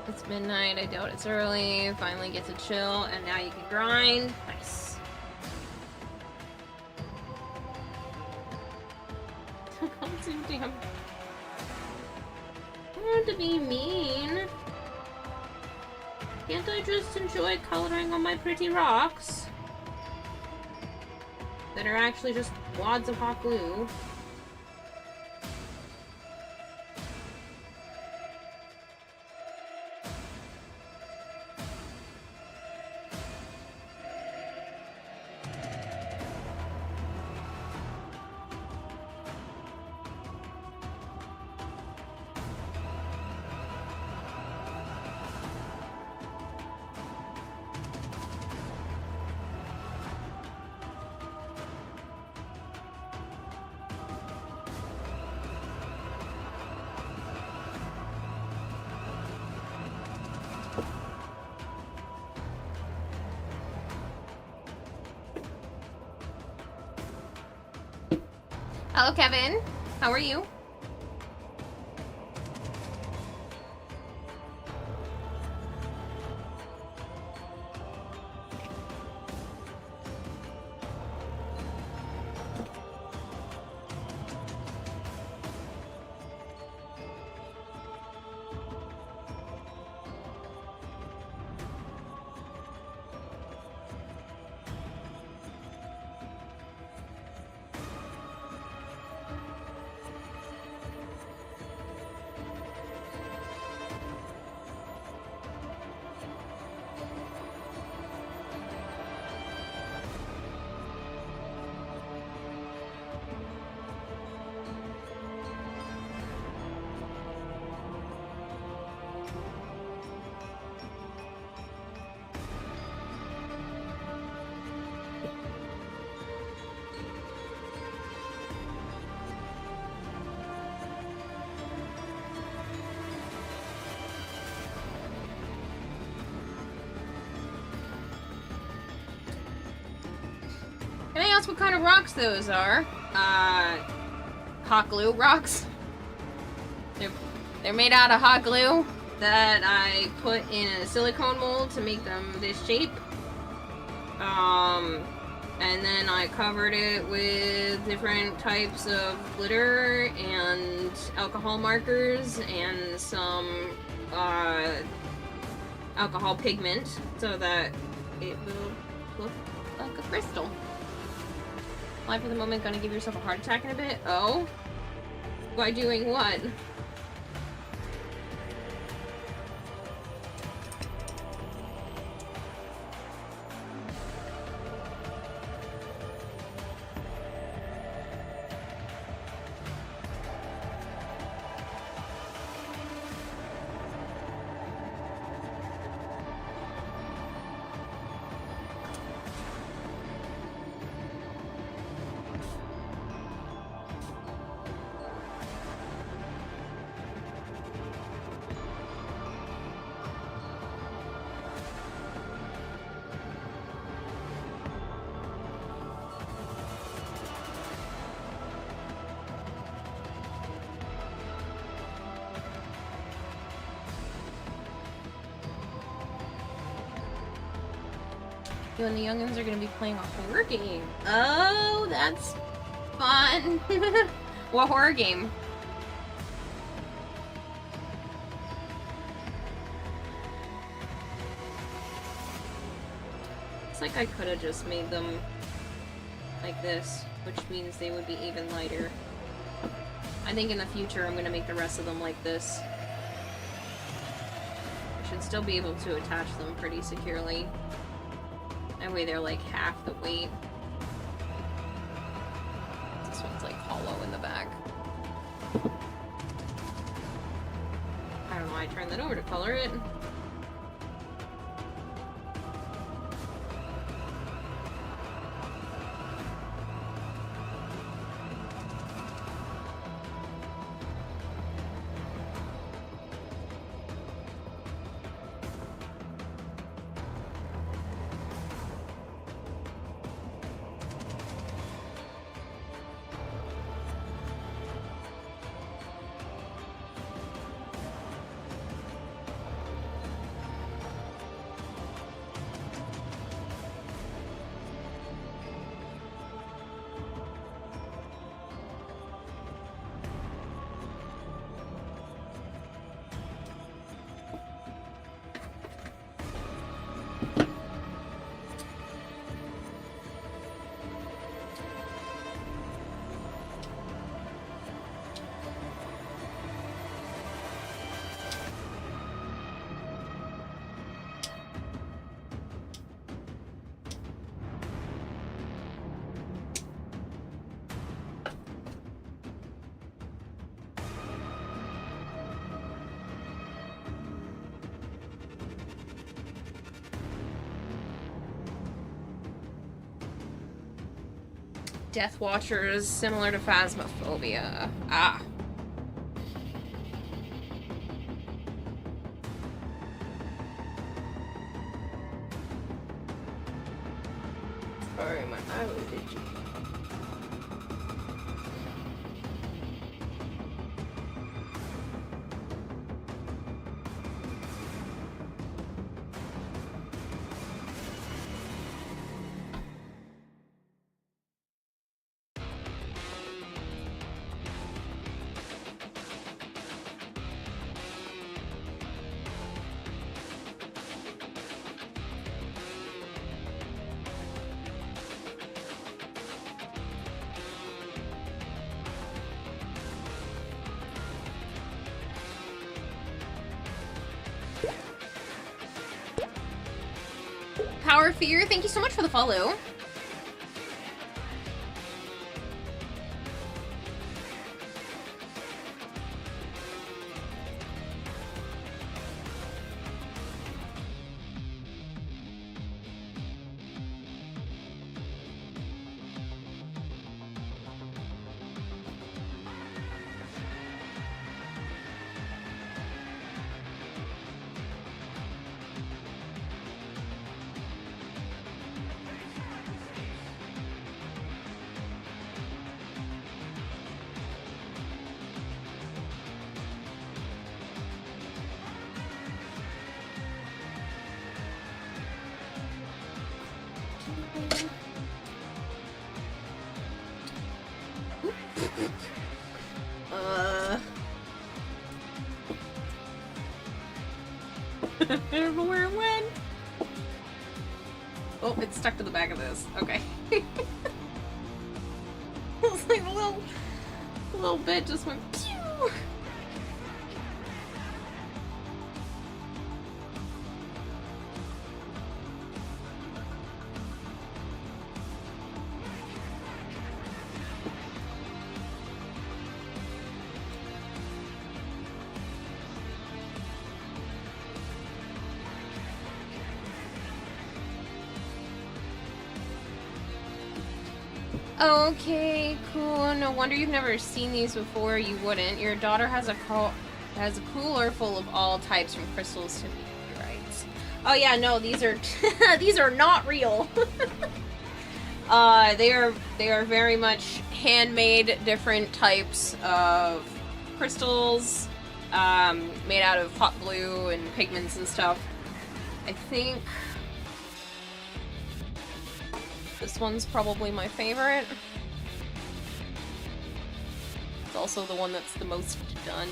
It's midnight, I doubt it's early. Finally get to chill, and now you can grind. Nice. I'm too damn. I don't want to be mean. Can't I just enjoy coloring on my pretty rocks? That are actually just wads of hot glue. Hello, Kevin. How are you? Can I ask what kind of rocks those are? Hot glue rocks. They're made out of hot glue that I put in a silicone mold to make them this shape. And then I covered it with different types of glitter and alcohol markers and some alcohol pigment so that it will look like a crystal. Live for the moment, gonna give yourself a heart attack in a bit. Oh? By doing what? You and the youngins are gonna be playing a horror game. Oh, that's fun. What horror game? It's like I could have just made them like this, which means they would be even lighter. I think in the future I'm gonna make the rest of them like this. I should still be able to attach them pretty securely. That way they're like half the weight. This one's like hollow in the back. I don't know why I turned that over to color it. Death Watchers, similar to Phasmophobia. Ah. Sorry, my eye was itchy. Power Fear, thank you so much for the follow. I don't know where it went. Oh, it's stuck to the back of this. Okay. It was like a little bit just went pew. Okay, cool. No wonder you've never seen these before. You wouldn't. Your daughter has a cooler full of all types, from crystals to meteorites. Oh yeah, no, these are these are not real. They are very much handmade, different types of crystals, made out of hot glue and pigments and stuff. I think This one's probably my favorite. It's also the one that's the most done.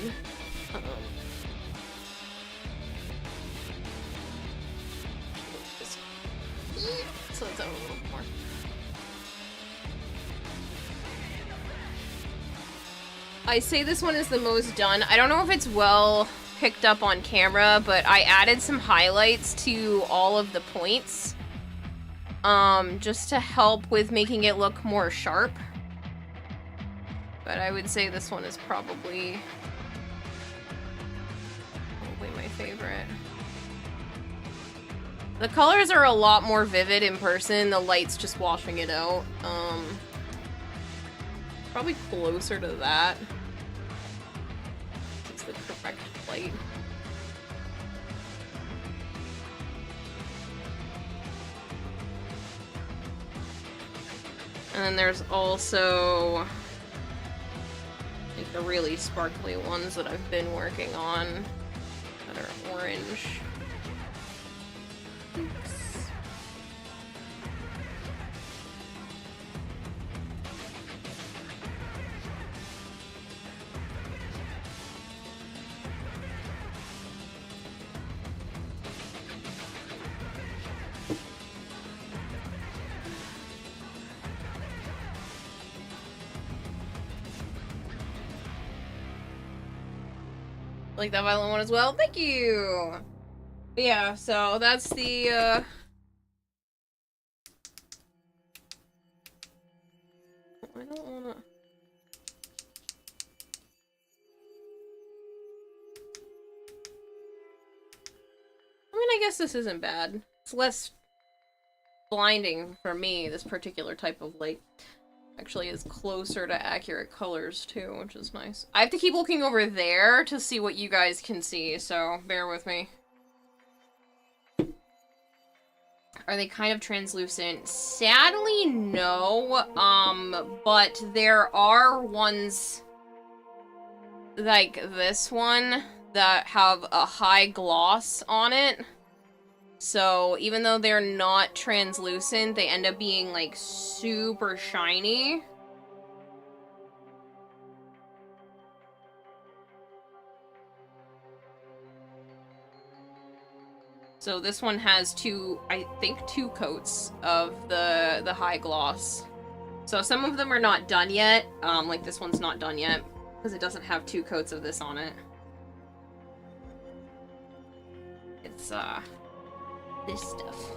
Just so it's out a little more. I say this one is the most done. I don't know if it's well picked up on camera, but I added some highlights to all of the points. Just to help with making it look more sharp. But I would say this one is probably my favorite. The colors are a lot more vivid in person, the light's just washing it out. Probably closer to that. It's the correct light. And then there's also like the really sparkly ones that I've been working on that are orange. Oops. Like that violent one as well. Thank you. But yeah, so that's the I don't wanna. I mean, I guess this isn't bad. It's less blinding for me, this particular type of light. Actually is closer to accurate colors too, which is nice. I have to keep looking over there to see what you guys can see, so bear with me. Are they kind of translucent? Sadly, no. But there are ones like this one that have a high gloss on it. So even though they're not translucent, they end up being like super shiny. So this one has I think two coats of the high gloss. So some of them are not done yet. Like this one's not done yet because it doesn't have two coats of this on it. It's this stuff.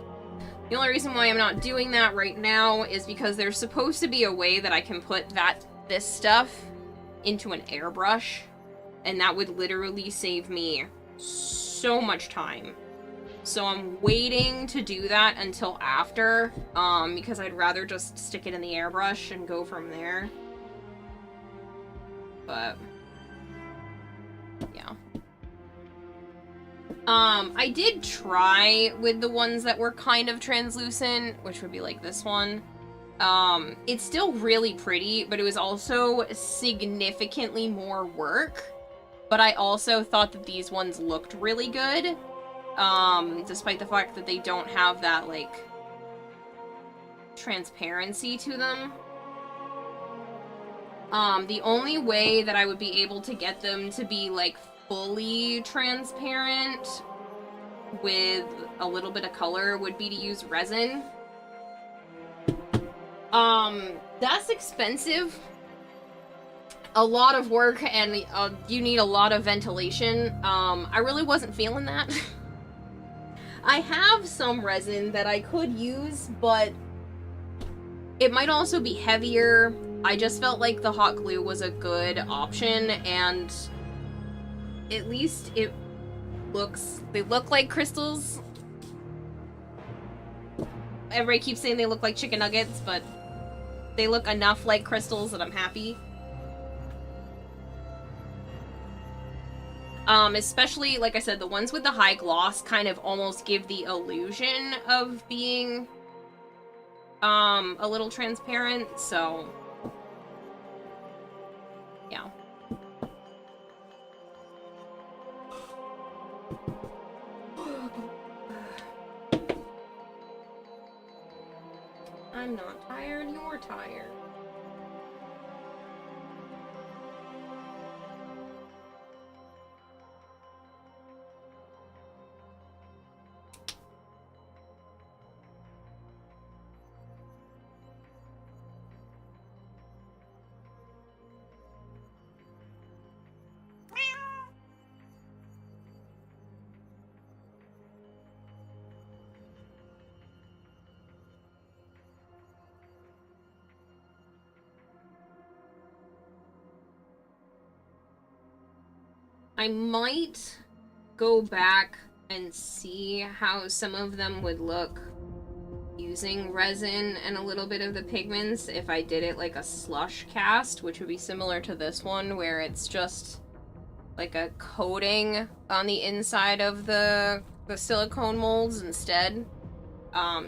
The only reason why I'm not doing that right now is because there's supposed to be a way that I can put this stuff into an airbrush, and that would literally save me so much time. So I'm waiting to do that until after, because I'd rather just stick it in the airbrush and go from there. But yeah. I did try with the ones that were kind of translucent, which would be like this one. It's still really pretty, but it was also significantly more work. But I also thought that these ones looked really good, despite the fact that they don't have that, like, transparency to them. The only way that I would be able to get them to be, like, fully transparent with a little bit of color would be to use resin. That's expensive. A lot of work, and you need a lot of ventilation. I really wasn't feeling that. I have some resin that I could use, but it might also be heavier. I just felt like the hot glue was a good option, and at least they look like crystals. Everybody keeps saying they look like chicken nuggets, but they look enough like crystals that I'm happy. Especially, like I said, the ones with the high gloss kind of almost give the illusion of being, a little transparent, so, yeah. I'm not I might go back and see how some of them would look using resin and a little bit of the pigments if I did it like a slush cast, which would be similar to this one, where it's just like a coating on the inside of the silicone molds instead.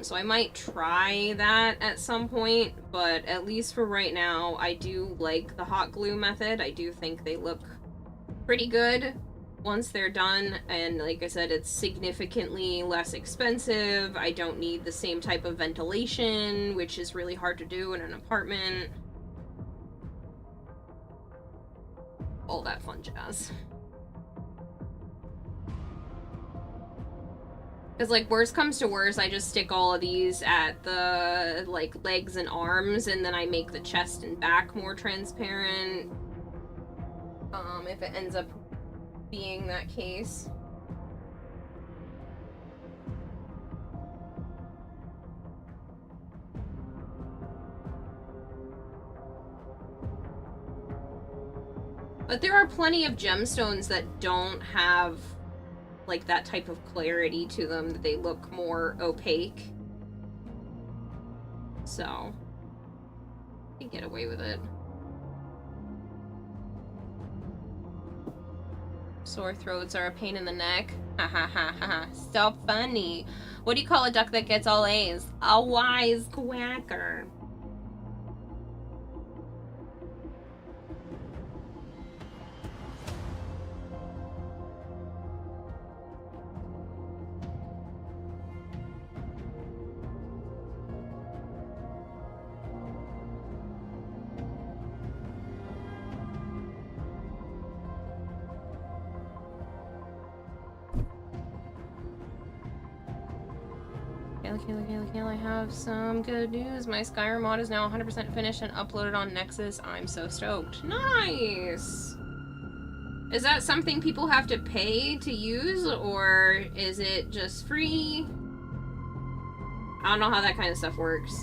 So I might try that at some point, but at least for right now, I do like the hot glue method. I do think they look pretty good once they're done, and like I said, it's significantly less expensive. I don't need the same type of ventilation, which is really hard to do in an apartment. All that fun jazz. Because, like, worst comes to worst, I just stick all of these at the, like, legs and arms, and then I make the chest and back more transparent. If it ends up being that case. But there are plenty of gemstones that don't have like that type of clarity to them, that they look more opaque. So I can get away with it. Sore throats are a pain in the neck. Ha ha ha ha. So funny. What do you call a duck that gets all A's? A wise quacker. I have some good news. My Skyrim mod is now 100% finished and uploaded on Nexus. I'm so stoked. Nice! Is that something people have to pay to use, or is it just free? I don't know how that kind of stuff works.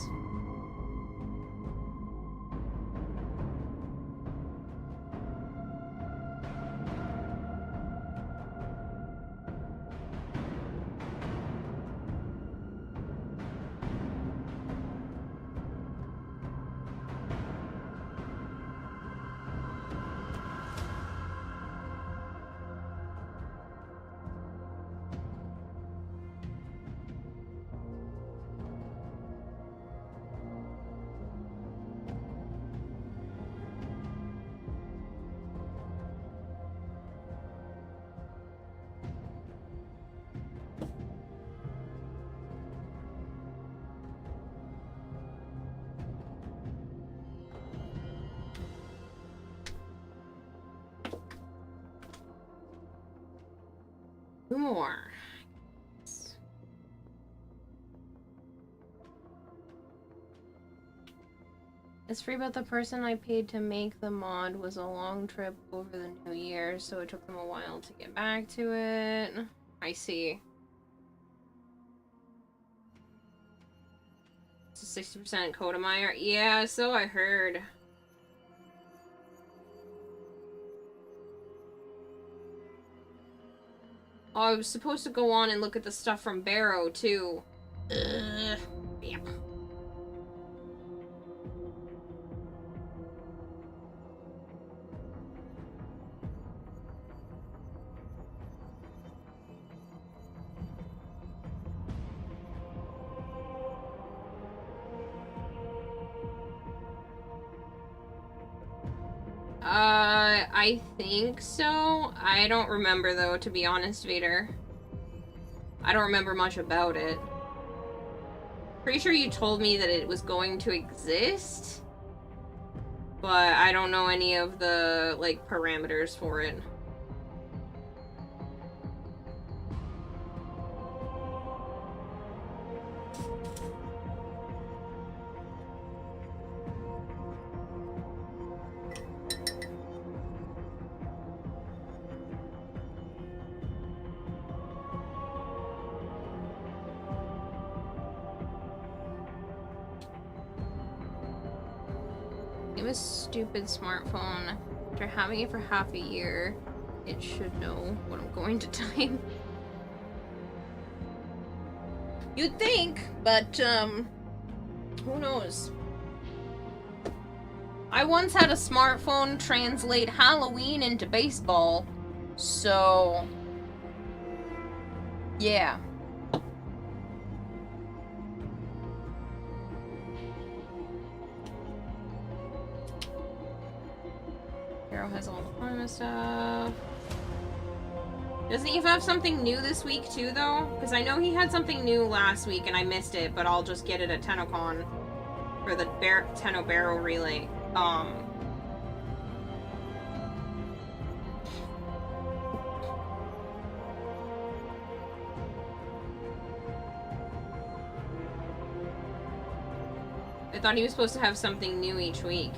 More. It's free, but the person I paid to make the mod was a long trip over the New Year, so it took them a while to get back to it. I see. It's a 60% Kodameyer. Yeah, so I heard. Oh, I was supposed to go on and look at the stuff from Barrow, too. Ugh. Yep. I think so. I don't remember, though, to be honest, Vader. I don't remember much about it. Pretty sure you told me that it was going to exist, but I don't know any of the, like, parameters for it. It was a stupid smartphone. After having it for half a year, it should know what I'm going to type. You'd think, but, who knows? I once had a smartphone translate Halloween into baseball, so... yeah. Hero has all the Prima stuff. Doesn't he have something new this week too, though? Because I know he had something new last week and I missed it, but I'll just get it at TennoCon for the Tenno Barrel Relay. I thought he was supposed to have something new each week.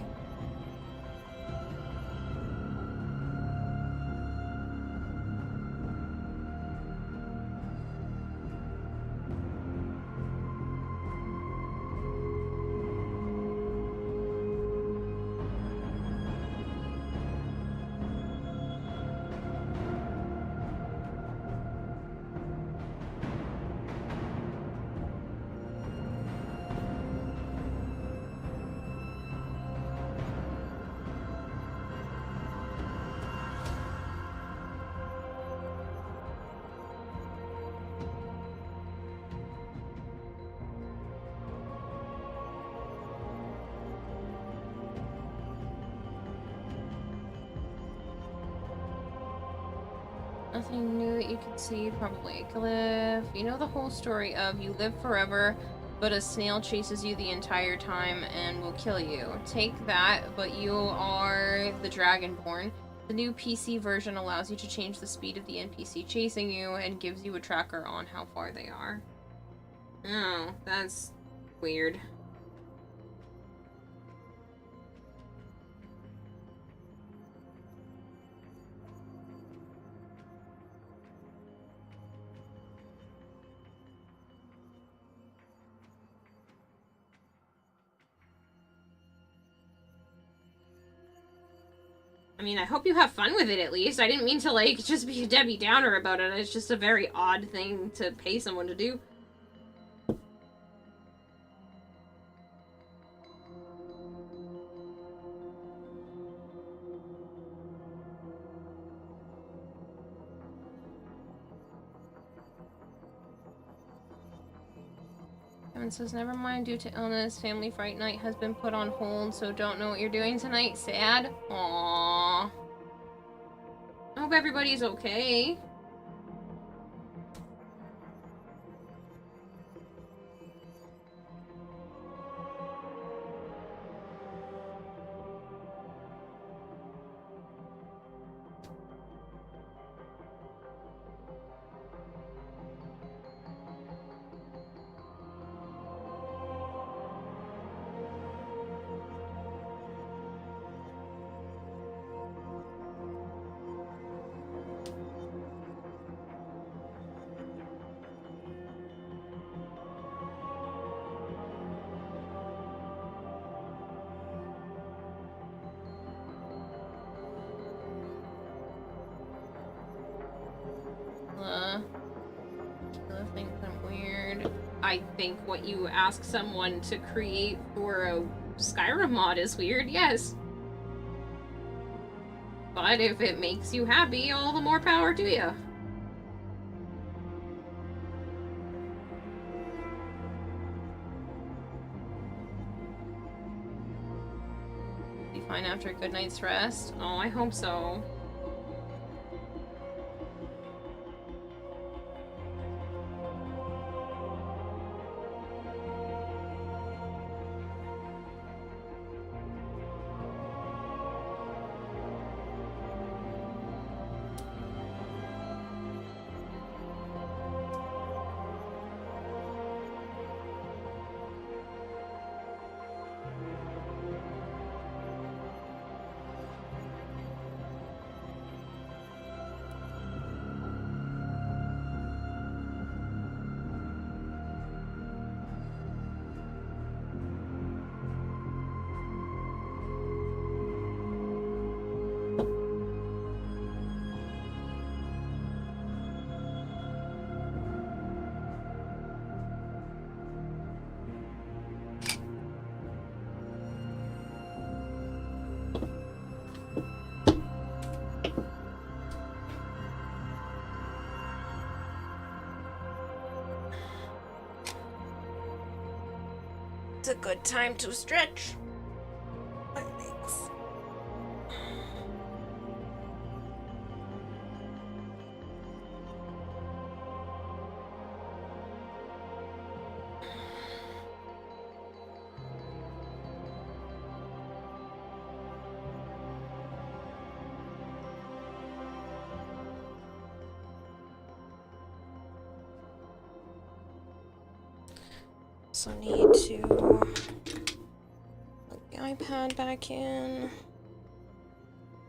Nothing new that you can see, probably a glyph. You know the whole story of you live forever, but a snail chases you the entire time and will kill you. Take that, but you are the Dragonborn. The new PC version allows you to change the speed of the NPC chasing you and gives you a tracker on how far they are. Oh, that's weird. I mean, I hope you have fun with it at least. I didn't mean to, like, just be a Debbie Downer about it. It's just a very odd thing to pay someone to do. Kevin says, never mind, due to illness, family fright night has been put on hold, so don't know what you're doing tonight. Sad? Aww. I hope everybody's okay. Kayla thinks I'm weird. I think what you ask someone to create for a Skyrim mod is weird, yes. But if it makes you happy, all the more power to you. Be fine after a good night's rest? Oh, I hope so. a good time to stretch my legs. So need to plug the iPad back in,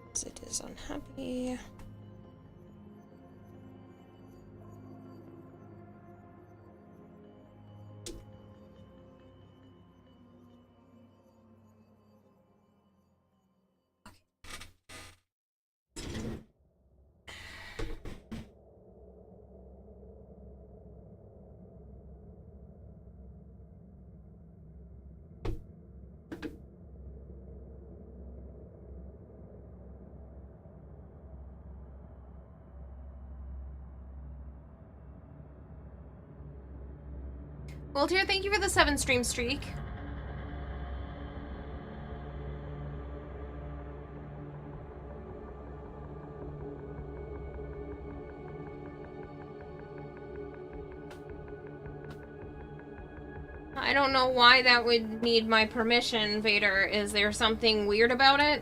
because it is unhappy. Walter, thank you for the 7 stream streak. I don't know why that would need my permission, Vader. Is there something weird about it?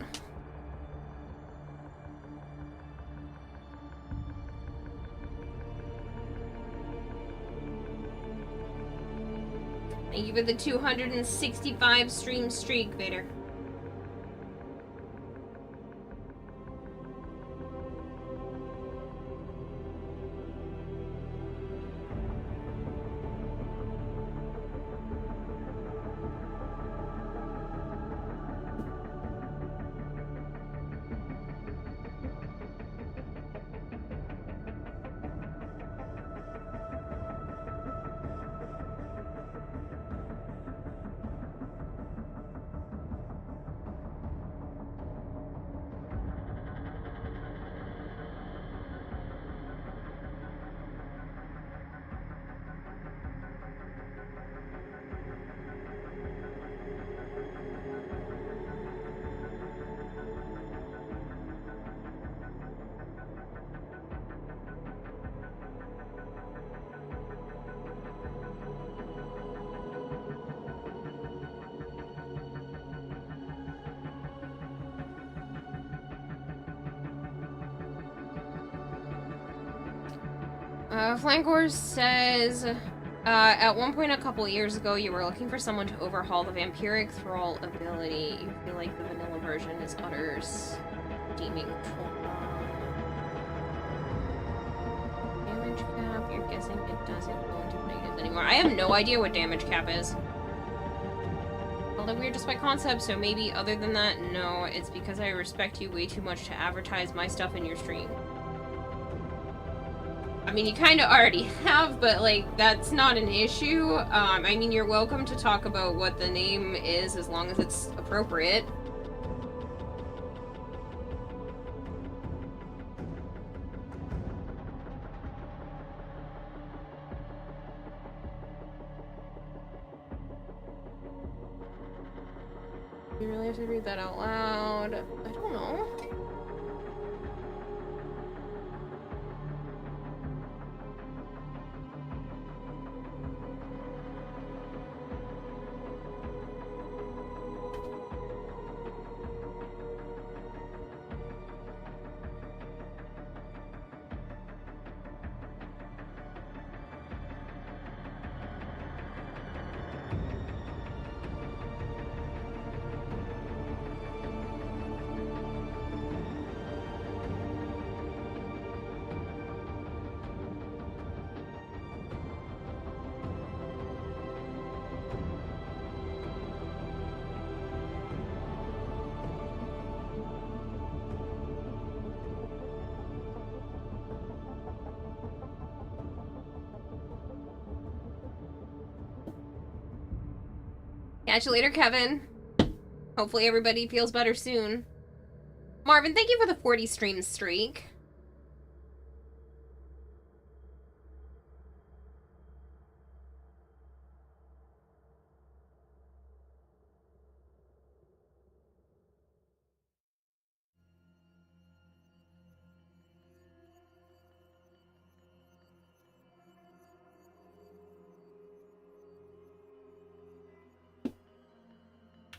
Thank you for the 265 stream streak, Vader. Flankor says, at one point a couple years ago, you were looking for someone to overhaul the vampiric thrall ability. You feel like the vanilla version is utter steaming trauma. Damage cap, you're guessing it doesn't go into negatives anymore. I have no idea what damage cap is. Although we're just by concept, so maybe other than that, no, it's because I respect you way too much to advertise my stuff in your stream. I mean, you kind of already have, but, like, that's not an issue. I mean, you're welcome to talk about what the name is as long as it's appropriate. You really have to read that out loud. I don't know. Catch you later, Kevin. Hopefully everybody feels better soon. Marvin, thank you for the 40 stream streak.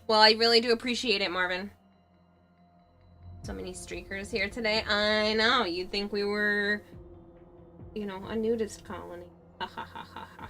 Well, I really do appreciate it, Marvin. So many streakers here today. I know, you'd think we were, you know, a nudist colony. Ha ha ha ha ha.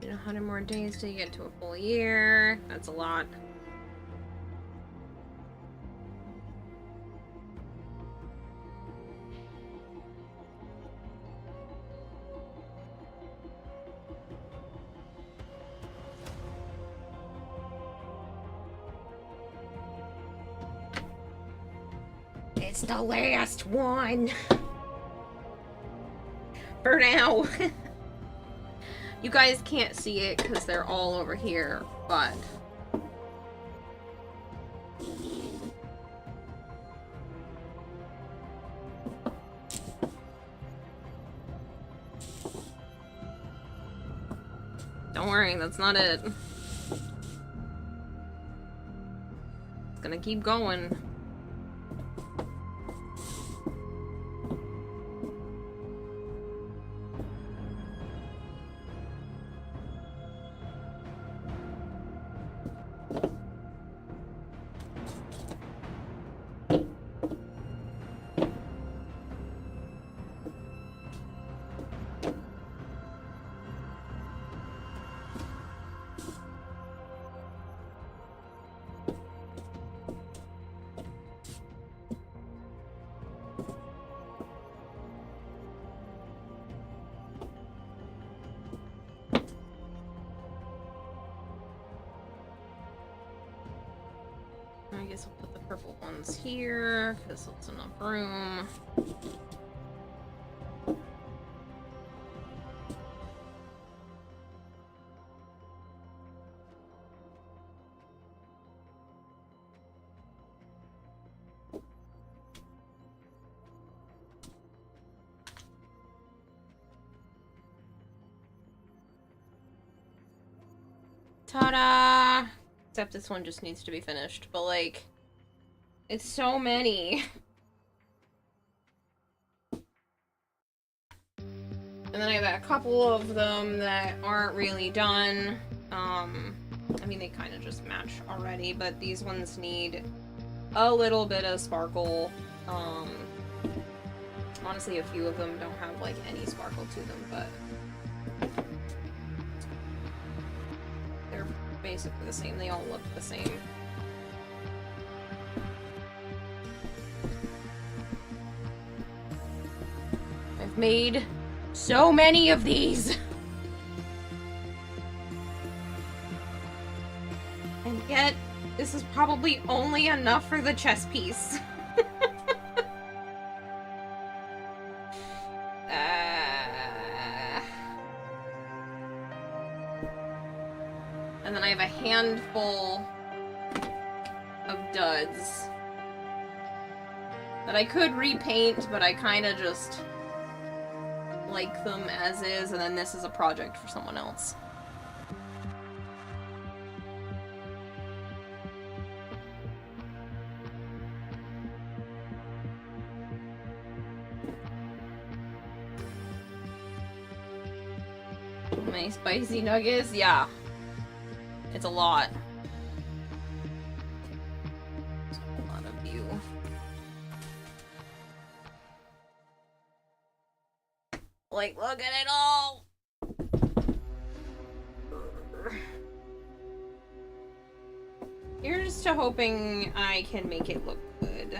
You know, 100 more days to get to a full year. That's a lot. It's the last one. For now. You guys can't see it because they're all over here, but... Don't worry, that's not it. It's gonna keep going. I guess I'll put the purple ones here, because it's enough room. Ta-da! Except this one just needs to be finished, but like, it's so many. And then I have a couple of them that aren't really done. I mean, they kind of just match already, but these ones need a little bit of sparkle. Honestly, a few of them don't have like any sparkle to them, but they're basically the same. They all look the same. I've made so many of these. And yet, this is probably only enough for the chess piece. And then I have a handful of duds that I could repaint, but I kind of just like them as is, and then this is a project for someone else. My spicy nuggets, yeah. It's a lot. you. Like, look at it all! Here's to hoping I can make it look good.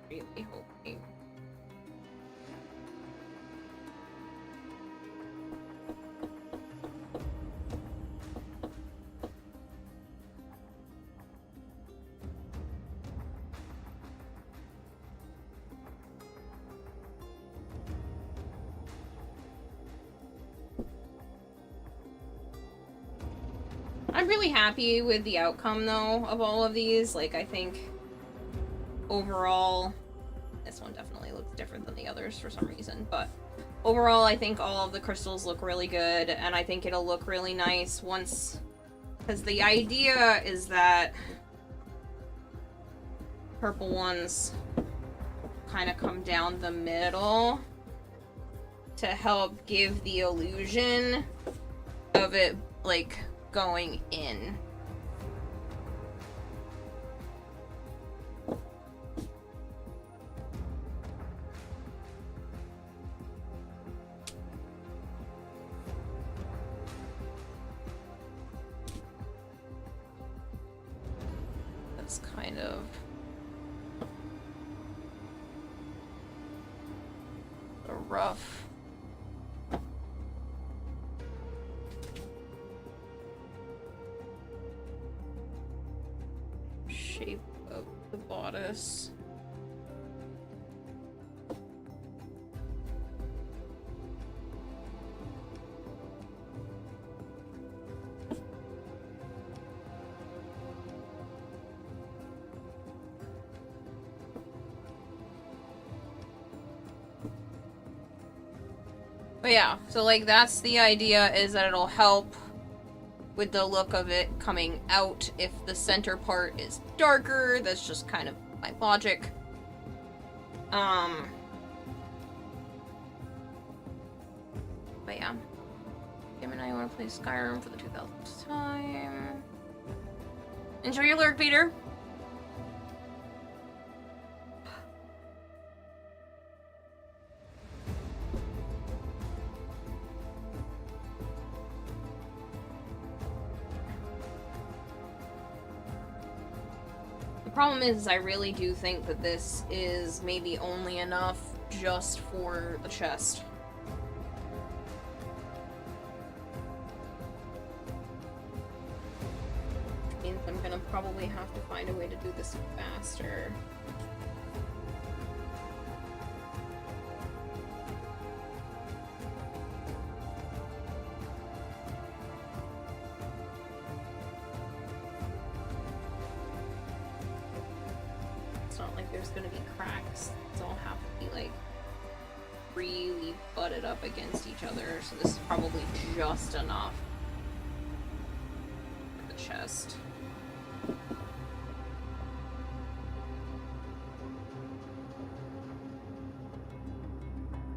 Really hoping. I'm really happy with the outcome, though, of all of these. Like, I think overall, this one definitely looks different than the others for some reason, but overall, I think all of the crystals look really good, and I think it'll look really nice once, because the idea is that purple ones kind of come down the middle to help give the illusion of it, like, going in. That's kind of a rough shape of the bodice. But yeah, so like that's the idea, is that it'll help with the look of it coming out. If the center part is darker, that's just kind of my logic. But yeah. Kim and I want to play Skyrim for the 2000th time. Enjoy your lurk, Peter! The problem is, I really do think that this is maybe only enough just for the chest. Which means I'm gonna probably have to find a way to do this faster. It's not like there's gonna be cracks. It's all have to be like really butted up against each other, so this is probably just enough for the chest.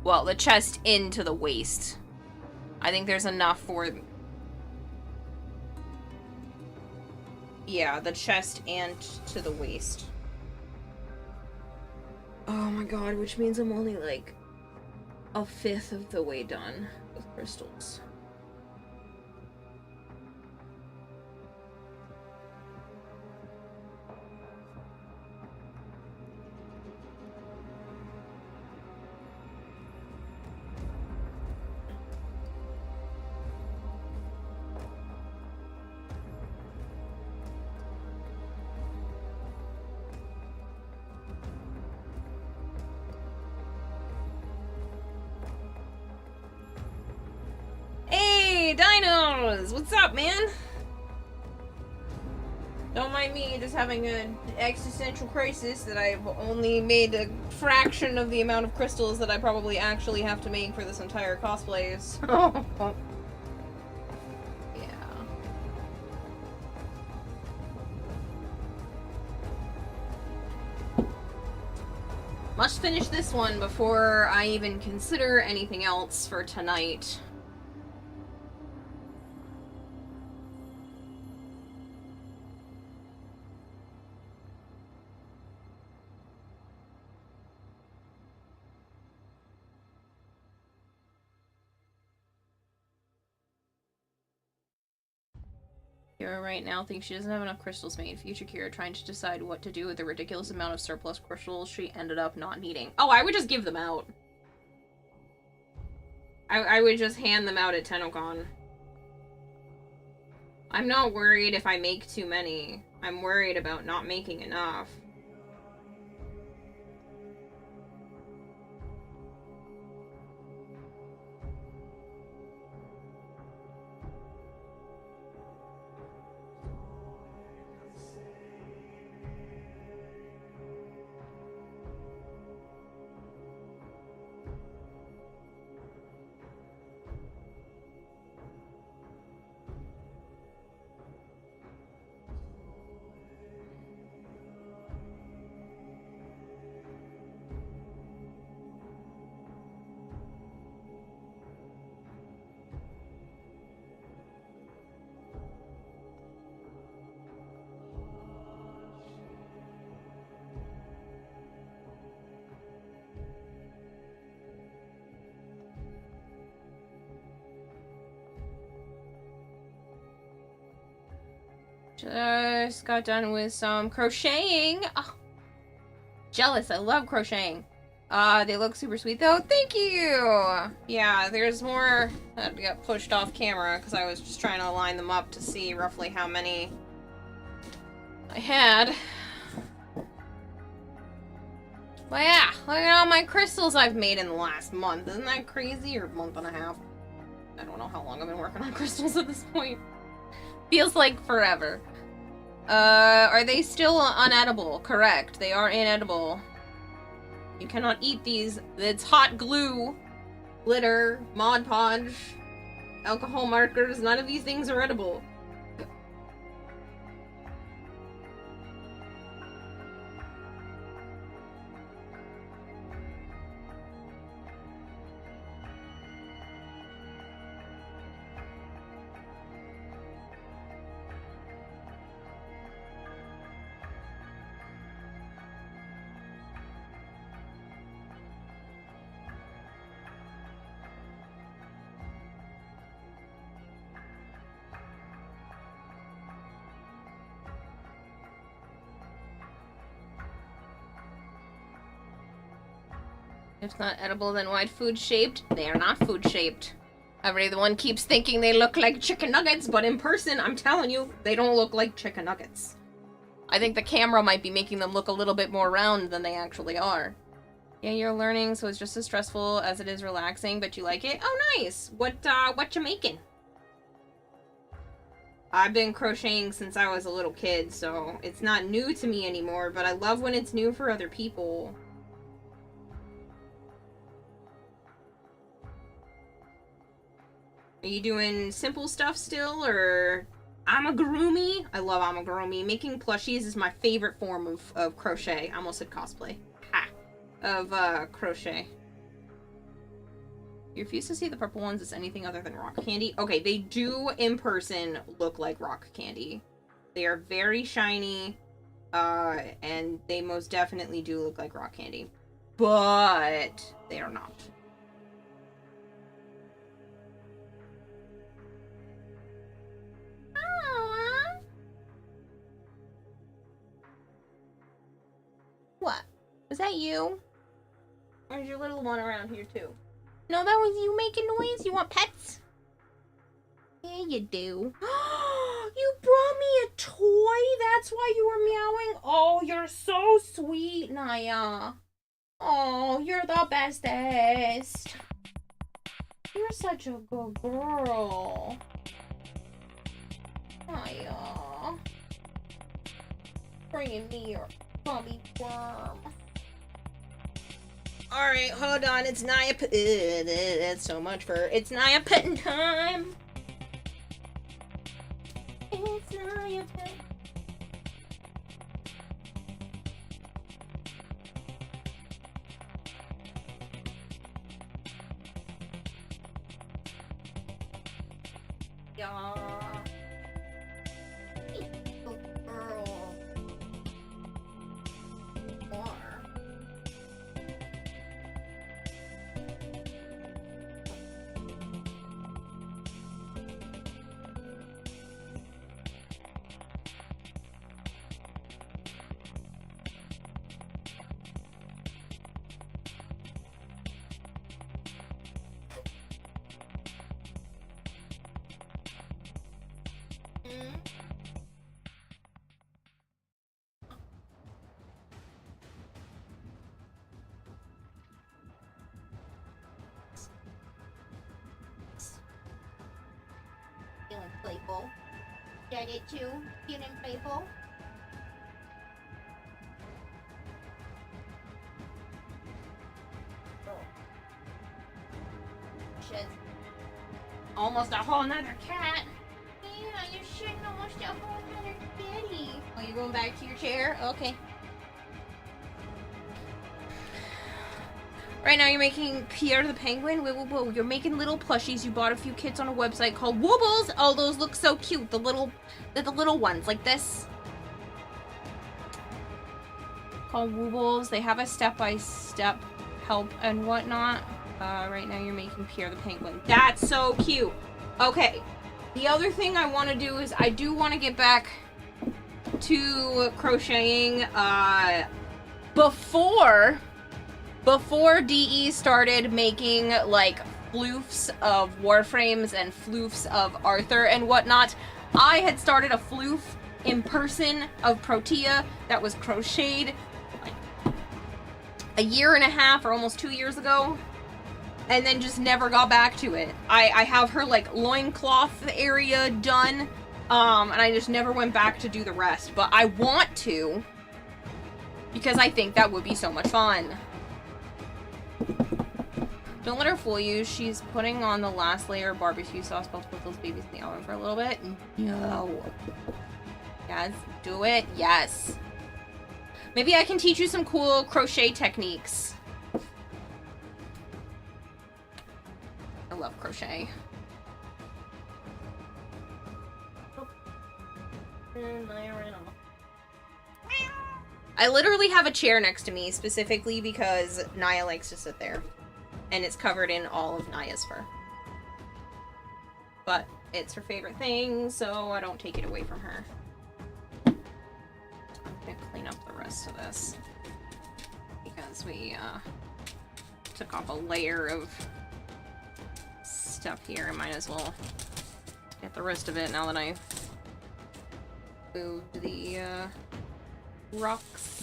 Well, the chest into the waist. I think there's enough for... Yeah, the chest and to the waist. Oh my god, which means I'm only like a fifth of the way done with crystals. Hey, dinos! What's up, man? Don't mind me just having an existential crisis that I've only made a fraction of the amount of crystals that I probably actually have to make for this entire cosplay. So... yeah. Must finish this one before I even consider anything else for tonight. Kira right now thinks she doesn't have enough crystals made. Future Kira trying to decide what to do with the ridiculous amount of surplus crystals she ended up not needing. Oh, I would just give them out. I would just hand them out at TennoCon. I'm not worried if I make too many. I'm worried about not making enough. Just got done with some crocheting. Oh, jealous. I love crocheting. They look super sweet though. Thank you! Yeah, there's more that got pushed off camera because I was just trying to line them up to see roughly how many I had. But yeah, look at all my crystals I've made in the last month. Isn't that crazy? Or month and a half? I don't know how long I've been working on crystals at this point. Feels like forever. Are they still unedible? Correct. They are inedible. You cannot eat these. It's hot glue, glitter, Mod Podge, alcohol markers. None of these things are edible. If not edible, then why food-shaped? They are not food-shaped. Everyone keeps thinking they look like chicken nuggets, but in person, I'm telling you, they don't look like chicken nuggets. I think the camera might be making them look a little bit more round than they actually are. Yeah, you're learning, so it's just as stressful as it is relaxing, but you like it? Oh, nice! What you making? I've been crocheting since I was a little kid, so it's not new to me anymore, but I love when it's new for other people. Are you doing simple stuff still, or amigurumi? I love amigurumi. Making plushies is my favorite form of crochet. I almost said cosplay. Ha! Of, crochet. You refuse to see the purple ones as anything other than rock candy? Okay, they do in person look like rock candy. They are very shiny, and they most definitely do look like rock candy. But they are not. What? Was that you? Or is your little one around here too? No, that was you making noise? You want pets? Yeah, you do. You brought me a toy? That's why you were meowing? Oh, you're so sweet, Naya. Oh, you're the bestest. You're such a good girl. Naya. Bringing me your bummy worm. Alright, hold on. It's Naya that's so much for... It's Naya petting time. It's Naya petting. Yeah. Good girl. More. Feeling playful. Get it too? Feeling playful? Shit. Almost a whole nother cat. Yeah, you're shitting almost a whole nother kitty. Oh, you're going back to your chair? Okay. Right now you're making Pierre the Penguin. Whoa. You're making little plushies. You bought a few kits on a website called Woobles. Oh, those look so cute. The little ones like this. Called Woobles. They have a step-by-step help and whatnot. Right now you're making Pierre the Penguin. That's so cute. Okay. The other thing I want to do is I do want to get back to crocheting before DE started making like floofs of Warframes and floofs of Arthur and whatnot. I had started a floof in person of Protea that was crocheted like a year and a half or almost 2 years ago, and then just never got back to it. I have her like loincloth area done, and I just never went back to do the rest, but I want to because I think that would be so much fun. Don't let her fool you. She's putting on the last layer of barbecue sauce about to put those babies in the oven for a little bit. No. Yes, do it. Yes. Maybe I can teach you some cool crochet techniques. I love crochet. I literally have a chair next to me specifically because Naya likes to sit there. And it's covered in all of Naya's fur. But it's her favorite thing, so I don't take it away from her. I'm gonna clean up the rest of this. Because we took off a layer of stuff here. I might as well get the rest of it now that I've moved the rocks.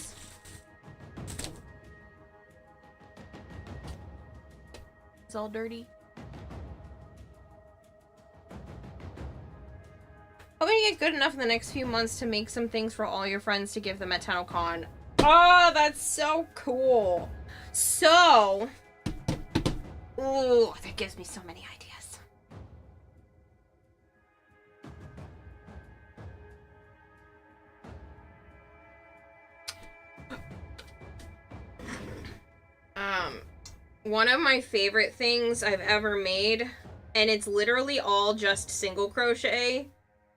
It's all dirty. Hoping to get good enough in the next few months to make some things for all your friends to give them at TennoCon. Oh, that's so cool. So, ooh, that gives me so many ideas. One of my favorite things I've ever made, and it's literally all just single crochet,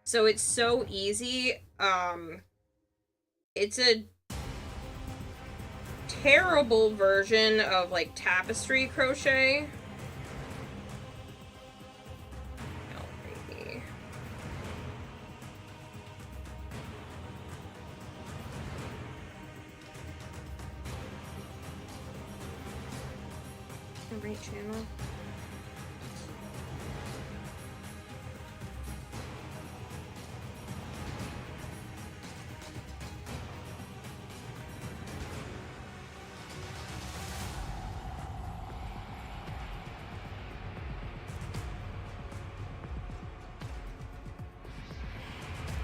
so it's so easy. It's a terrible version of like tapestry crochet. Great channel.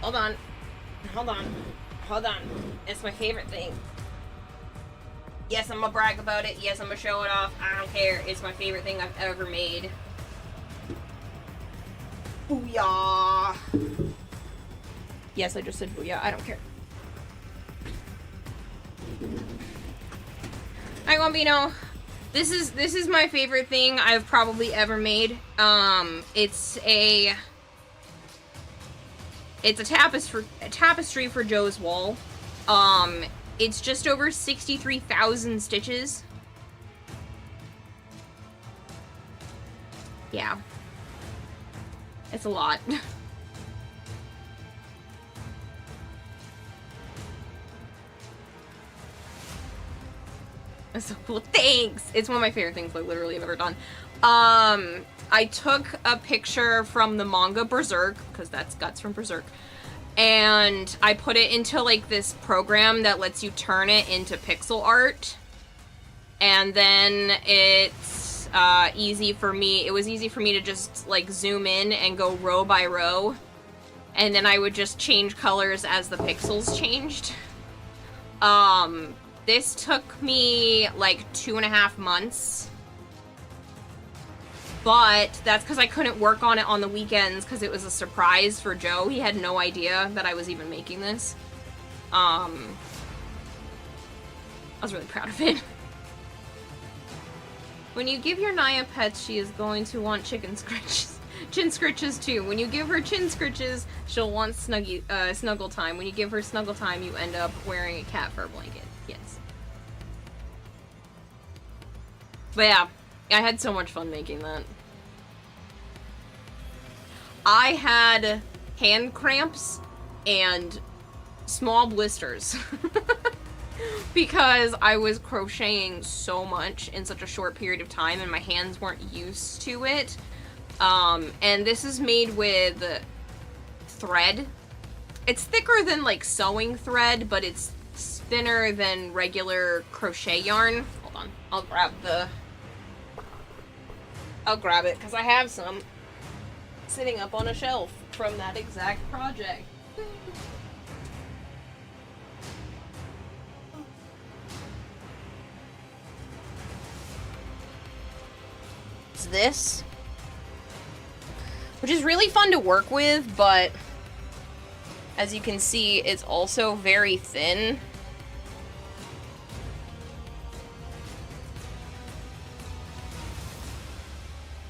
Hold on. Hold on. Hold on. It's my favorite thing. Yes, I'm gonna brag about it. Yes, I'm gonna show it off. I don't care. It's my favorite thing I've ever made. Booyah! Yes, I just said booyah. I don't care. Hi, Gombino. This is my favorite thing I've probably ever made. It's a It's a tapestry for Joe's wall. It's just over 63,000 stitches. Yeah. It's a lot. That's so cool. Thanks! It's one of my favorite things I literally have ever done. I took a picture from the manga Berserk, because that's Guts from Berserk, and I put it into, like, this program that lets you turn it into pixel art. And then it's easy for me. It was easy for me to just, like, zoom in and go row by row. And then I would just change colors as the pixels changed. This took me, like, 2.5 months. But that's because I couldn't work on it on the weekends because it was a surprise for Joe. He had no idea that I was even making this. I was really proud of it. When you give your Naya pets, she is going to want chicken scritches. Chin scritches too. When you give her chin scritches, she'll want snuggle time. When you give her snuggle time, you end up wearing a cat fur blanket. Yes. But yeah, I had so much fun making that. I had hand cramps and small blisters because I was crocheting so much in such a short period of time and my hands weren't used to it. And this is made with thread. It's thicker than like sewing thread, but it's thinner than regular crochet yarn. Hold on, I'll grab it because I have some sitting up on a shelf from that exact project. It's this, which is really fun to work with, but as you can see, it's also very thin.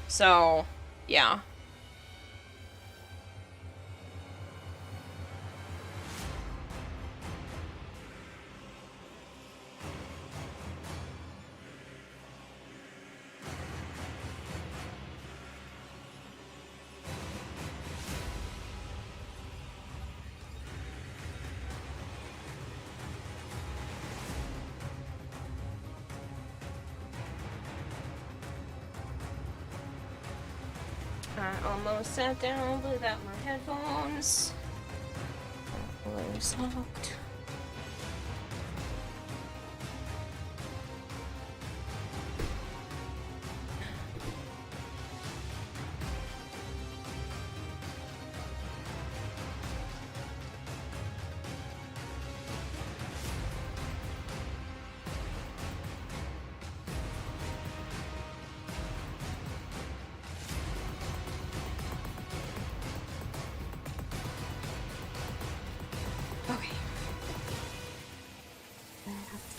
So, yeah. I almost sat down without my headphones. Always locked.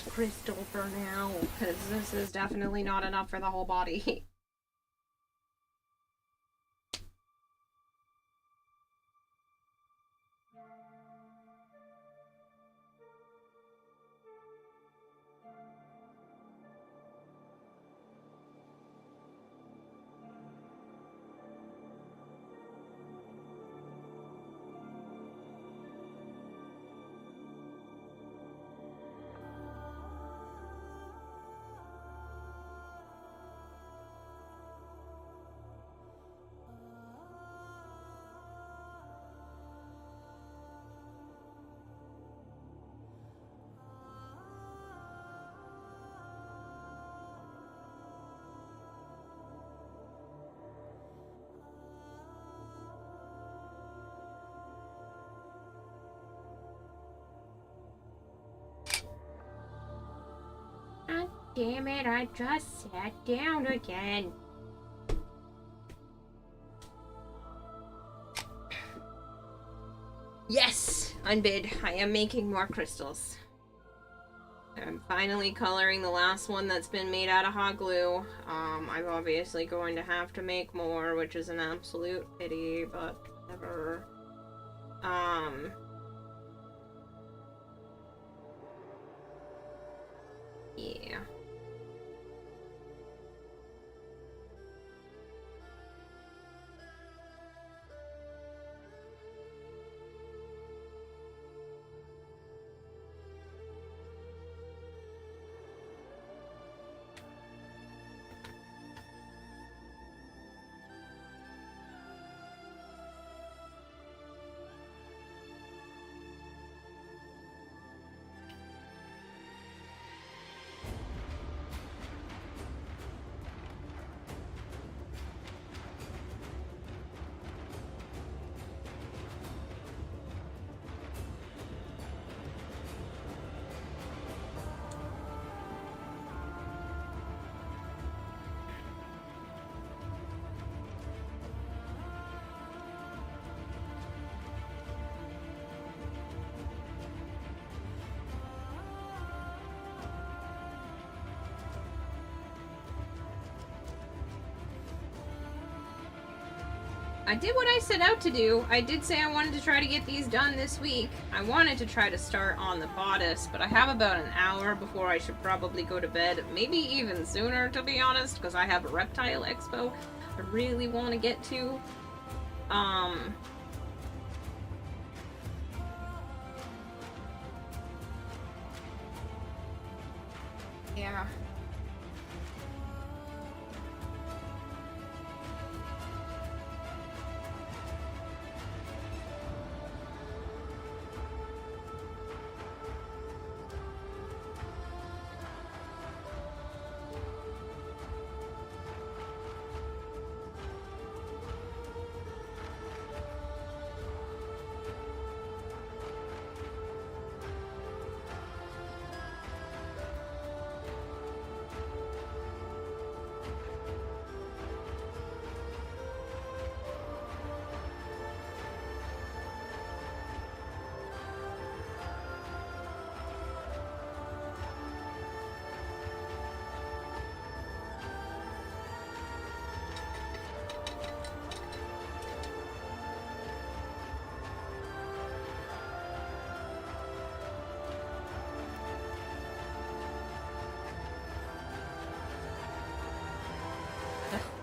Crystal for now, because this is definitely not enough for the whole body. Damn it, I just sat down again. Yes! Unbid. I am making more crystals. I'm finally coloring the last one that's been made out of hot glue. I'm obviously going to have to make more, which is an absolute pity, but whatever. Yeah. I did what I set out to do. I did say I wanted to try to get these done this week. I wanted to try to start on the bodice, but I have about an hour before I should probably go to bed. Maybe even sooner, to be honest, because I have a reptile expo I really want to get to. Yeah.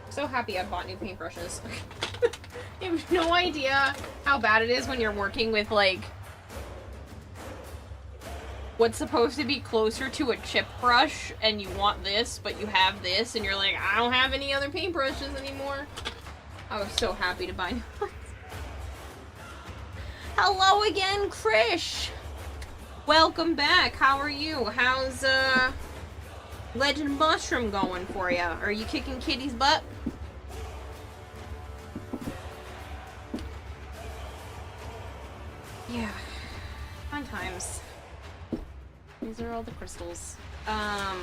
So happy I bought new paintbrushes. You have no idea how bad it is when you're working with, like, what's supposed to be closer to a chip brush, and you want this, but you have this, and you're like, I don't have any other paintbrushes anymore. I was so happy to buy new ones. Hello again, Krish! Welcome back, how are you? How's, Legend Mushroom going for you? Are you kicking Kitty's butt? Yeah. Fun times. These are all the crystals. I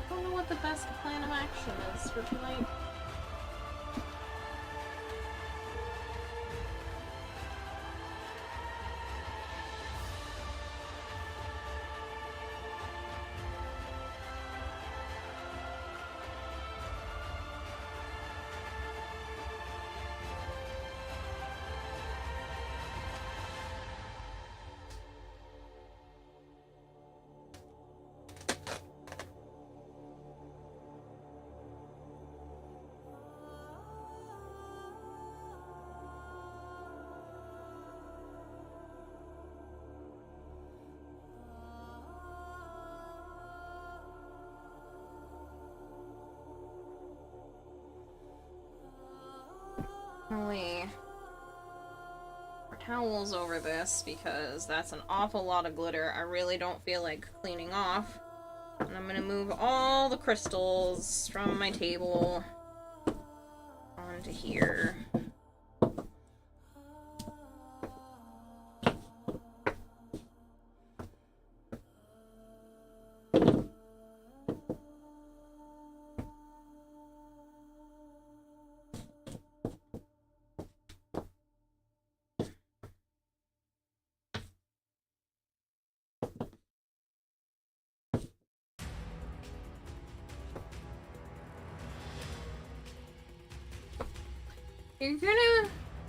don't know what the best plan of action is for tonight. Only towels over this because that's an awful lot of glitter I really don't feel like cleaning off. And I'm gonna move all the crystals from my table onto here.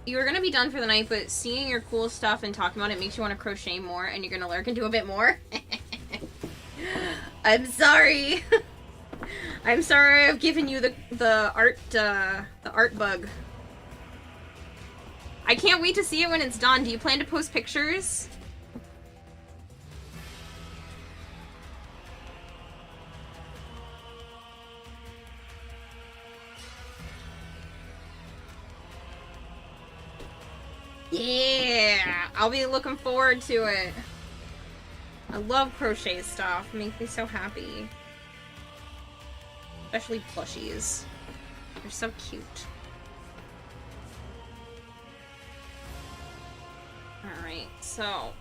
You're gonna be done for the night, but seeing your cool stuff and talking about it makes you want to crochet more, and you're gonna lurk and do a bit more. I'm sorry. I'm sorry I've given you the art bug. I can't wait to see it when it's done. Do you plan to post pictures? Yeah, I'll be looking forward to it. I love crochet stuff. It makes me so happy. Especially plushies. They're so cute. Alright, so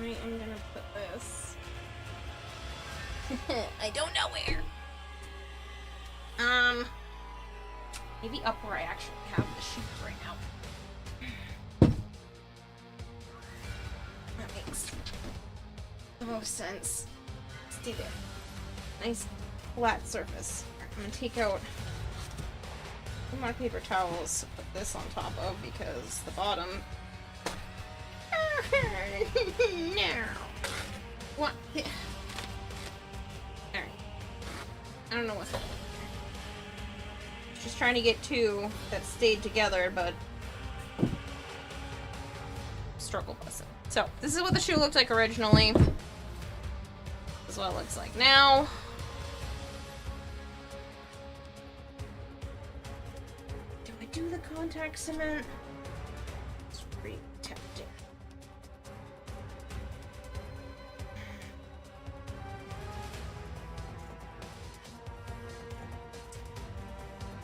I am gonna put this. I don't know where. Maybe up where I actually have the sheets right now. That makes the most sense. Let's do that. Nice flat surface. I'm gonna take out some more paper towels to put this on top of because the bottom. No. What? Alright. I don't know what's happening. Just trying to get two that stayed together, but struggle busting. So, this is what the shoe looked like originally. This is what it looks like now. Do I do the contact cement? It's pretty tempting.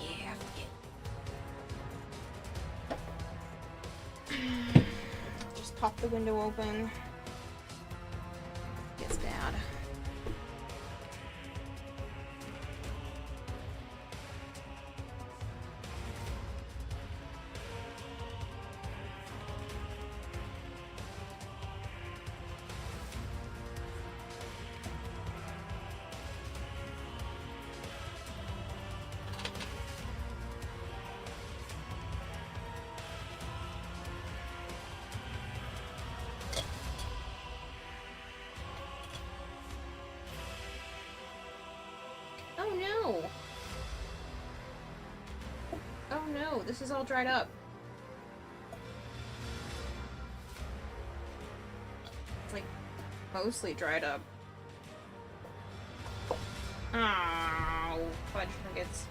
Yeah, just pop the window open. Gets bad. Oh no! Oh no, this is all dried up. It's like mostly dried up. Oh, fudge nuggets.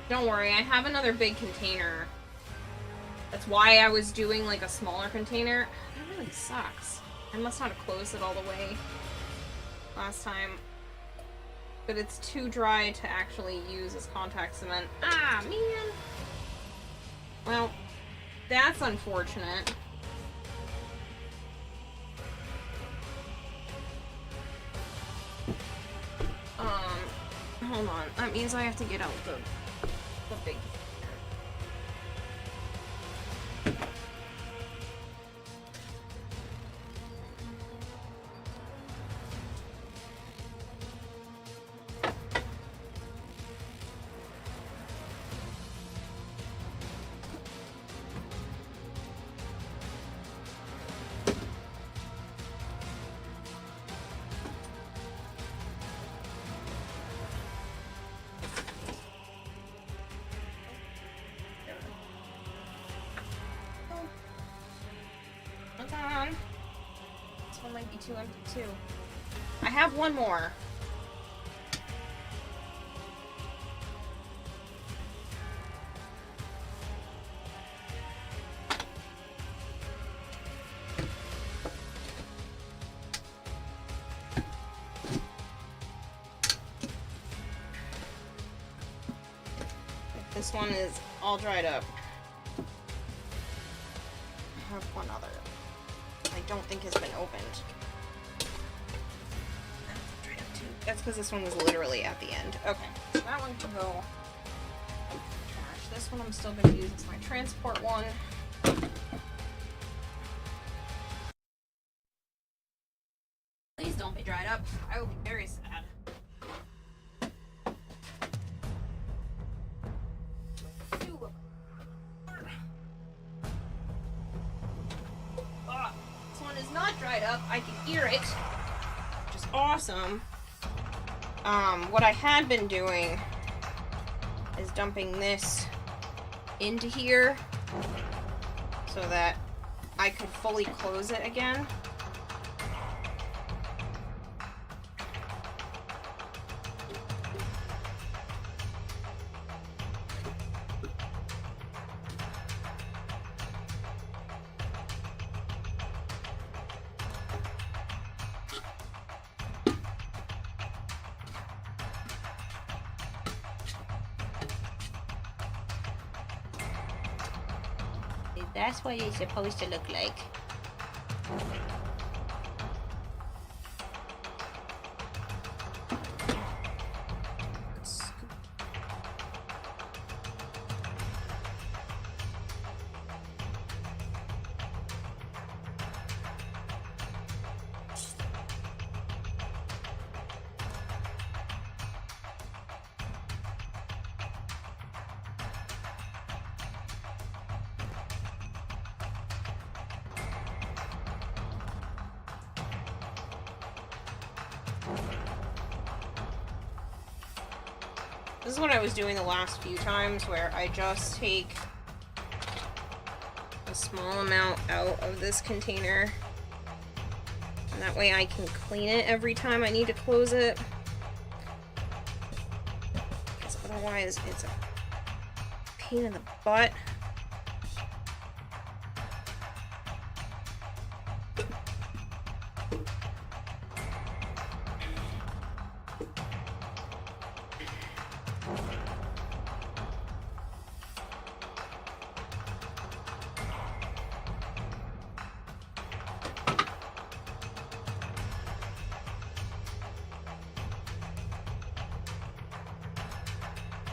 Don't worry, I have another big container. That's why I was doing like a smaller container. That really sucks. I must not have closed it all the way last time. But it's too dry to actually use as contact cement. Ah, man! Well, that's unfortunate. Hold on. That means I have to get out the big... Might be too empty too. I have one more. This one is all dried up. I have one other. I don't think has been opened. That's because this one was literally at the end. Okay, so that one can go in the trash. This one I'm still going to use as my transport one. Please don't be dried up. I will be very sad. up, I can hear it, which is awesome. What I had been doing is dumping this into here so that I could fully close it again. That's what it's supposed to look like. This is what I was doing the last few times, where I just take a small amount out of this container, and that way I can clean it every time I need to close it, because otherwise it's a pain in the butt.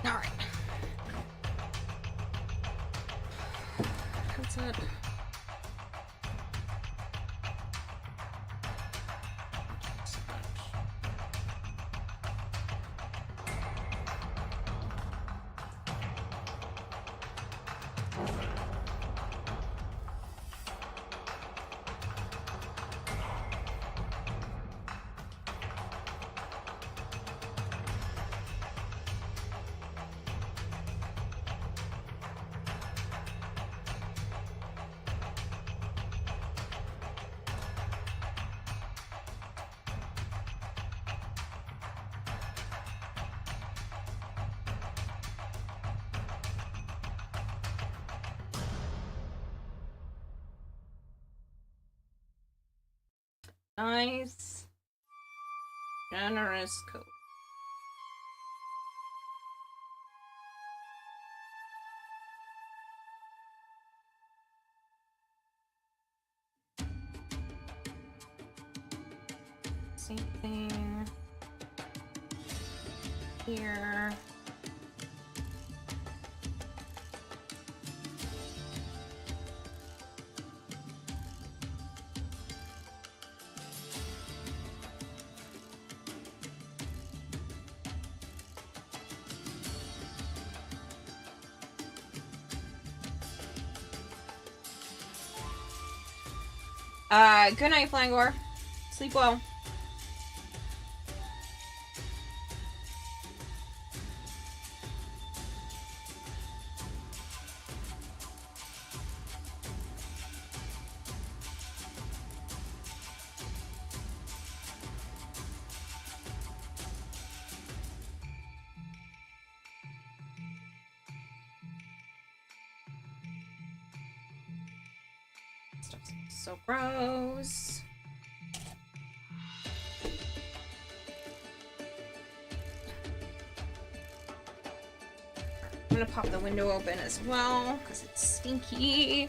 Alright. That's it. Nice. Generous code. Same thing here. Good night, Flangor. Sleep well. Stuff's so gross. I'm gonna pop the window open as well, because it's stinky.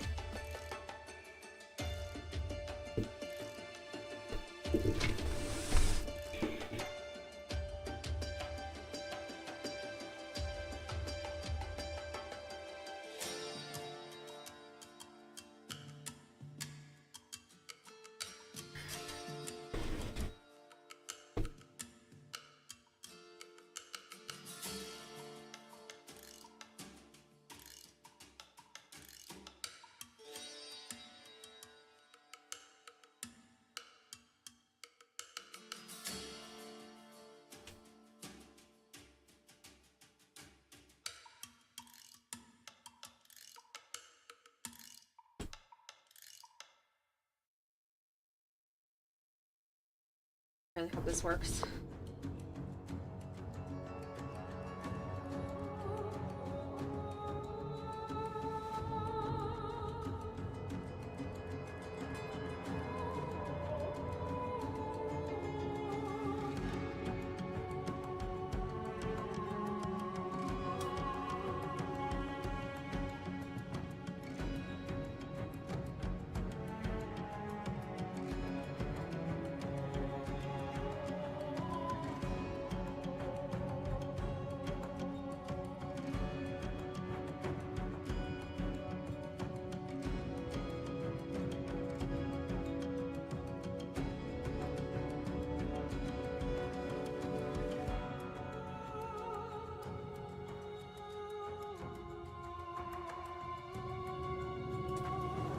feeling how this works.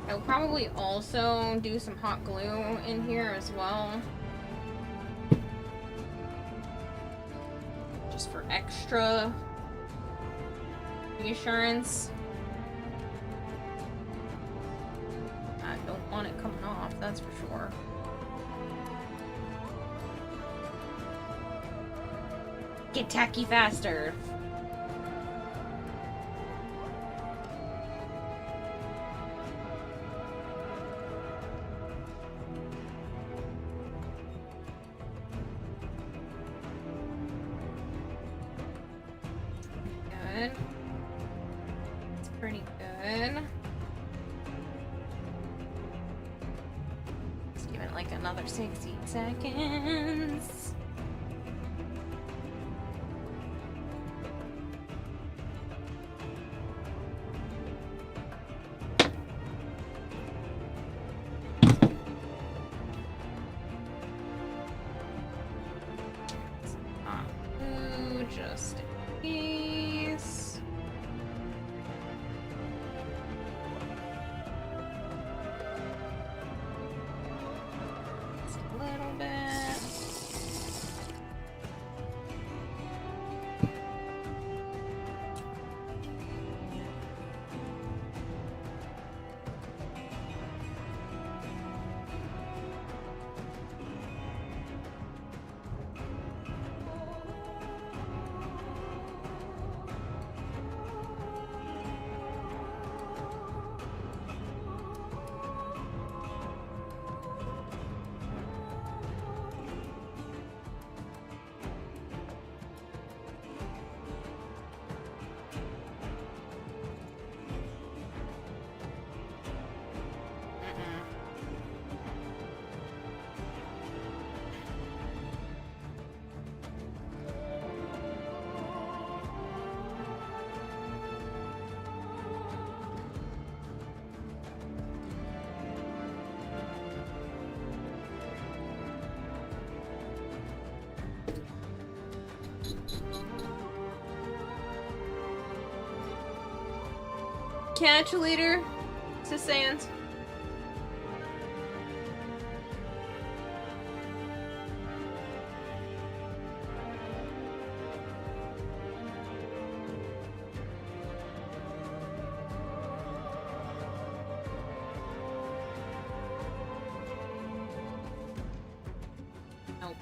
I'll probably also do some hot glue in here as well. Just for extra reassurance. I don't want it coming off, that's for sure. Get tacky faster. Good. It's pretty good. Just give it like another 60 seconds. Just in case. Just a little bit. Catch leader to sand. Nope.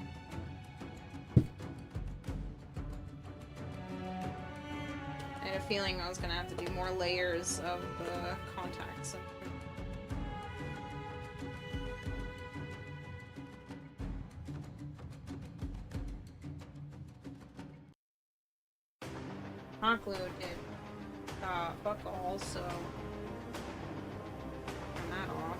I had a feeling I was gonna have to do more layers of the contacts. Hot glue did fuck all, so turn that off.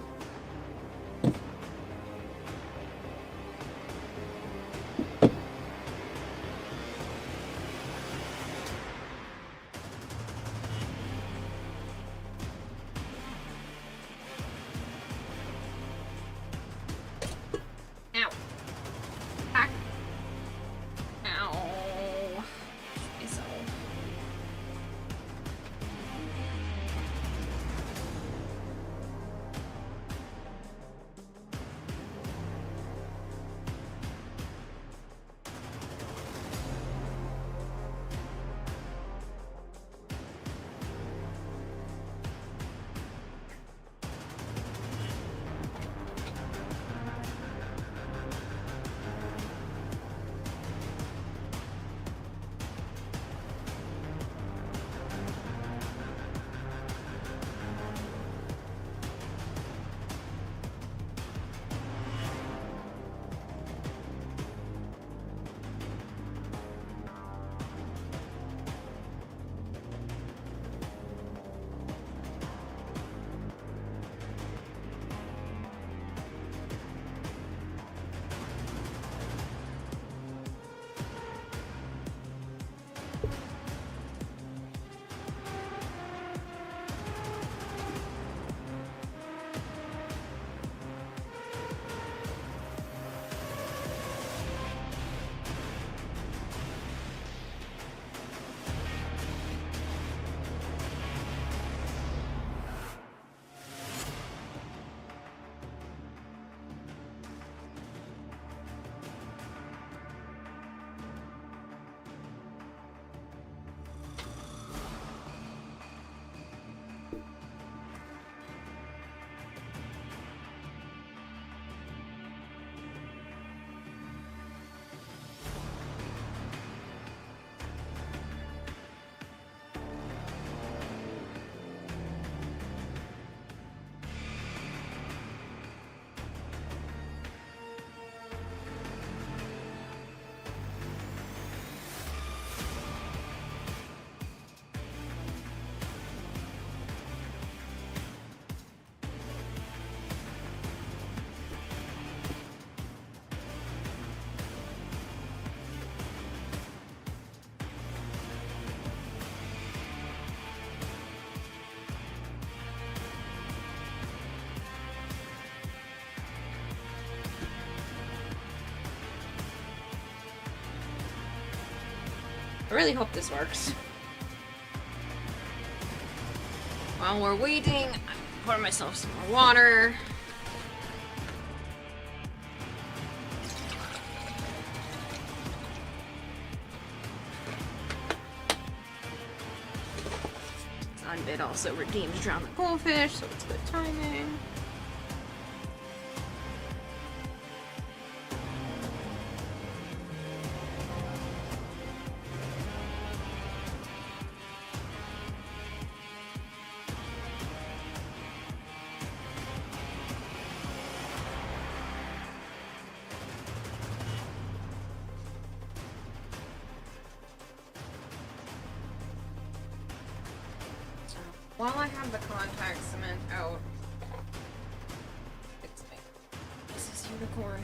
Ow. Ah. Ow. Myself. I really hope this works. While we're waiting, I'm pouring myself some more water. Sunbit also redeems drown the goldfish, so it's good timing. While I have the contact cement out, it's me. This is unicorn.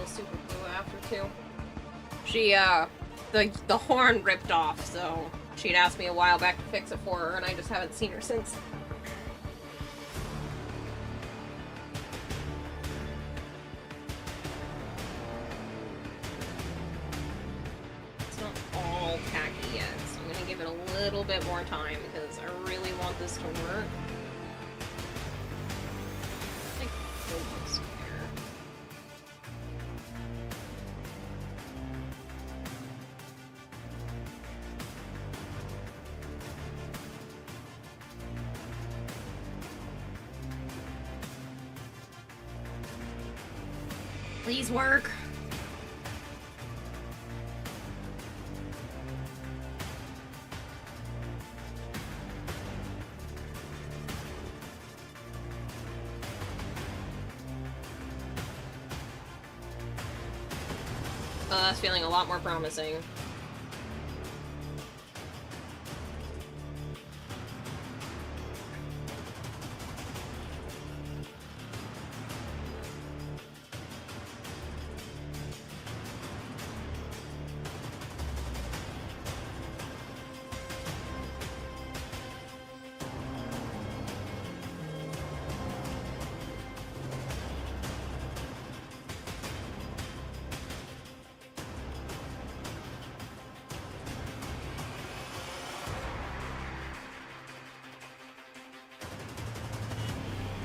Super glue after too. She the horn ripped off, so she'd asked me a while back to fix it for her, and I just haven't seen her since. It's not all tacky yet, so I'm gonna give it a little bit more time because I really want this to work. I think focus there. Please work. That's feeling a lot more promising.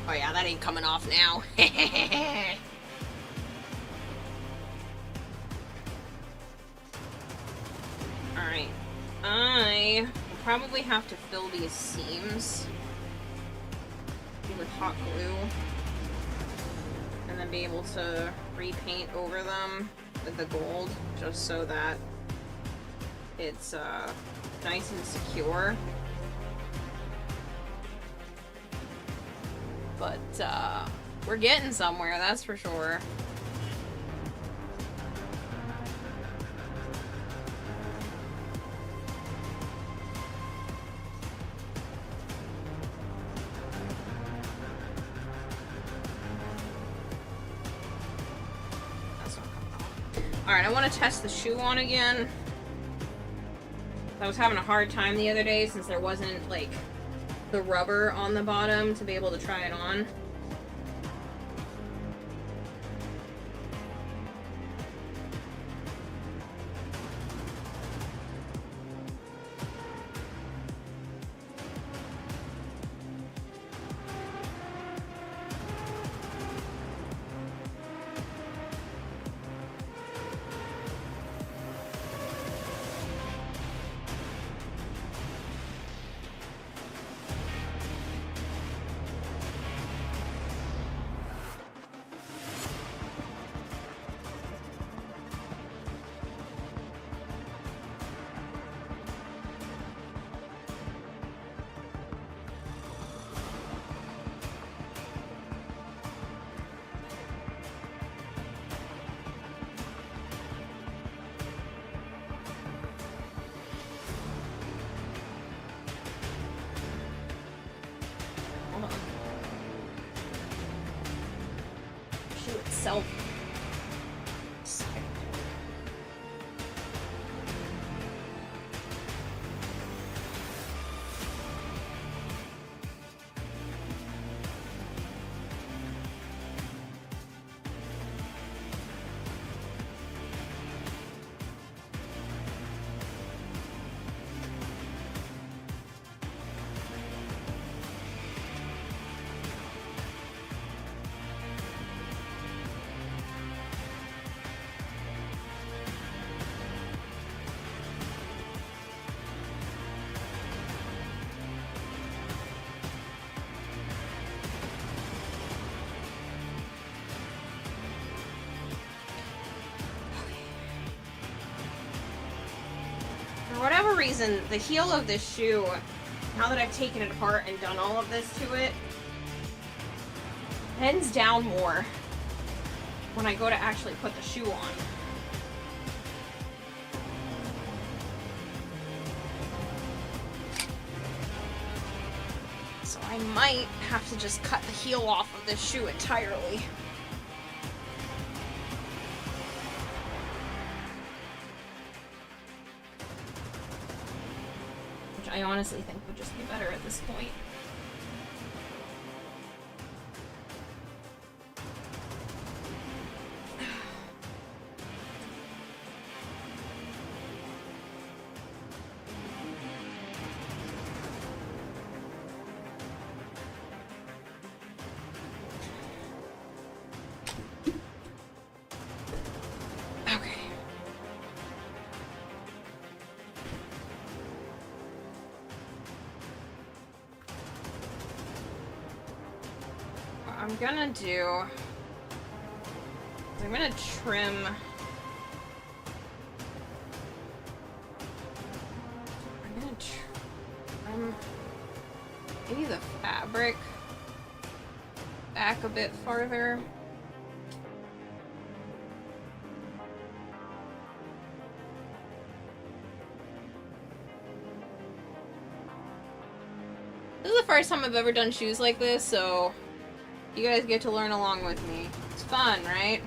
Oh yeah, that ain't coming off now. Alright. I will probably have to fill these seams with hot glue. And then be able to repaint over them with the gold, just so that it's nice and secure. But, we're getting somewhere, that's for sure. That's not coming off. Alright, I want to test the shoe on again. I was having a hard time the other day since there wasn't, like, the rubber on the bottom to be able to try it on. Shoe itself. For whatever reason, the heel of this shoe, now that I've taken it apart and done all of this to it, bends down more when I go to actually put the shoe on. So I might have to just cut the heel off of this shoe entirely. I honestly think would just be better at this point. I'm gonna trim maybe the fabric back a bit farther. This is the first time I've ever done shoes like this, so you guys get to learn along with me. It's fun, right?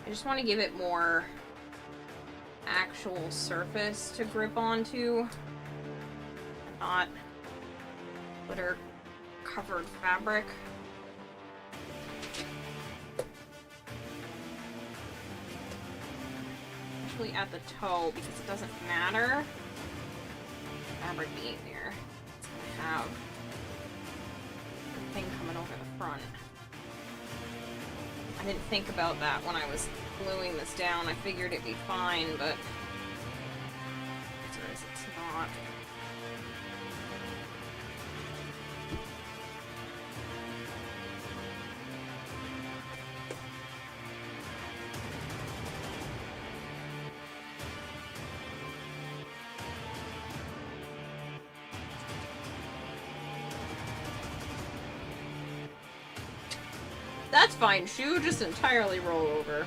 I just want to give it more actual surface to grip onto, not glitter covered fabric. Especially at the toe, because it doesn't matter fabric being there. It's gonna have the thing coming over the front. I didn't think about that when I was gluing this down. I figured it'd be fine, but it's not. That's fine, Shu. Just entirely roll over.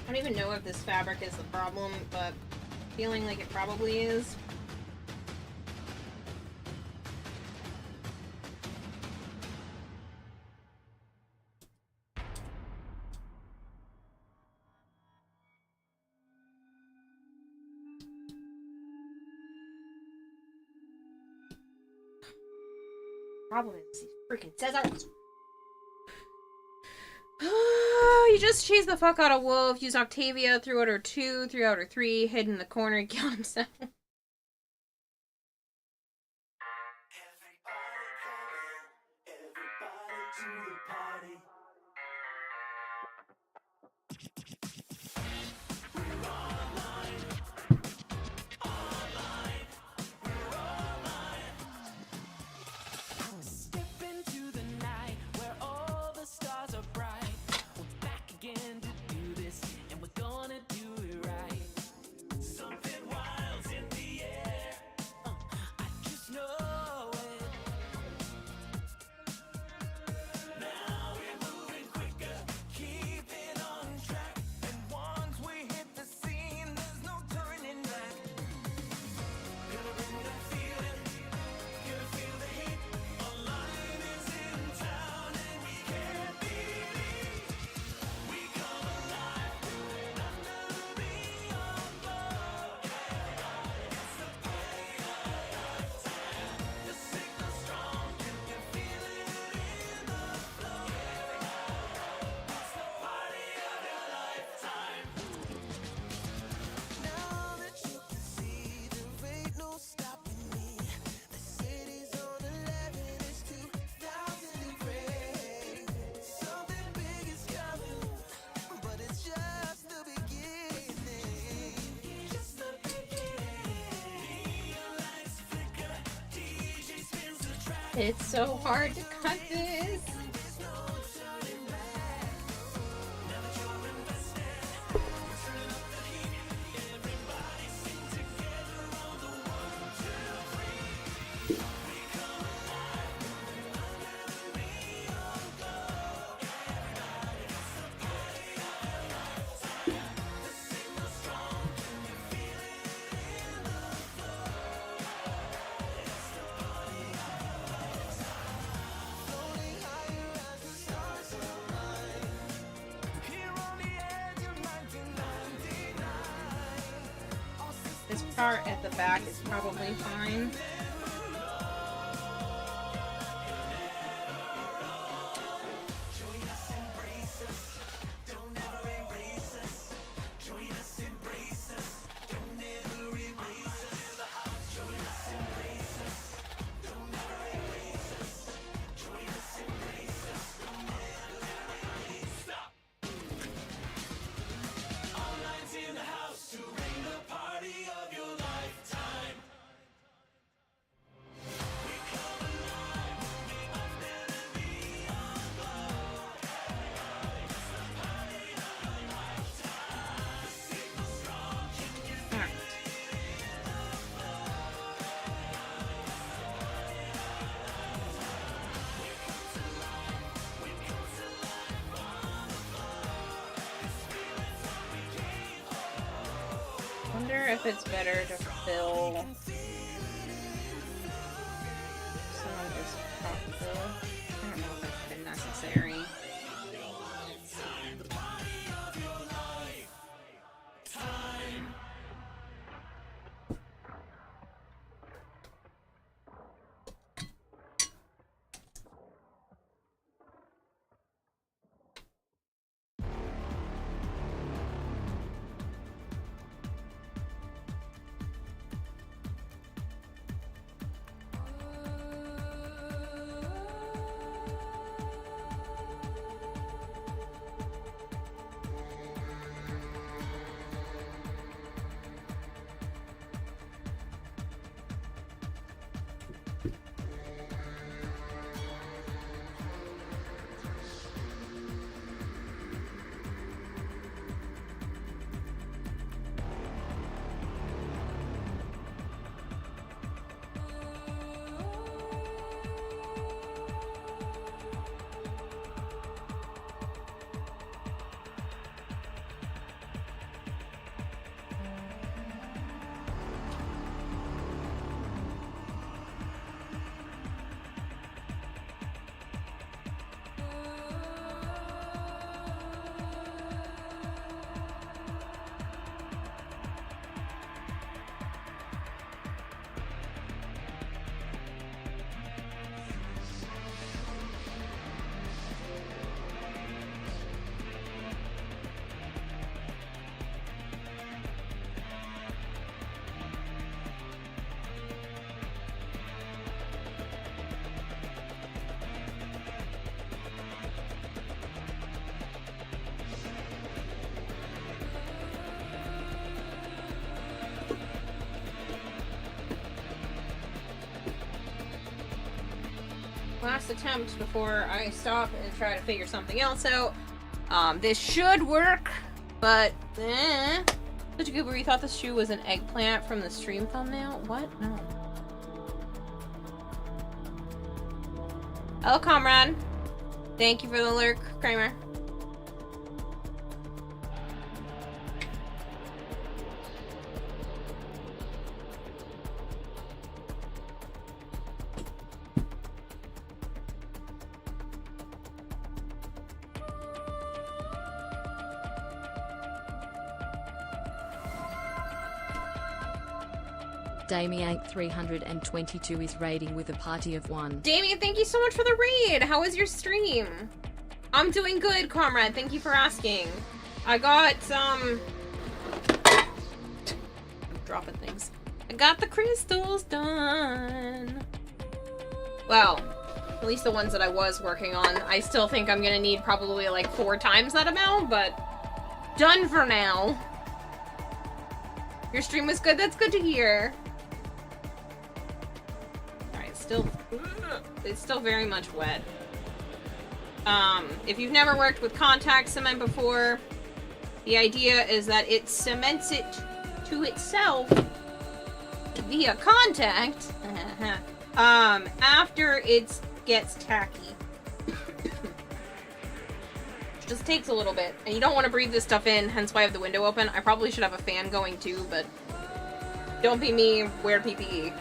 I don't even know if this fabric is the problem, but feeling like it probably is. Problem is, he freaking says I was. You just chased the fuck out of Wolf, used Octavia, threw out her 2, threw out her 3, hid in the corner, killed himself. Something wild's in It's so hard to cut this. This part at the back is probably fine. I wonder if it's better to fill some of this crop fill. I don't know if it's been necessary. Last attempt before I stop and try to figure something else out. This should work, but such a good where you thought this shoe was an eggplant from the stream thumbnail? What? No. Hello, comrade. Thank you for the lurk, Kramer. Damien 322 is raiding with a party of one. Damien, thank you so much for the raid. How was your stream? I'm doing good, comrade. Thank you for asking. I got I'm dropping things. I got the crystals done. Well, at least the ones that I was working on. I still think I'm gonna need probably like 4 times that amount, but done for now. Your stream was good. That's good to hear. it's still very much wet. If you've never worked with contact cement before, the idea is that it cements it to itself via contact after it gets tacky. Just takes a little bit, and you don't want to breathe this stuff in, hence why I have the window open. I probably should have a fan going too, but don't be me, wear PPE.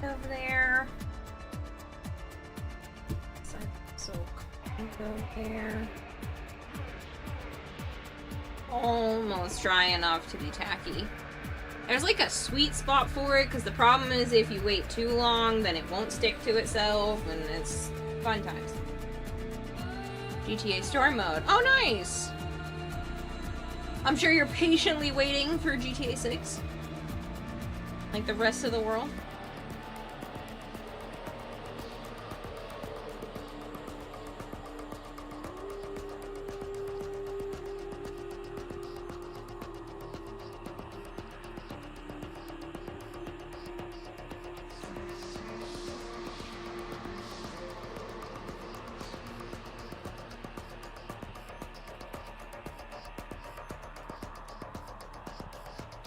Of there. So kind of there. Almost dry enough to be tacky. There's like a sweet spot for it, because the problem is if you wait too long, then it won't stick to itself, and it's fun times. GTA Story Mode. Oh, nice! I'm sure you're patiently waiting for GTA 6. Like the rest of the world.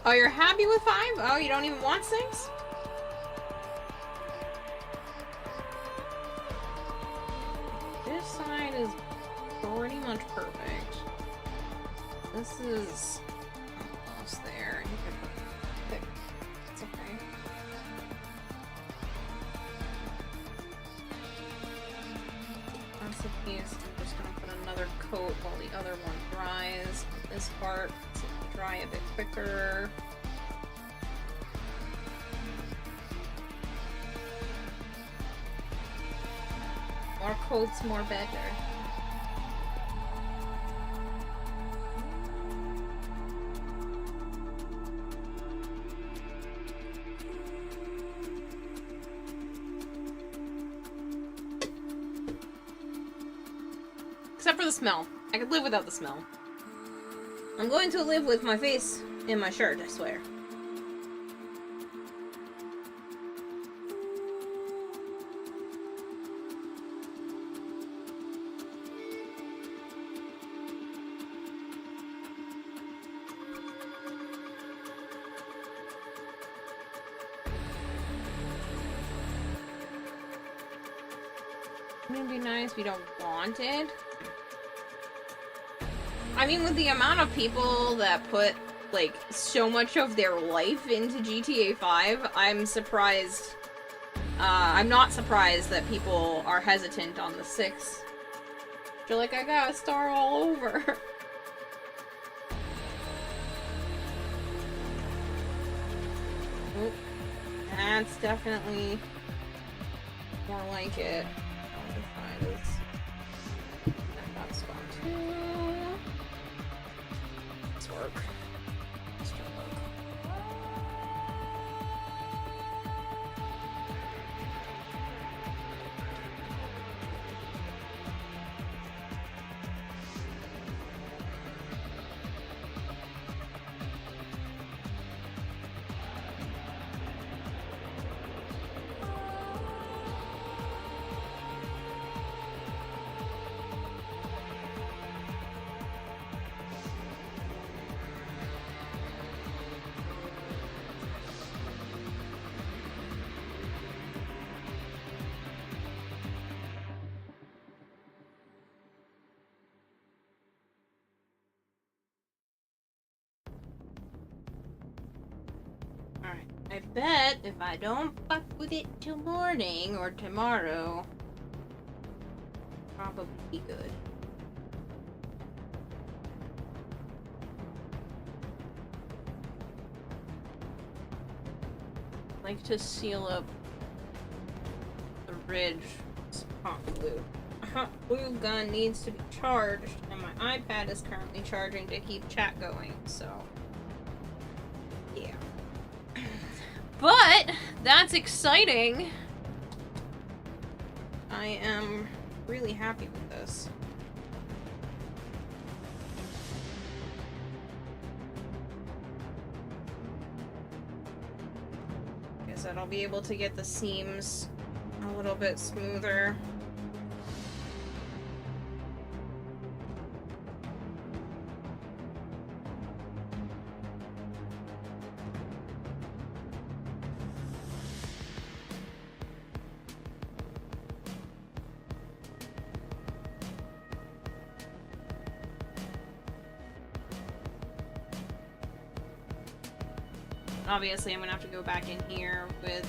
Oh, you're happy with 5? Oh, you don't even want 6? This side is pretty much perfect. This is almost there. You could pick. It's okay. That's the piece. I'm just gonna put another coat while the other one dries. This part, so it'll dry a bit quicker. More coats, more better. Except for the smell. I could live without the smell. I'm going to live with my face in my shirt, I swear. It'd be nice if you don't want it. I mean, with the amount of people that put, like, so much of their life into GTA 5, I'm surprised. I'm not surprised that people are hesitant on the 6. They're like, I got a star all over. Oh, that's definitely more like it. That's fun too. Let's work. Let's try to work. I bet if I don't fuck with it till morning or tomorrow, probably be good. Like to seal up the ridge hot glue. A hot glue gun needs to be charged, and my iPad is currently charging to keep chat going, so yeah. But that's exciting. I am really happy with this. Guess that I'll be able to get the seams a little bit smoother. Obviously, I'm gonna have to go back in here with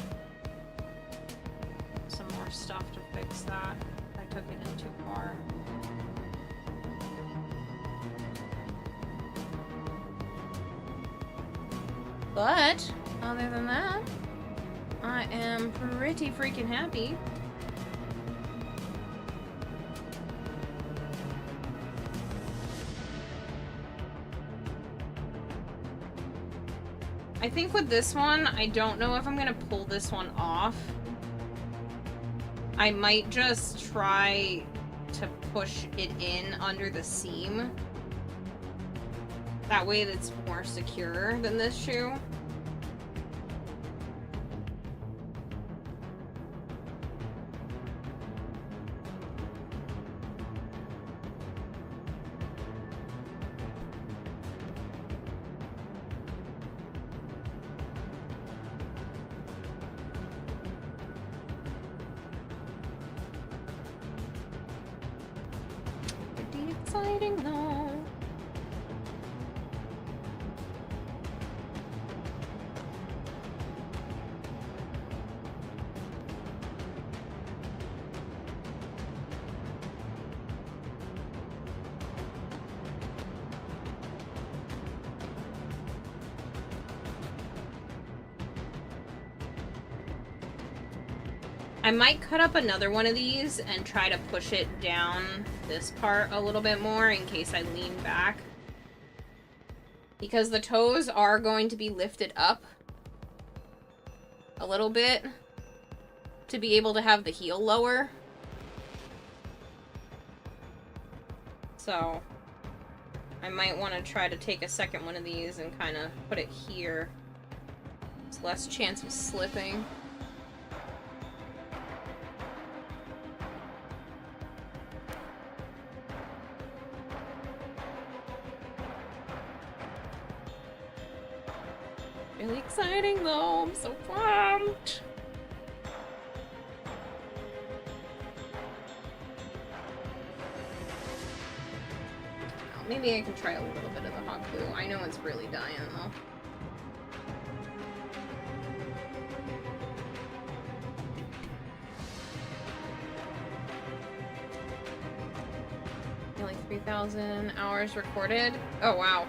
some more stuff to fix that. I took it in too far. But, other than that, I am pretty freaking happy. I think with this one, I don't know if I'm gonna pull this one off. I might just try to push it in under the seam. That way it's more secure than this shoe. Exciting though. I might cut up another one of these and try to push it down this part a little bit more in case I lean back. Because the toes are going to be lifted up a little bit to be able to have the heel lower. So I might want to try to take a second one of these and kind of put it here. There's less chance of slipping. Really exciting though, I'm so pumped! Well, maybe I can try a little bit of the hot glue. I know it's really dying though. Like 3,000 hours recorded. Oh wow.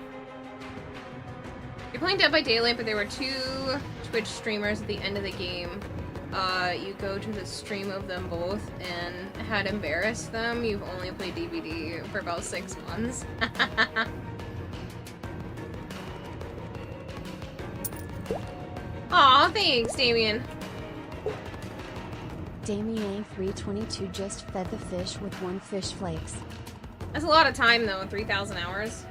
You're playing Dead by Daylight, but there were 2 Twitch streamers at the end of the game. You go to the stream of them both and had embarrassed them. You've only played DVD for about 6 months. Aw, thanks, Damien. Damien322 just fed the fish with 1 fish flakes. That's a lot of time though, 3,000 hours.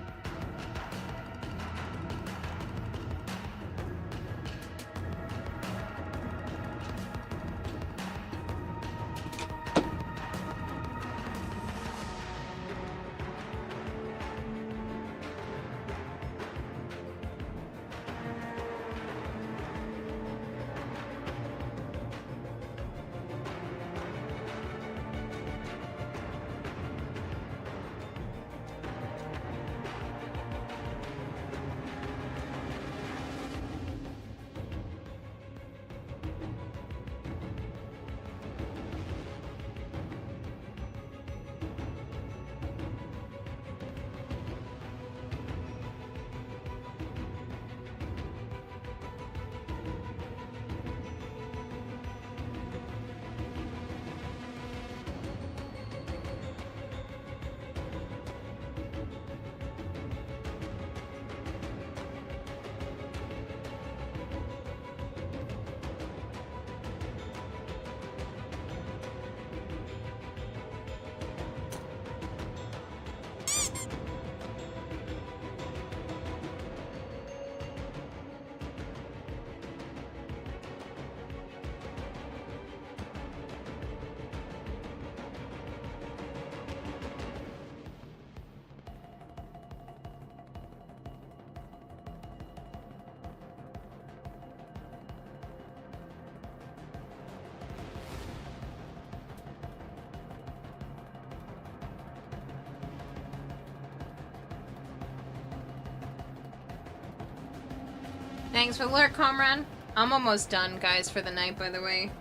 Thanks for the alert, comrade. I'm almost done, guys, for the night, by the way.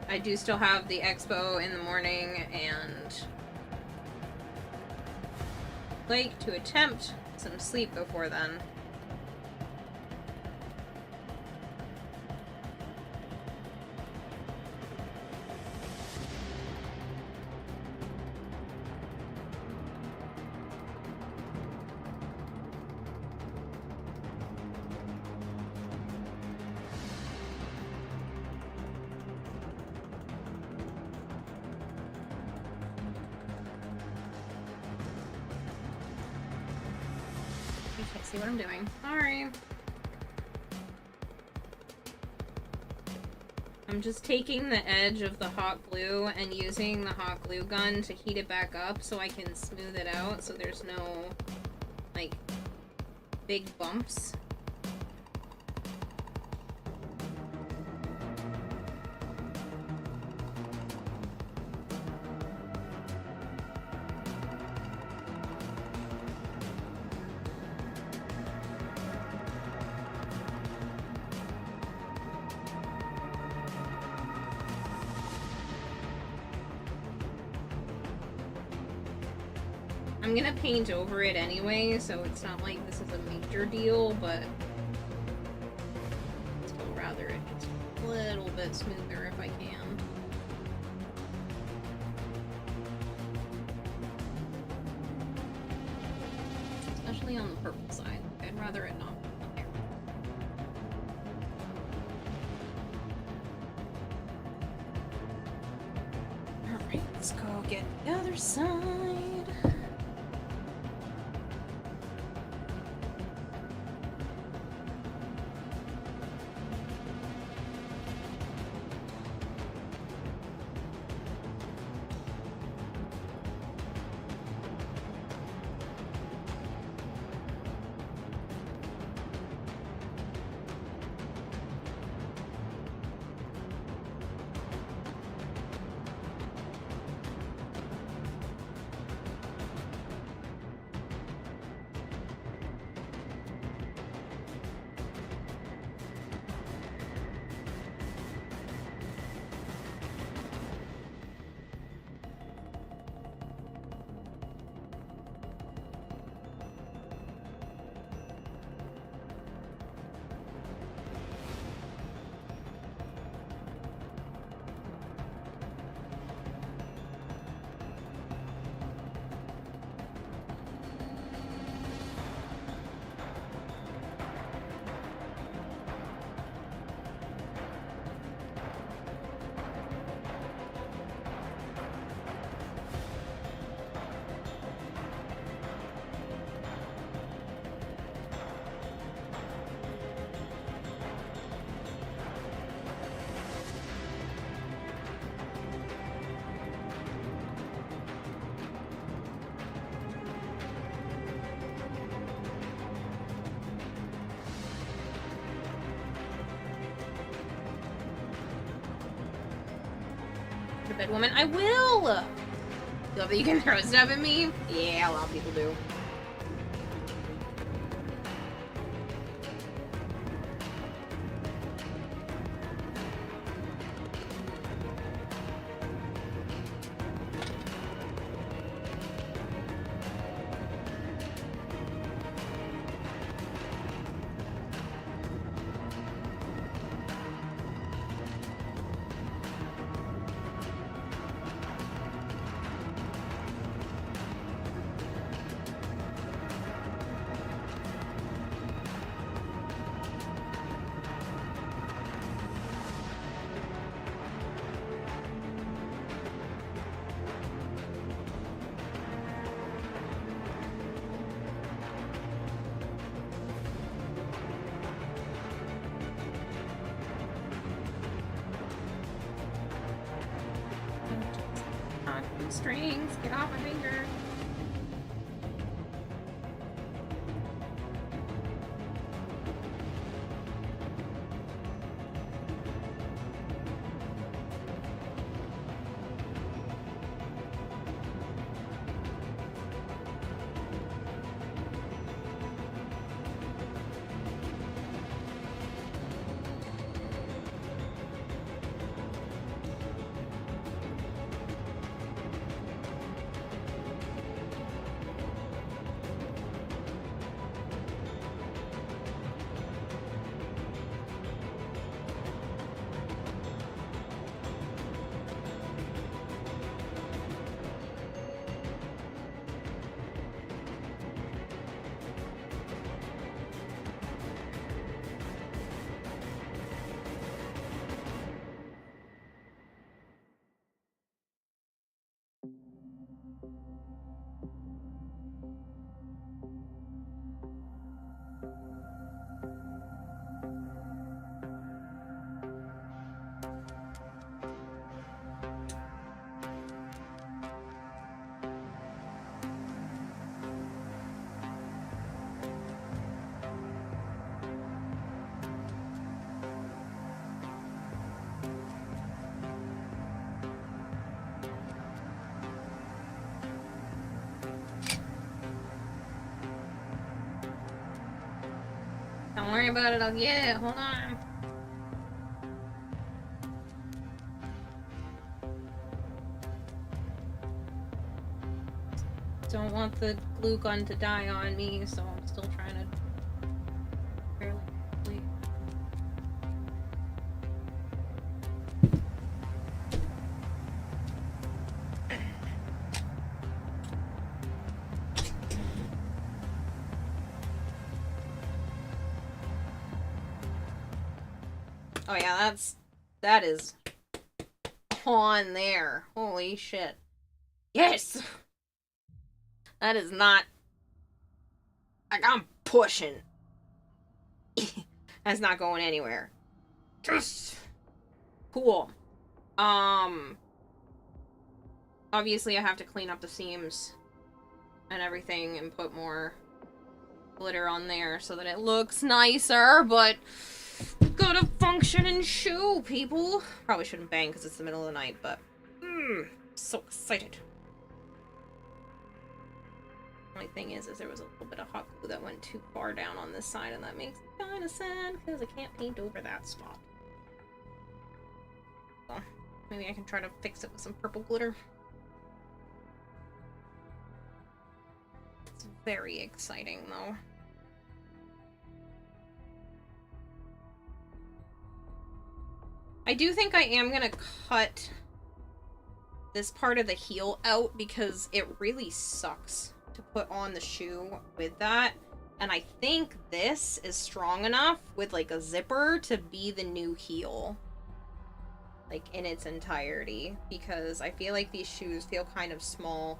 I do still have the expo in the morning, and like to attempt some sleep before then. See what I'm doing. Sorry. I'm just taking the edge of the hot glue and using the hot glue gun to heat it back up so I can smooth it out so there's no, like, big bumps. I'm gonna paint over it anyway, so it's not like this is a major deal, but still rather it just a little bit smoother if I can. Especially on the purple side. I'd rather it not be there. Alright, let's go get the other side. Bed woman, I will! Love that you can throw stuff at me? Yeah, a lot of people do. Strings, get off my finger. Don't worry about it, I'll get it. Hold on. Don't want the glue gun to die on me, so I'm still trying to barely wait. Oh yeah, that is on there. Holy shit. Yes! That is not... Like, I'm pushing. That's not going anywhere. Just... Cool. Obviously I have to clean up the seams and everything and put more glitter on there so that it looks nicer, but... Got a functioning shoe, people! Probably shouldn't bang because it's the middle of the night, but... So excited. Only thing is there was a little bit of hot glue that went too far down on this side, and that makes me kind of sad because I can't paint over that spot. Well, maybe I can try to fix it with some purple glitter. It's very exciting, though. I do think I am gonna cut this part of the heel out because it really sucks to put on the shoe with that. And I think this is strong enough with like a zipper to be the new heel. Like in its entirety. Because I feel like these shoes feel kind of small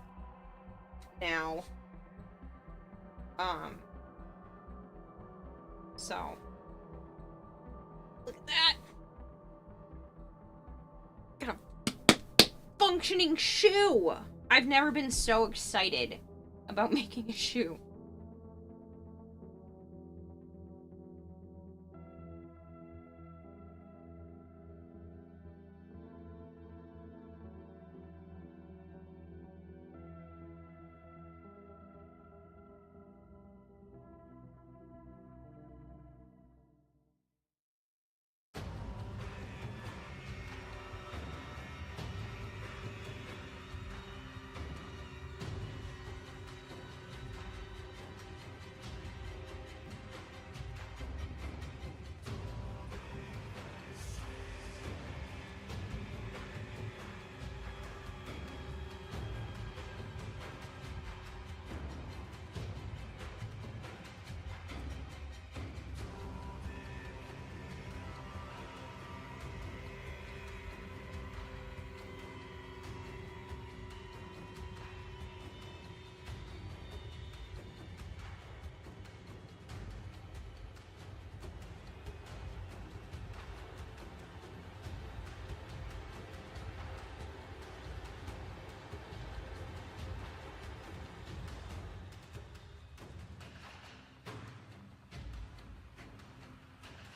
now. So. Look at that. Got a functioning shoe! I've never been so excited about making a shoe.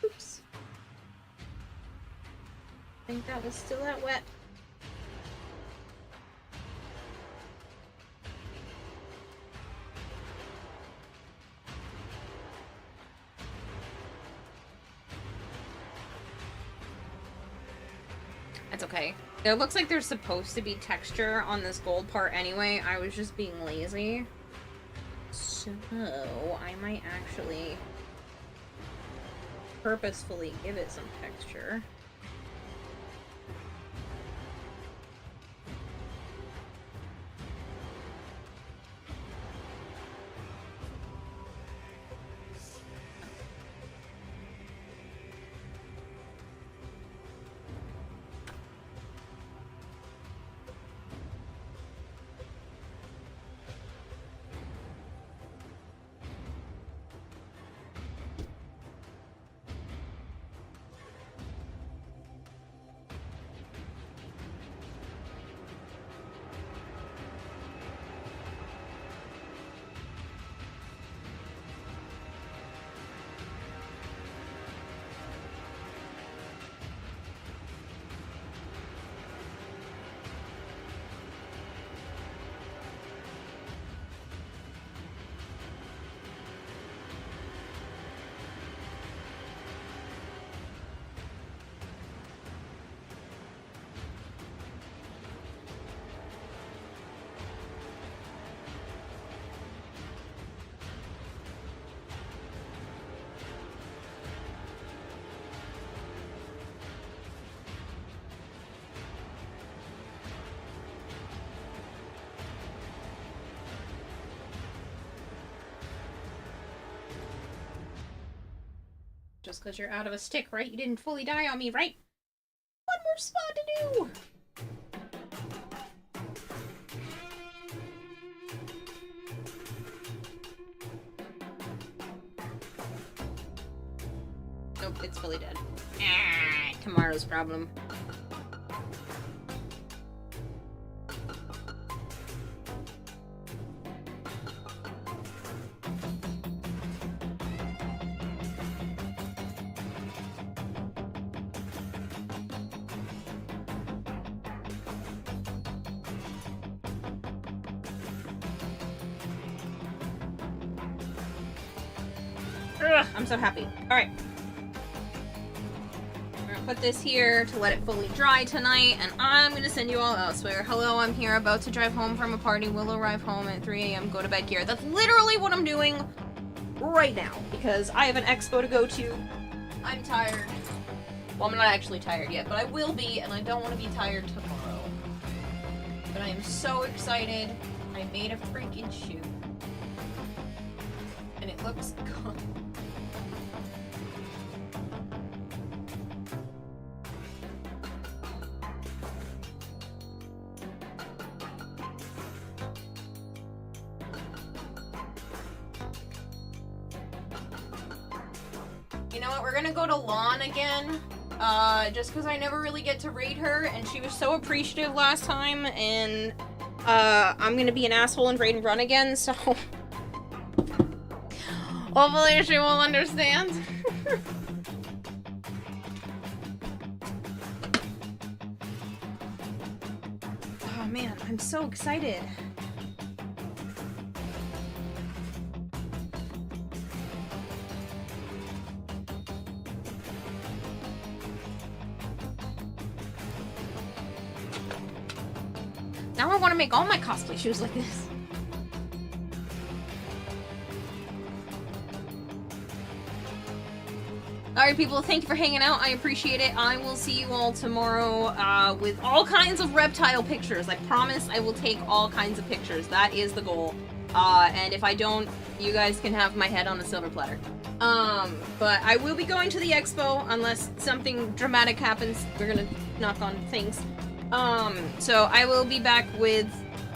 Oops. I think that was still that wet. That's okay. It looks like there's supposed to be texture on this gold part anyway. I was just being lazy. So, I might actually purposefully give it some texture. Just because you're out of a stick, right? You didn't fully die on me, right? One more spot to do! Nope, it's fully dead. Ah, tomorrow's problem. Ugh, I'm so happy. Alright. I'm gonna put this here to let it fully dry tonight, and I'm gonna send you all elsewhere. Hello, I'm here, about to drive home from a party. Will arrive home at 3 a.m. Go to bed here. That's literally what I'm doing right now, because I have an expo to go to. I'm tired. Well, I'm not actually tired yet, but I will be, and I don't want to be tired tomorrow. But I am so excited. I made a freaking shoe. And it looks good. You know what, we're gonna go to Lawn again, just because I never really get to raid her, and she was so appreciative last time, and, I'm gonna be an asshole and raid and run again, so... hopefully she will understand. Oh man, I'm so excited. Now I want to make all my cosplay shoes like this. Alright people, thank you for hanging out. I appreciate it. I will see you all tomorrow with all kinds of reptile pictures. I promise I will take all kinds of pictures. That is the goal. And if I don't, you guys can have my head on a silver platter. But I will be going to the expo unless something dramatic happens. We're gonna knock on things. So I will be back with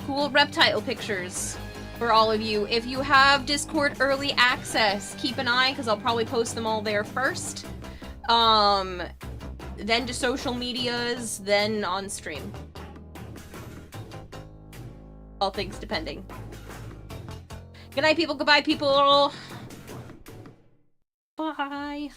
cool reptile pictures for all of you. If you have Discord early access, keep an eye, because I'll probably post them all there first. Then to social medias, then on stream. All things depending. Good night, people. Goodbye, people. Bye.